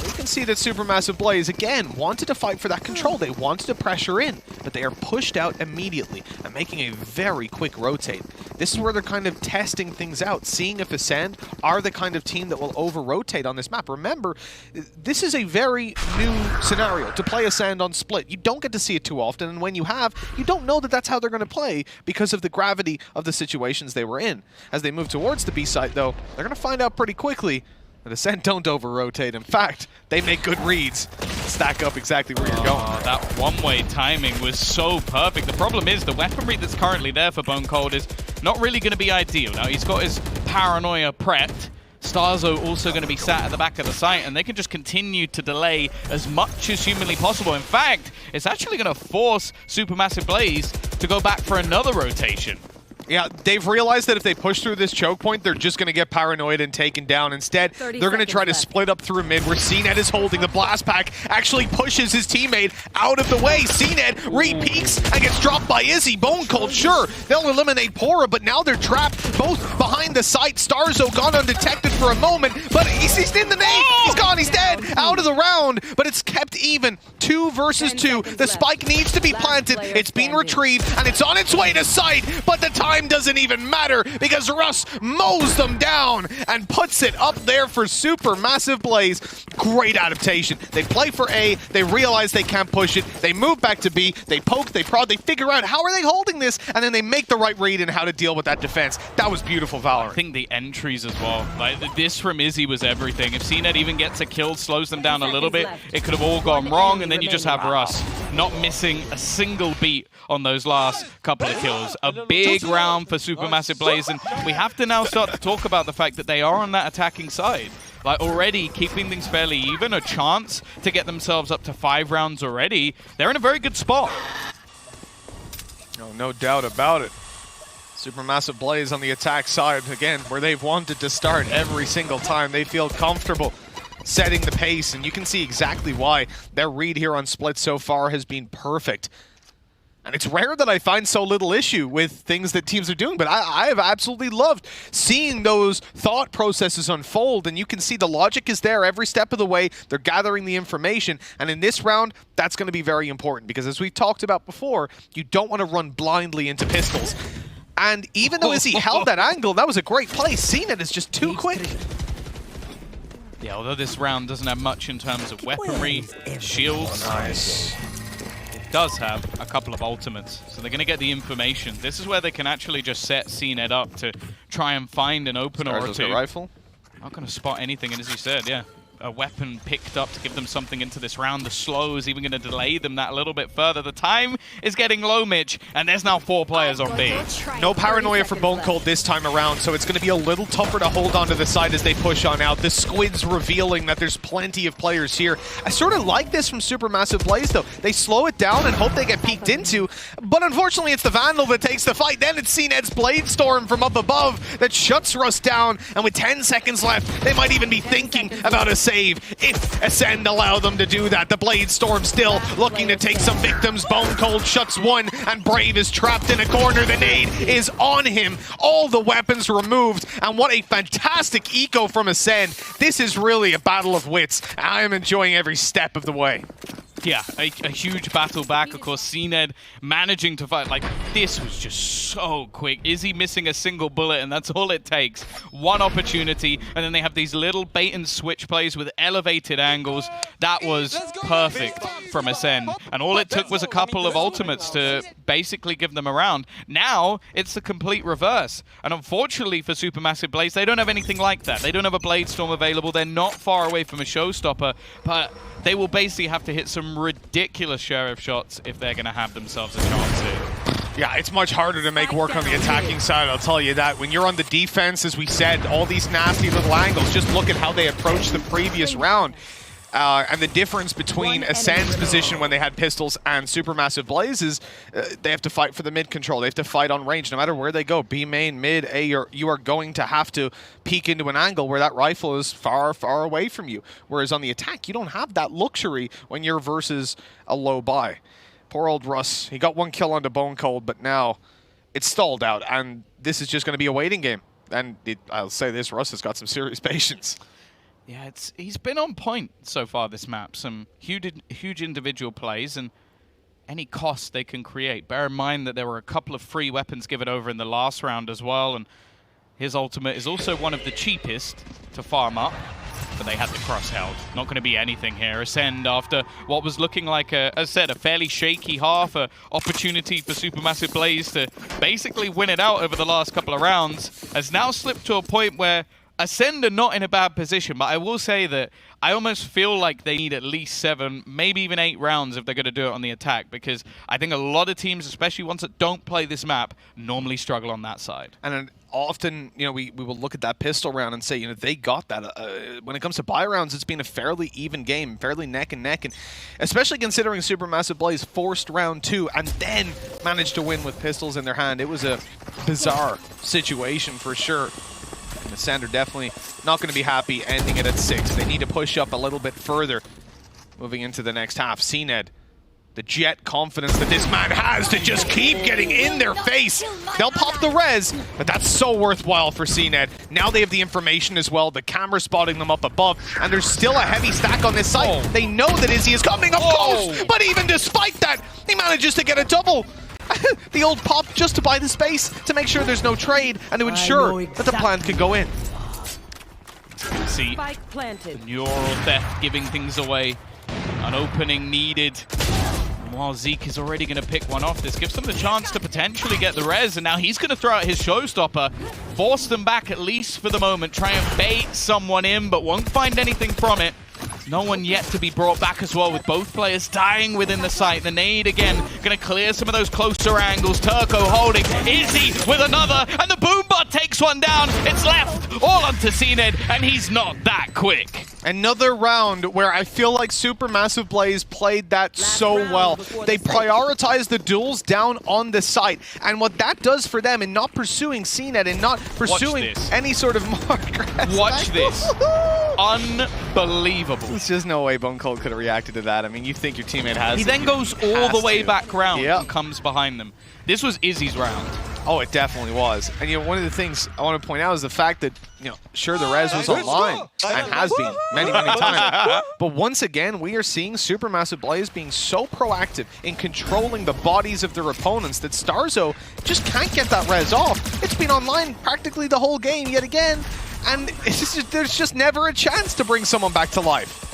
[SPEAKER 1] We can see that Supermassive Blaze, again, wanted to fight for that control. They wanted to pressure in, but they are pushed out immediately and making a very quick rotate. This is where they're kind of testing things out, seeing if ACEND are the kind of team that will over-rotate on this map. Remember, this is a very new scenario to play ACEND on Split. You don't get to see it too often, and when you have, you don't know that that's how they're going to play because of the gravity of the situations they were in. As they move towards the B site, though, they're going to find out pretty quickly that ACEND don't over-rotate. In fact, they make good reads. Stack up exactly where you're going.
[SPEAKER 2] That one-way timing was so perfect. The problem is the weaponry that's currently there for Bone Cold is not really going to be ideal. Now, he's got his Paranoia prepped. Starzo also going to be sat at the back of the site, and they can just continue to delay as much as humanly possible. In fact, it's actually going to force Supermassive Blaze to go back for another rotation.
[SPEAKER 1] Yeah, they've realized that if they push through this choke point, they're just going to get paranoid and taken down. Instead, they're going to try to split up through mid, where CNED is holding the blast pack, actually pushes his teammate out of the way. CNED re-peeks and gets dropped by Izzy. Bone Cold, sure, they'll eliminate Pora, but now they're trapped both behind the site. Starzo gone undetected for a moment, but he's in the nade. He's gone, he's dead, out of the round, but it's kept even. 2 versus 2. The spike needs to be planted. It's been retrieved, and it's on its way to site, but the time doesn't even matter because Russ mows them down and puts it up there for Supermassive Blaze. Great adaptation. They play for A, they realize they can't push it, they move back to B, they poke, they prod, they figure out how are they holding this, and then they make the right read in how to deal with that defense. That was beautiful, Valorant.
[SPEAKER 2] I think the entries as well. Like, this from Izzy was everything. If CNED even gets a kill, slows them down a little bit, it could have all gone wrong, and then you just have Russ not missing a single beat on those last couple of kills. A big round for Supermassive Blaze, and we have to now start to talk about the fact that they are on that attacking side. Like, already keeping things fairly even, a chance to get themselves up to 5 rounds already. They're in a very good spot.
[SPEAKER 1] Oh, no doubt about it. Supermassive Blaze on the attack side, again, where they've wanted to start every single time. They feel comfortable setting the pace, and you can see exactly why. Their read here on Split so far has been perfect. And it's rare that I find so little issue with things that teams are doing, but I have absolutely loved seeing those thought processes unfold, and you can see the logic is there every step of the way. They're gathering the information, and in this round, that's going to be very important, because as we've talked about before, you don't want to run blindly into pistols. And even though Izzy held that angle, that was a great play. CNED is just too quick.
[SPEAKER 2] Yeah, although this round doesn't have much in terms of weaponry, shields.
[SPEAKER 1] Nice.
[SPEAKER 2] Does have a couple of ultimates, so they're going to get the information. This is where they can actually just set CNED up to try and find an opener or two.
[SPEAKER 1] Rifle.
[SPEAKER 2] Not going to spot anything, and as you said, yeah, a weapon picked up to give them something into this round. The slow is even going to delay them that a little bit further. The time is getting low, Mitch, and there's now 4 players on B.
[SPEAKER 1] No paranoia for Bone Cold this time around, so it's going to be a little tougher to hold on to the side as they push on out. The squid's revealing that there's plenty of players here. I sort of like this from Supermassive Blaze, though. They slow it down and hope they get peeked into, but unfortunately it's the Vandal that takes the fight. Then it's CNED's Blade Storm from up above that shuts Russ down, and with 10 seconds left, they might even be thinking about a save if ACEND allow them to do that. The Blade Storm still looking to take some victims. Bone Cold shuts one, and Brave is trapped in a corner. The nade is on him. All the weapons removed, and what a fantastic eco from ACEND. This is really a battle of wits. I am enjoying every step of the way.
[SPEAKER 2] Yeah, a huge battle back. Of course, CNED managing to fight. Like, This was just so quick. Izzy missing a single bullet, and that's all it takes. One opportunity, and then they have these little bait and switch plays with elevated angles. That was perfect from ACEND. And all it took was a couple of ultimates to basically give them a round. Now, it's the complete reverse. And unfortunately for Supermassive Blaze, they don't have anything like that. They don't have a Blade Storm available. They're not far away from a showstopper, but they will basically have to hit some ridiculous sheriff shots if they're going to have themselves a chance here.
[SPEAKER 1] Yeah, it's much harder to make work on the attacking side, I'll tell you that. When you're on the defense, as we said, all these nasty little angles, just look at how they approached the previous round. And the difference between ACEND's position when they had pistols and Supermassive Blaze is they have to fight for the mid control. They have to fight on range no matter where they go. B main, mid, A, you are going to have to peek into an angle where that rifle is far, far away from you. Whereas on the attack, you don't have that luxury when you're versus a low buy. Poor old Russ. He got one kill onto Bone Cold, but now it's stalled out. And this is just going to be a waiting game. And I'll say this, Russ has got some serious patience.
[SPEAKER 2] Yeah, he's been on point so far this map. Some huge individual plays and any cost they can create. Bear in mind that there were a couple of free weapons given over in the last round as well, and his ultimate is also one of the cheapest to farm up, but they had the cross held. Not going to be anything here. ACEND, after what was looking like, as I said, a fairly shaky half, an opportunity for Supermassive Blaze to basically win it out over the last couple of rounds, has now slipped to a point where ACEND are not in a bad position, but I will say that I almost feel like they need at least 7, maybe even 8 rounds if they're going to do it on the attack, because I think a lot of teams, especially ones that don't play this map, normally struggle on that side.
[SPEAKER 1] And often, you know, we will look at that pistol round and say, you know, they got that. When it comes to buy rounds, it's been a fairly even game, fairly neck and neck, and especially considering Supermassive Blaze forced round 2 and then managed to win with pistols in their hand. It was a bizarre situation for sure. And ACEND are definitely not going to be happy ending it at 6. They need to push up a little bit further moving into the next half. CNED, the jet confidence that this man has to just keep getting in their face. They'll pop the res, but that's so worthwhile for CNED. Now they have the information as well, the camera spotting them up above, and there's still a heavy stack on this site. They know that Izzy is coming up close, but even despite that, he manages to get a double. The old pop just to buy the space, to make sure there's no trade, and to ensure that the plant can go in.
[SPEAKER 2] See, the neural theft giving things away. An opening needed. And while Zeke is already going to pick one off, this gives them the chance to potentially get the res, and now he's going to throw out his showstopper, force them back at least for the moment, try and bait someone in, but won't find anything from it. No one yet to be brought back as well, with both players dying within the site. The nade again, going to clear some of those closer angles. Turco holding, Izzy with another, and the Boombot takes one down. It's left all onto CNED, and he's not that quick.
[SPEAKER 1] Another round where I feel like Supermassive Blaze played that so well. They prioritized the duels down on the site, and what that does for them in not pursuing CNED and not pursuing any sort of mark.
[SPEAKER 2] Watch this. Unbelievable.
[SPEAKER 1] There's just no way Bone Cold could have reacted to that. I mean, you think your teammate has
[SPEAKER 2] He then goes all the way back round and comes behind them. This was Izzy's round.
[SPEAKER 1] Oh, it definitely was. And, you know, one of the things I want to point out is the fact that, you know, sure, the res was online and has been many, many times. But once again, we are seeing Supermassive Blaze being so proactive in controlling the bodies of their opponents that Starzo just can't get that res off. It's been online practically the whole game yet again. And it's just, there's just never a chance to bring someone back to life.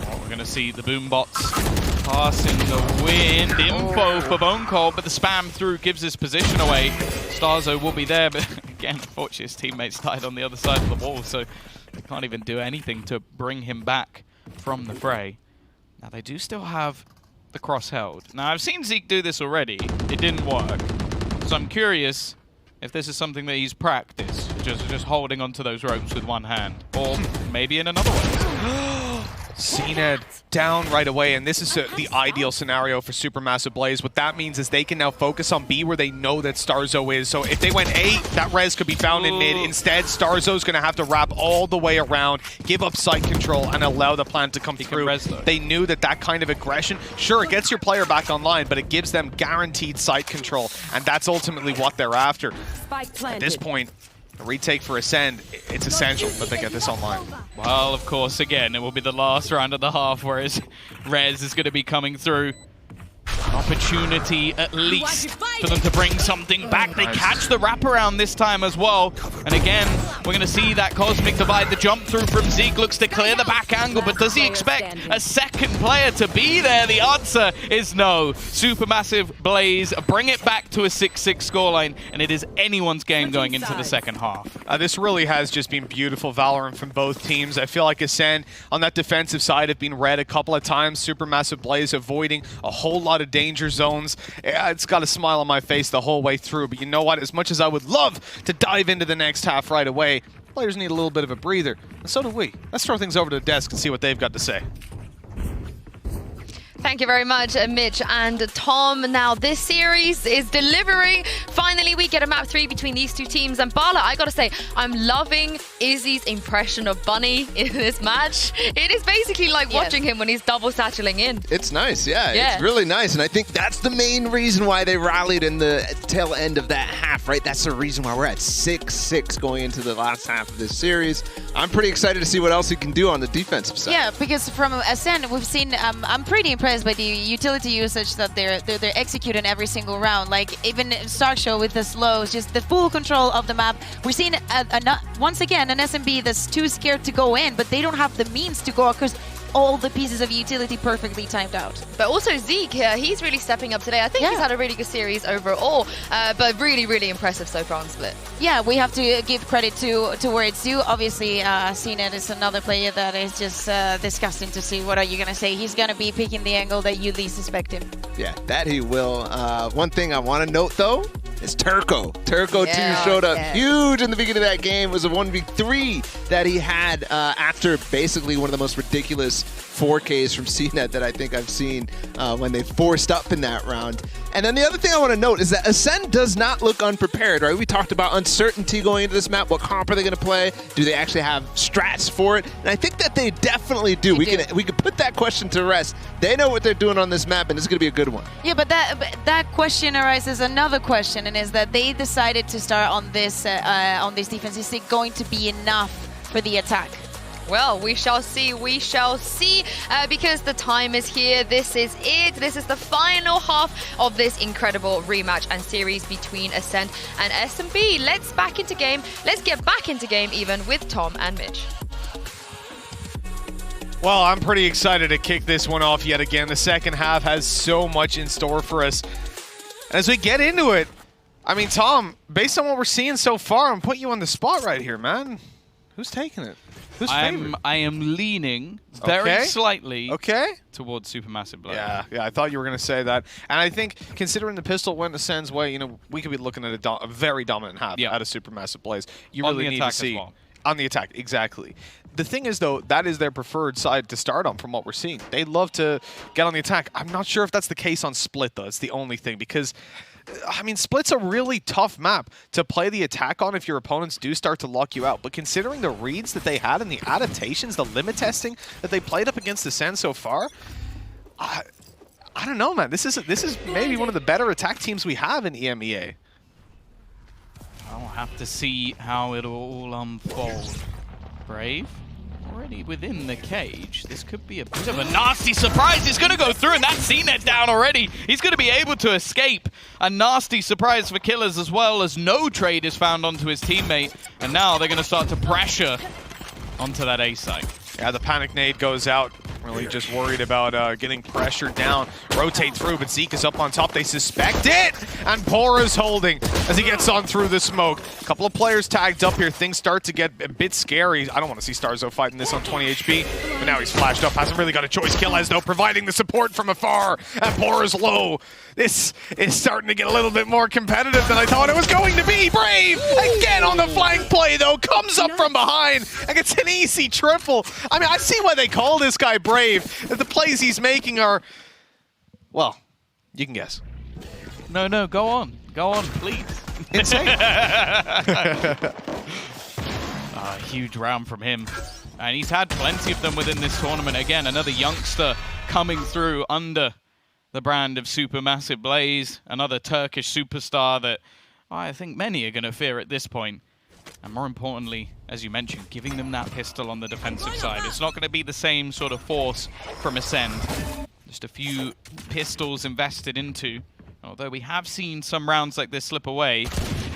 [SPEAKER 2] Well, we're going to see the Boombots passing the wind. Info for Bone Cold, but the spam through gives his position away. Starzo will be there, but again, unfortunately, his teammates died on the other side of the wall, so they can't even do anything to bring him back from the fray. Now, they do still have the cross held. Now, I've seen Zeke do this already. It didn't work. So I'm curious if this is something that he's practiced, just holding onto those ropes with one hand, or maybe in another way.
[SPEAKER 1] CNED down right away, and this is the ideal scenario for Supermassive Blaze. What that means is they can now focus on B where they know that Starzo is. So if they went A, that res could be found in mid. Instead, Starzo's going to have to wrap all the way around, give up site control, and allow the plant to come through. They knew that that kind of aggression, sure, it gets your player back online, but it gives them guaranteed site control, and that's ultimately what they're after. At this point, a retake for ACEND, it's essential that they get this online.
[SPEAKER 2] Well, of course, again, it will be the last round of the half, whereas Rez is going to be coming through. Not opportunity at least for them to bring something back. They catch the wraparound this time as well. And again, we're going to see that Cosmic Divide, the jump through from Zeke, looks to clear the back angle, but does he expect a second player to be there? The answer is no. Supermassive Blaze bring it back to a 6-6 scoreline, and it is anyone's game going into the second half.
[SPEAKER 1] This really has just been beautiful Valorant from both teams. I feel like ACEND on that defensive side have been read a couple of times. Supermassive Blaze avoiding a whole lot of danger zones. It's got a smile on my face the whole way through, but you know what? As much as I would love to dive into the next half right away, players need a little bit of a breather, and so do we. Let's throw things over to the desk and see what they've got to say.
[SPEAKER 3] Thank you very much, Mitch and Tom. Now, this series is delivering. Finally, we get a map 3 between these two teams. And Bala, I gotta say, I'm loving Izzy's impression of Bunny in this match. It is basically like watching him when he's double satcheling in.
[SPEAKER 4] It's nice, yeah. It's really nice. And I think that's the main reason why they rallied in the tail end of that half, right? That's the reason why we're at 6-6 going into the last half of this series. I'm pretty excited to see what else he can do on the defensive side.
[SPEAKER 5] Yeah, because from ACEND, we've seen, I'm pretty impressed by the utility usage that they're executing every single round. Like even Stark Show with the slows, just the full control of the map. We're seeing once again an SMB that's too scared to go in, but they don't have the means to go because all the pieces of utility perfectly timed out.
[SPEAKER 3] But also Zeke here, he's really stepping up today. I think he's had a really good series overall, but really, really impressive so far on Split.
[SPEAKER 5] Yeah, we have to give credit to where it's due. Obviously, CNET is another player that is just disgusting to see. What are you going to say? He's going to be picking the angle that you least expect him.
[SPEAKER 4] Yeah, that he will. One thing I want to note, though, is Turco. Turco 2 showed up huge in the beginning of that game. It was a 1v3 that he had after basically one of the most ridiculous 4Ks from CNET that I think I've seen when they forced up in that round. And then the other thing I want to note is that ACEND does not look unprepared, right? We talked about uncertainty going into this map. What comp are they going to play? Do they actually have strats for it? And I think that they definitely do. We can put that question to rest. They know what they're doing on this map, and it's going to be a good one.
[SPEAKER 5] Yeah, but that question arises another question, and is that they decided to start on this defense. Is it going to be enough for the attack?
[SPEAKER 3] Well, we shall see, because the time is here. This is it. This is the final half of this incredible rematch and series between ACEND and SMB. Let's get back into game even with Tom and Mitch.
[SPEAKER 1] Well, I'm pretty excited to kick this one off yet again. The second half has so much in store for us. As we get into it, I mean, Tom, based on what we're seeing so far, I'm putting you on the spot right here, man. Who's taking it? Who's favored?
[SPEAKER 2] I am leaning very slightly towards Supermassive Blaze.
[SPEAKER 1] Yeah, I thought you were going to say that. And I think, considering the pistol went ACEND's way, you know, we could be looking at a very dominant half out of Supermassive Blaze. You really need to see on the attack, exactly. The thing is, though, that is their preferred side to start on from what we're seeing. They love to get on the attack. I'm not sure if that's the case on Split, though. It's the only thing, because I mean, Split's a really tough map to play the attack on if your opponents do start to lock you out. But considering the reads that they had and the adaptations, the limit testing that they played up against ACEND so far, I don't know, man. This is maybe one of the better attack teams we have in EMEA.
[SPEAKER 2] I'll have to see how it'll all unfold. Brave already within the cage. This could be a bit of a nasty surprise. He's going to go through, and that's CNET down already. He's going to be able to escape. A nasty surprise for Killers, as well as no trade is found onto his teammate. And now they're going to start to pressure onto that A site.
[SPEAKER 1] Yeah, the panic nade goes out. Really just worried about getting pressured down. Rotate through, but Zeke is up on top. They suspect it! And Pora's holding as he gets on through the smoke. A couple of players tagged up here. Things start to get a bit scary. I don't want to see Starzo fighting this on 20 HP, but now he's flashed up. Hasn't really got a choice. Kill has no providing the support from afar. And Pora's low. This is starting to get a little bit more competitive than I thought it was going to be. Brave, again on the flank play, though, comes up from behind and gets an easy triple. I mean, I see why they call this guy Brave. The plays he's making are, well, you can guess.
[SPEAKER 2] No, go on. Go on, please.
[SPEAKER 1] Insane.
[SPEAKER 2] Huge round from him. And he's had plenty of them within this tournament. Again, another youngster coming through under the brand of Supermassive Blaze. Another Turkish superstar that I think many are going to fear at this point. And more importantly, as you mentioned, giving them that pistol on the defensive side. It's not going to be the same sort of force from ACEND. Just a few pistols invested into. Although we have seen some rounds like this slip away,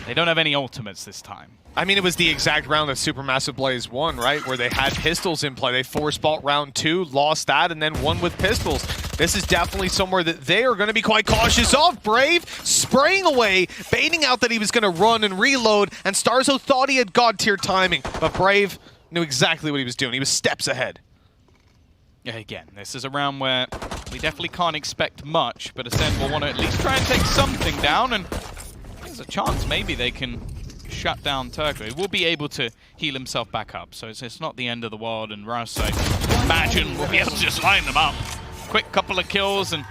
[SPEAKER 2] they don't have any ultimates this time.
[SPEAKER 1] I mean, it was the exact round that Supermassive Blaze won, right? Where they had pistols in play. They force-bought round 2, lost that, and then won with pistols. This is definitely somewhere that they are going to be quite cautious of. Brave spraying away, baiting out that he was going to run and reload, and Starzo thought he had god-tier timing, but Brave knew exactly what he was doing. He was steps ahead.
[SPEAKER 2] Yeah, again, this is a round where we definitely can't expect much, but ACEND will want to at least try and take something down, and there's a chance maybe they can shut down Turco. He will be able to heal himself back up, so it's not the end of the world, and Russ, I imagine, will be able to just line them up. Quick couple of kills and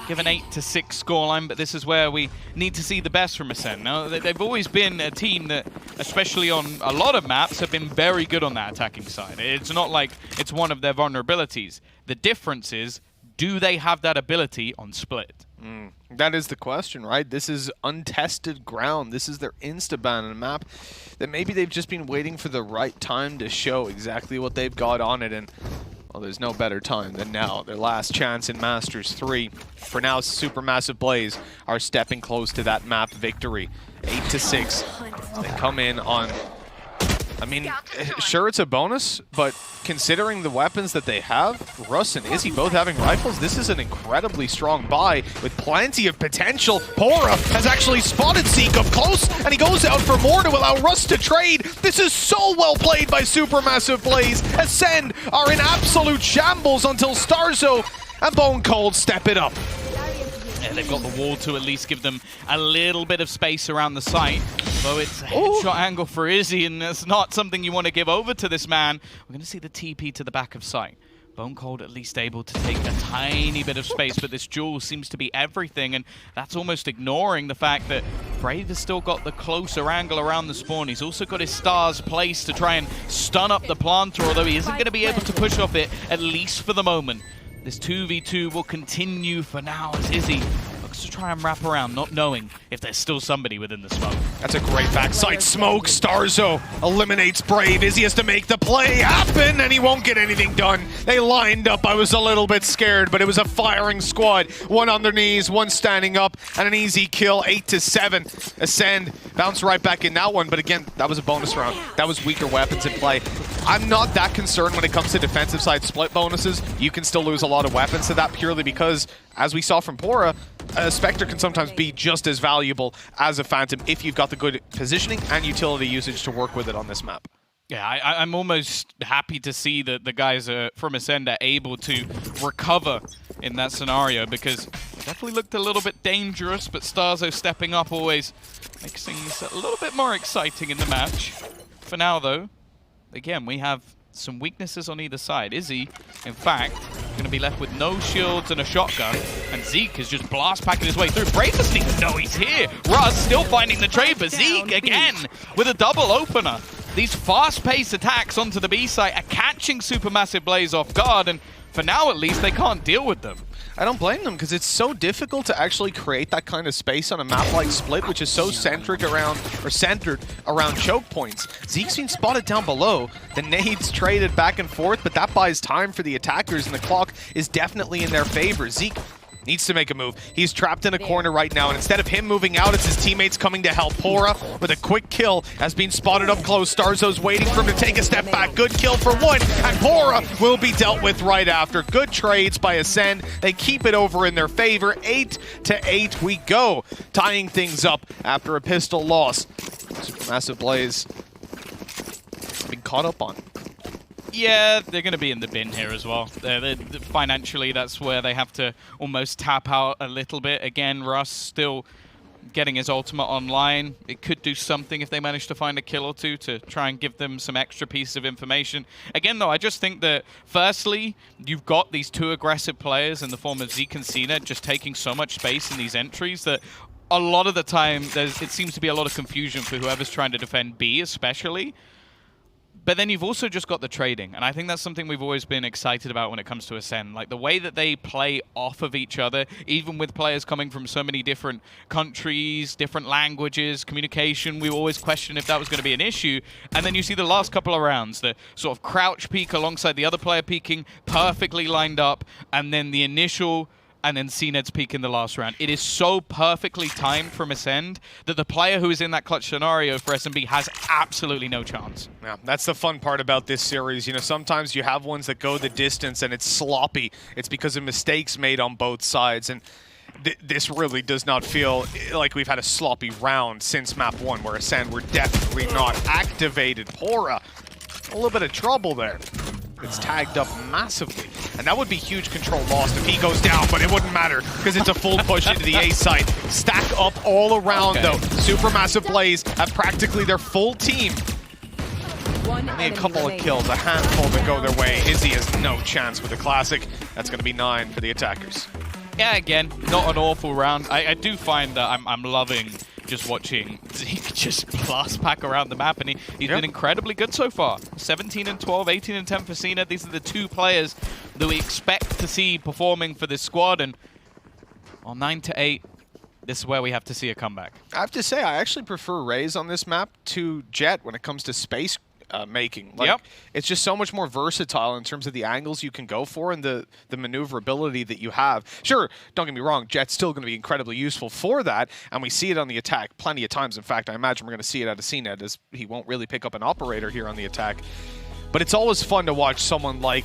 [SPEAKER 2] give an 8-6 scoreline, but this is where we need to see the best from ACEND. Now, they've always been a team that, especially on a lot of maps, have been very good on that attacking side. It's not like it's one of their vulnerabilities. The difference is, do they have that ability on Split?
[SPEAKER 1] That is the question, right? This is untested ground. This is their insta-ban on a map that maybe they've just been waiting for the right time to show exactly what they've got on it, and well, there's no better time than now. Their last chance in Masters 3. For now, Supermassive Blaze are stepping close to that map victory. 8-6. They come in on... I mean, sure, it's a bonus, but considering the weapons that they have, Russ and Izzy both having rifles, this is an incredibly strong buy with plenty of potential. Pora has actually spotted Zeke up close, and he goes out for more to allow Russ to trade. This is so well played by Supermassive Blaze. ACEND are in absolute shambles until Starzo and Bone Cold step it up.
[SPEAKER 2] Yeah, they've got the wall to at least give them a little bit of space around the site. Though it's a headshot angle for Izzy, and that's not something you want to give over to this man. We're going to see the TP to the back of site. Bone Cold at least able to take a tiny bit of space, but this duel seems to be everything, and that's almost ignoring the fact that Brave has still got the closer angle around the spawn. He's also got his stars placed to try and stun up the planter, although he isn't going to be able to push off it, at least for the moment. This 2v2 will continue for now as Izzy looks to try and wrap around, not knowing if there's still somebody within the smoke.
[SPEAKER 1] That's a great backside smoke. Starzo eliminates Brave. Izzy has to make the play happen, and he won't get anything done. They lined up. I was a little bit scared, but it was a firing squad. One on their knees, one standing up, and an easy kill. 8-7. ACEND bounced right back in that one, but again, that was a bonus round. That was weaker weapons in play. I'm not that concerned when it comes to defensive side split bonuses. You can still lose a lot of weapons to that purely because, as we saw from Pora, a Spectre can sometimes be just as valuable as a Phantom if you've got the good positioning and utility usage to work with it on this map.
[SPEAKER 2] Yeah, I'm almost happy to see that the guys from ACEND are able to recover in that scenario, because it definitely looked a little bit dangerous, but Starzo stepping up always makes things a little bit more exciting in the match. For now, though, again, we have some weaknesses on either side. Izzy, in fact, going to be left with no shields and a shotgun, and Zeke is just blast packing his way through. Brave doesn't even know he's here. Russ still finding the trade, but Zeke again with a double opener. These fast-paced attacks onto the B site are catching Supermassive Blaze off guard, and for now at least they can't deal with them.
[SPEAKER 1] I don't blame them, because it's so difficult to actually create that kind of space on a map like Split, which is so centered around choke points. Zeke's been spotted down below. The nades traded back and forth, but that buys time for the attackers, and the clock is definitely in their favor. Zeke needs to make a move. He's trapped in a corner right now, and instead of him moving out, it's his teammates coming to help. Pora with a quick kill has been spotted up close. Starzo's waiting for him to take a step back. Good kill for one, and Pora will be dealt with right after. Good trades by ACEND. They keep it over in their favor. 8-8 we go, tying things up after a pistol loss. Supermassive Blaze been caught up on.
[SPEAKER 2] Yeah, they're going to be in the bin here as well. Financially, that's where they have to almost tap out a little bit. Again, Russ still getting his ultimate online. It could do something if they manage to find a kill or two to try and give them some extra pieces of information. Again, though, I just think that, firstly, you've got these two aggressive players in the form of Zeke and Cena just taking so much space in these entries that a lot of the time it seems to be a lot of confusion for whoever's trying to defend B, especially. But then you've also just got the trading, and I think that's something we've always been excited about when it comes to ACEND. Like, the way that they play off of each other, even with players coming from so many different countries, different languages, communication, we always questioned if that was going to be an issue. And then you see the last couple of rounds, the sort of crouch peek alongside the other player peeking, perfectly lined up, and then the initial and then CNED's peak in the last round. It is so perfectly timed from ACEND that the player who is in that clutch scenario for SMB has absolutely no chance.
[SPEAKER 1] Yeah, that's the fun part about this series. You know, sometimes you have ones that go the distance and it's sloppy. It's because of mistakes made on both sides. And this really does not feel like we've had a sloppy round since map 1, where ACEND were definitely not activated. Pora, a little bit of trouble there. It's tagged up massively, and that would be huge control lost if he goes down, but it wouldn't matter because it's a full push into the A site. Stack up all around, though. Supermassive Blaze have practically their full team. Only a couple of kills, a handful that go their way. Izzy has no chance with the Classic. That's going to be 9 for the attackers.
[SPEAKER 2] Yeah, again, not an awful round. I do find that I'm loving just watching Zeke just blast pack around the map, and he's been incredibly good so far. 17 and 12, 18 and 10 for CNED. These are the 2 players that we expect to see performing for this squad, and on 9 to 8, this is where we have to see a comeback.
[SPEAKER 1] I have to say, I actually prefer Raze on this map to Jett when it comes to space making. Like, it's just so much more versatile in terms of the angles you can go for and the maneuverability that you have. Sure, don't get me wrong, Jett's still going to be incredibly useful for that, and we see it on the attack plenty of times. In fact, I imagine we're going to see it out of CNED, as he won't really pick up an operator here on the attack. But it's always fun to watch someone like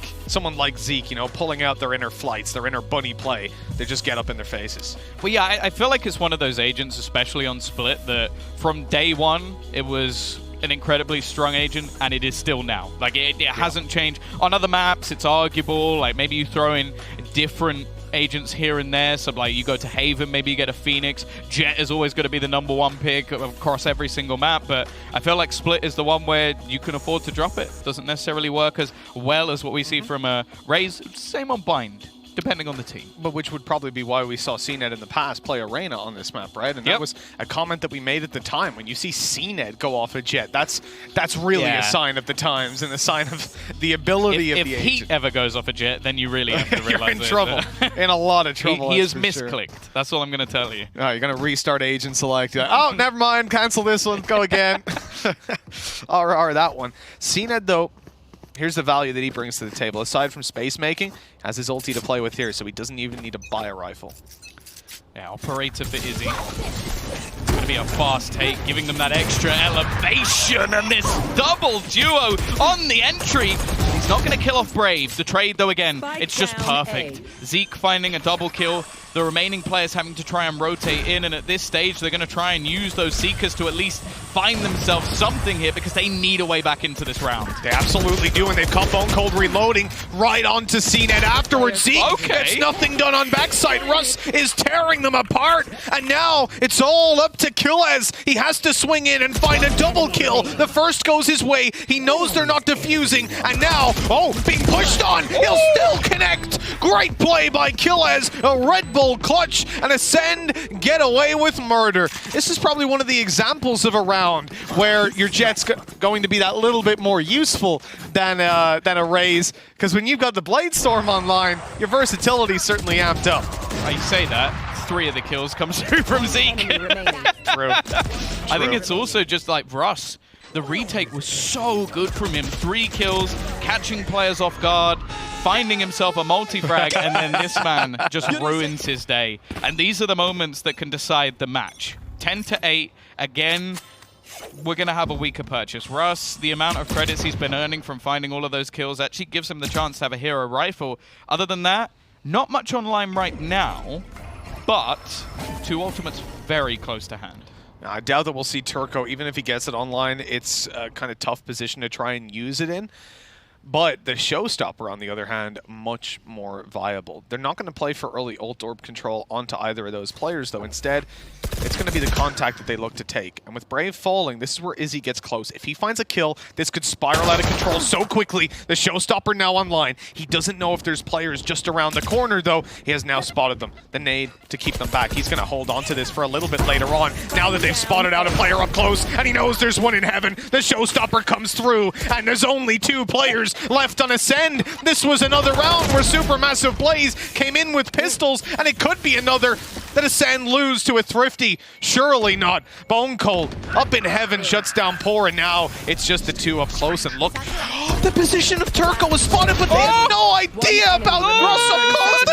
[SPEAKER 1] Zeke, you know, pulling out their inner flights, their inner bunny play. They just get up in their faces.
[SPEAKER 2] Well, yeah, I feel like it's one of those agents, especially on Split, that from day one, it was an incredibly strong agent, and it is still now. Like, it hasn't changed. On other maps, it's arguable. Like, maybe you throw in different agents here and there. So, like, you go to Haven, maybe you get a Phoenix. Jett is always going to be the #1 pick across every single map, but I feel like Split is the one where you can afford to drop it. Doesn't necessarily work as well as what we see from Raze. Same on Bind, depending on the team.
[SPEAKER 1] But which would probably be why we saw CNED in the past play Arena on this map, right? And that was a comment that we made at the time. When you see CNED go off a Jett, that's really a sign of the times and a sign of the ability of the agent.
[SPEAKER 2] If Heat ever goes off a Jett, then you really have to realize
[SPEAKER 1] you're in trouble. In a lot of trouble.
[SPEAKER 2] He is misclicked. Sure. That's all I'm going to tell you.
[SPEAKER 1] Oh, you're going to restart agent select. Oh, never mind. Cancel this one. Go again. or that one. CNED, though, here's the value that he brings to the table. Aside from space making, has his ulti to play with here, so he doesn't even need to buy a rifle.
[SPEAKER 2] Yeah, operator for Izzy. It's going to be a fast take, giving them that extra elevation, and this double duo on the entry. He's not going to kill off Brave. The trade, though, again, it's just perfect. Zeke finding a double kill. The remaining players having to try and rotate in, and at this stage, they're going to try and use those Seekers to at least find themselves something here, because they need a way back into this round.
[SPEAKER 1] They absolutely do, and they've caught Bone Cold reloading right onto CNED afterwards. Zeke gets nothing done on backside. Russ is tearing them apart, and now it's all up to Killaz. He has to swing in and find a double kill. The first goes his way. He knows they're not defusing, and now, being pushed on. He'll still connect. Great play by Killaz. A Red Bull clutch, and ACEND get away with murder. This is probably one of the examples of a round where your Jett's going to be that little bit more useful than a Raze, because when you've got the Bladestorm online, your versatility certainly amped up.
[SPEAKER 2] You say that, 3 of the kills come through from Zeke.
[SPEAKER 1] True.
[SPEAKER 2] I think it's also just like Russ. The retake was so good from him. 3 kills, catching players off guard, finding himself a multi-frag, and then this man just ruins his day. And these are the moments that can decide the match. 10 to 8, again, we're going to have a weaker purchase. Russ, the amount of credits he's been earning from finding all of those kills actually gives him the chance to have a hero rifle. Other than that, not much online right now, but 2 ultimates very close to hand.
[SPEAKER 1] I doubt that we'll see Turco, even if he gets it online. It's a kind of tough position to try and use it in. But the Showstopper, on the other hand, much more viable. They're not going to play for early ult orb control onto either of those players, though. Instead, it's going to be the contact that they look to take. And with Brave falling, this is where Izzy gets close. If he finds a kill, this could spiral out of control so quickly. The Showstopper now online. He doesn't know if there's players just around the corner, though. He has now spotted them. The nade to keep them back. He's going to hold on to this for a little bit later on, now that they've spotted out a player up close, and he knows there's one in heaven. The Showstopper comes through, and there's only 2 players left on ACEND. This was another round where Supermassive Blaze came in with pistols, and it could be another that ACEND lose to a Thrifty. Surely not. Bone Cold up in heaven shuts down Poor, and now it's just the 2 up close. And look, the position of Turco was spotted, but they have no idea about Russ up close.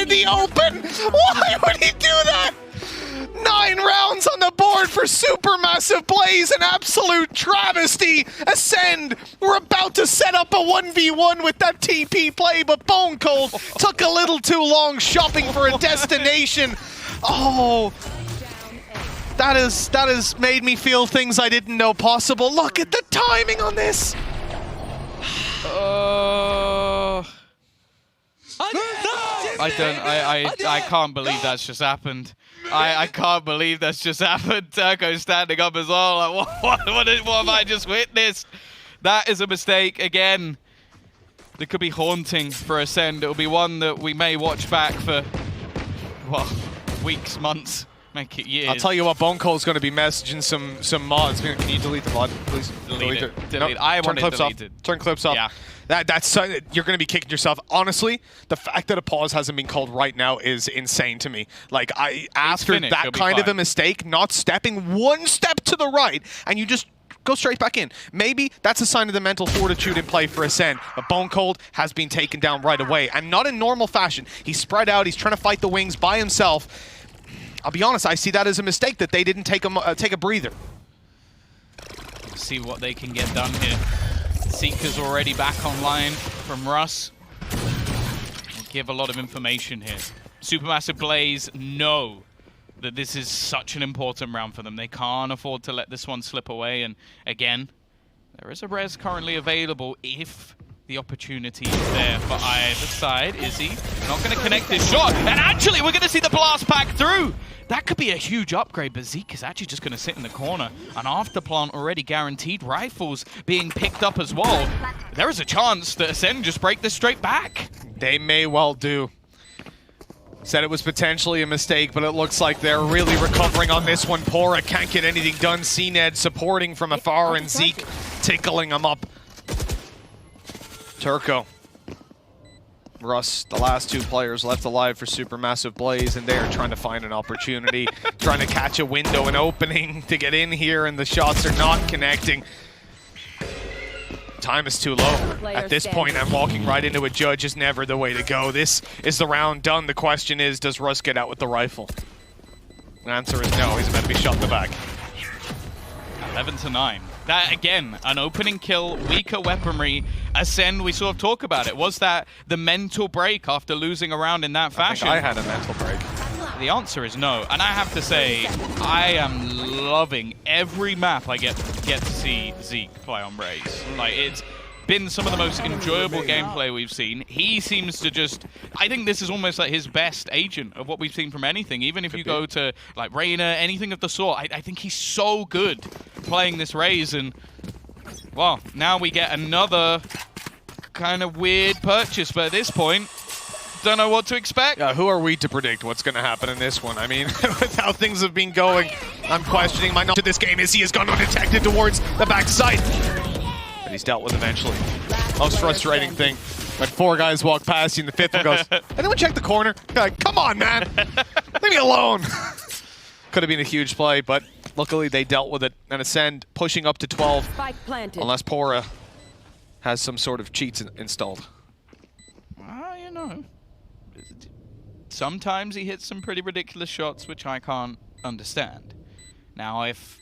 [SPEAKER 1] in the open. Why would he do that? 9 rounds on the board for Supermassive Blaze, an absolute travesty. ACEND, we're about to set up a 1v1 with that TP play, but Bone Cold took a little too long shopping for a destination. Oh, that has made me feel things I didn't know possible. Look at the timing on this.
[SPEAKER 2] I can't believe that's just happened. I can't believe that's just happened. Turco's standing up as well. Like, what have I just witnessed? That is a mistake again. That could be haunting for ACEND. It'll be one that we may watch back for, well, weeks, months, make it years.
[SPEAKER 1] I'll tell you what, Bone Cold's going to be messaging some mods. Can you delete the mod, please?
[SPEAKER 2] Delete it.
[SPEAKER 1] No,
[SPEAKER 2] I want it
[SPEAKER 1] deleted.
[SPEAKER 2] deleted.
[SPEAKER 1] Turn clips off.
[SPEAKER 2] Yeah.
[SPEAKER 1] That's you're going to be kicking yourself. Honestly, the fact that a pause hasn't been called right now is insane to me. Like, after that kind of a mistake, not stepping one step to the right, and you just go straight back in. Maybe that's a sign of the mental fortitude in play for ACEND, but Bone Cold has been taken down right away, and not in normal fashion. He's spread out, he's trying to fight the wings by himself. I'll be honest, I see that as a mistake that they didn't take a breather.
[SPEAKER 2] See what they can get done here. Seeker's already back online from Russ. We'll give a lot of information here. Supermassive Blaze know that this is such an important round for them. They can't afford to let this one slip away. And again, there is a res currently available if the opportunity is there for either side. Izzy not going to connect this shot. And actually, we're going to see the blast pack through. That could be a huge upgrade, but Zeke is actually just going to sit in the corner. An afterplant already guaranteed. Rifles being picked up as well. There is a chance that ACEND just break this straight back.
[SPEAKER 1] They may well do. Said it was potentially a mistake, but it looks like they're really recovering on this one. Pora can't get anything done. CNED supporting from afar, and Zeke tickling him up. Turco. Russ, the last 2 players left alive for Supermassive Blaze, and they are trying to find an opportunity, trying to catch a window, an opening to get in here, and the shots are not connecting. Time is too low. At this point, I'm walking right into a judge is never the way to go. This is the round done. The question is, does Russ get out with the rifle? The answer is no. He's about to be shot in the back.
[SPEAKER 2] 11-9. That, again, an opening kill, weaker weaponry. ACEND, we sort of talk about it. Was that the mental break after losing a round in that fashion?
[SPEAKER 1] I had a mental break.
[SPEAKER 2] The answer is no. And I have to say, I am loving every map I get to see Zeke play on Raze. Like, it's been some of the most enjoyable gameplay we've seen. He seems to just... I think this is almost like his best agent of what we've seen from anything. Even if you go to, like, Reyna, anything of the sort, I think he's so good playing this Raze. And, well, now we get another kind of weird purchase. But at this point, don't know what to expect.
[SPEAKER 1] Yeah, who are we to predict what's going to happen in this one? I mean, with how things have been going, I'm questioning my knowledge of this game as he has gone undetected towards the backside. But he's dealt with eventually. Most frustrating thing, when 4 guys walk past you and the 5th one goes, anyone check the corner? You're like, come on, man. Leave me alone. Could have been a huge play, but luckily they dealt with it. And ACEND pushing up to 12, unless Pora has some sort of cheats installed.
[SPEAKER 2] You know, sometimes he hits some pretty ridiculous shots, which I can't understand. Now, if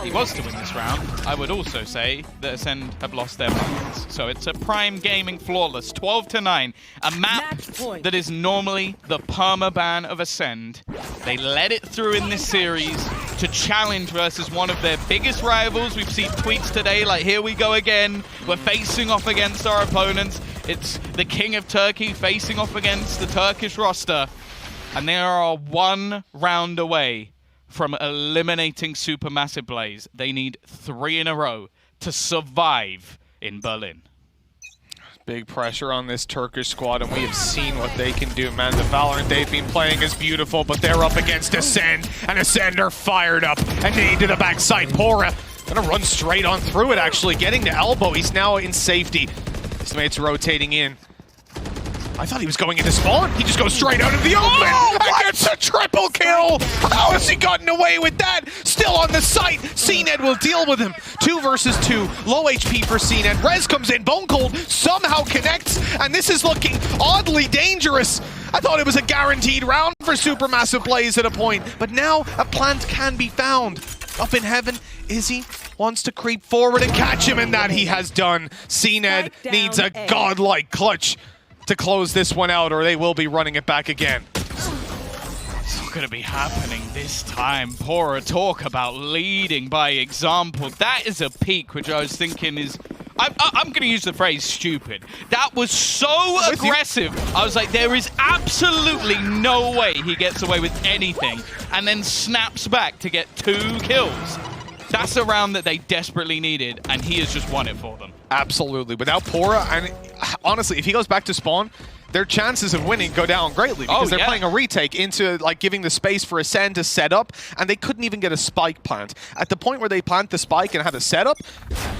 [SPEAKER 2] he was to win this round, I would also say that ACEND have lost their minds. So it's a prime gaming flawless, 12-9, a map that is normally the perma-ban of ACEND. They let it through in this series to challenge versus one of their biggest rivals. We've seen tweets today like, here we go again. We're facing off against our opponents. It's the King of Turkey facing off against the Turkish roster. And they are 1 round away from eliminating Supermassive Blaze. They need 3 in a row to survive in Berlin.
[SPEAKER 1] Big pressure on this Turkish squad, and we have seen what they can do, man. The Valorant they've been playing is beautiful, but they're up against ACEND, and ACEND are fired up, and they need to the backside. Pora gonna run straight on through it, actually, getting to elbow. He's now in safety. His mate's rotating in. I thought he was going into spawn. He just goes straight out of the open and gets a triple kill. How has he gotten away with that? Still on the site. CNED will deal with him. 2 versus 2. Low HP for CNED. Rez comes in. Bone Cold somehow connects, and this is looking oddly dangerous I thought it was a guaranteed round for Supermassive Blaze at a point, but now a plant can be found. Up in heaven, Izzy wants to creep forward and catch him, and that he has done. CNED needs a godlike clutch to close this one out, or they will be running it back again.
[SPEAKER 2] It's not going to be happening this time. Pora, talk about leading by example. That is a peak, which I was thinking is... I'm going to use the phrase stupid. That was so aggressive. I was like, there is absolutely no way he gets away with anything, and then snaps back to get 2 kills. That's a round that they desperately needed, and he has just won it for them.
[SPEAKER 1] Absolutely. Without Pora, and honestly, if he goes back to spawn, their chances of winning go down greatly because they're playing a retake into like giving the space for ACEND to set up, and they couldn't even get a spike plant. At the point where they plant the spike and had a setup,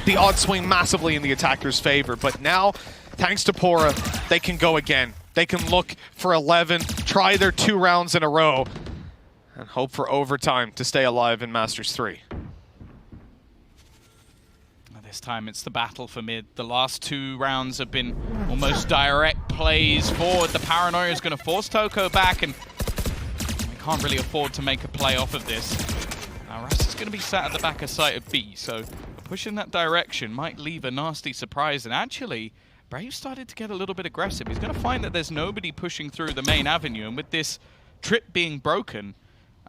[SPEAKER 1] the odds swing massively in the attacker's favor. But now, thanks to Pora, they can go again. They can look for 11, try their 2 rounds in a row, and hope for overtime to stay alive in Masters 3.
[SPEAKER 2] This time it's the battle for mid. The last 2 rounds have been almost direct plays forward. The paranoia is going to force Toko back, and we can't really afford to make a play off of this. Now Ras is going to be sat at the back of site of B, so a push in that direction might leave a nasty surprise. And actually, Brave started to get a little bit aggressive. He's going to find that there's nobody pushing through the main avenue, and with this trip being broken,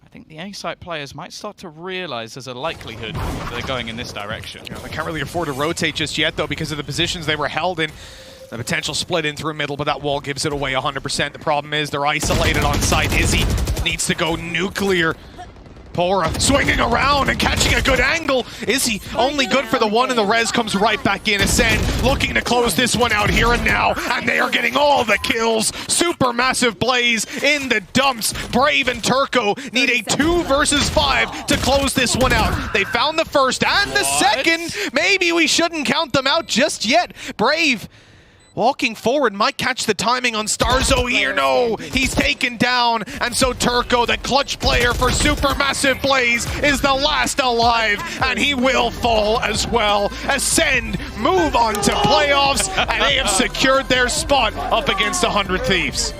[SPEAKER 2] I think the A-site players might start to realize there's a likelihood that they're going in this direction.
[SPEAKER 1] Yeah, they can't really afford to rotate just yet, though, because of the positions they were held in. The potential split in through middle, but that wall gives it away 100%. The problem is they're isolated on site. Izzy needs to go nuclear. Pora swinging around and catching a good angle. Izzy only good for the 1, and the res comes right back in. ACEND looking to close this one out here and now, and they are getting all the kills. Supermassive Blaze in the dumps. Brave and Turco need a 2 versus 5 to close this one out. They found the first and the second. Maybe we shouldn't count them out just yet. Brave walking forward, might catch the timing on Starzo here. No, he's taken down. And so Turco, the clutch player for Supermassive Blaze, is the last alive, and he will fall as well. ACEND move on to playoffs, and they have secured their spot up against 100 Thieves.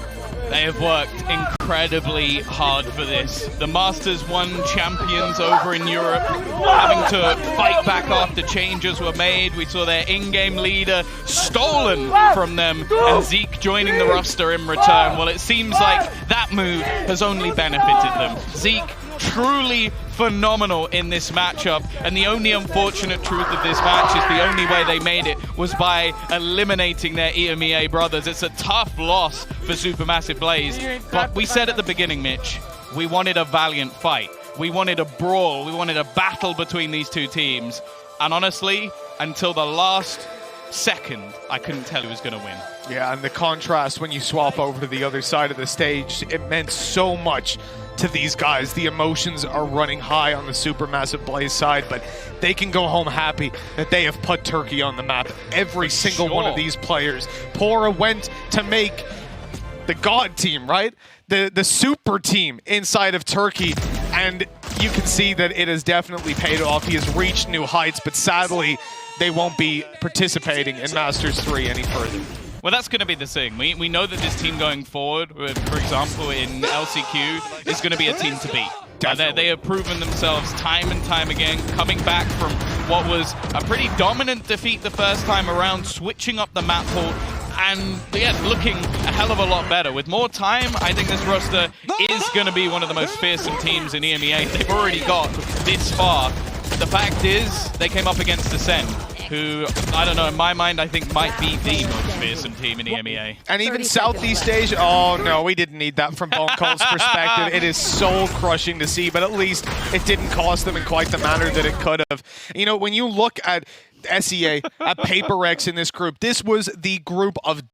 [SPEAKER 2] They have worked incredibly hard for this. The Masters 1 champions over in Europe having to fight back after changes were made. We saw their in-game leader stolen from them, and Zeke joining the roster in return. Well, it seems like that move has only benefited them. Zeke truly phenomenal in this matchup, and the only unfortunate truth of this match is the only way they made it was by eliminating their EMEA brothers. It's a tough loss for Supermassive Blaze, but we said at the beginning, Mitch, we wanted a valiant fight. We wanted a brawl. We wanted a battle between these 2 teams, and honestly, until the last second, I couldn't tell who was going to win.
[SPEAKER 1] Yeah, and the contrast when you swap over to the other side of the stage, it meant so much to these guys. The emotions are running high on the Supermassive Blaze side, but they can go home happy that they have put Turkey on the map. Every single one of these players. Pora went to make the God team, right? The super team inside of Turkey, and you can see that it has definitely paid off. He has reached new heights, but sadly, they won't be participating in Masters 3 any further.
[SPEAKER 2] Well, that's going to be the thing. We know that this team going forward, for example, in LCQ, is going to be a team to beat. They have proven themselves time and time again, coming back from what was a pretty dominant defeat the first time around, switching up the map pool, and yeah, looking a hell of a lot better. With more time, I think this roster is going to be one of the most fearsome teams in EMEA. They've already got this far. The fact is, they came up against ACEND, who, I don't know, in my mind, I think might be the most fearsome team in EMEA.
[SPEAKER 1] And even Southeast Asia, oh no, we didn't need that from Bone Cold's perspective. It is soul crushing to see, but at least it didn't cost them in quite the manner that it could have. You know, when you look at SEA, at Paper X in this group, this was the group of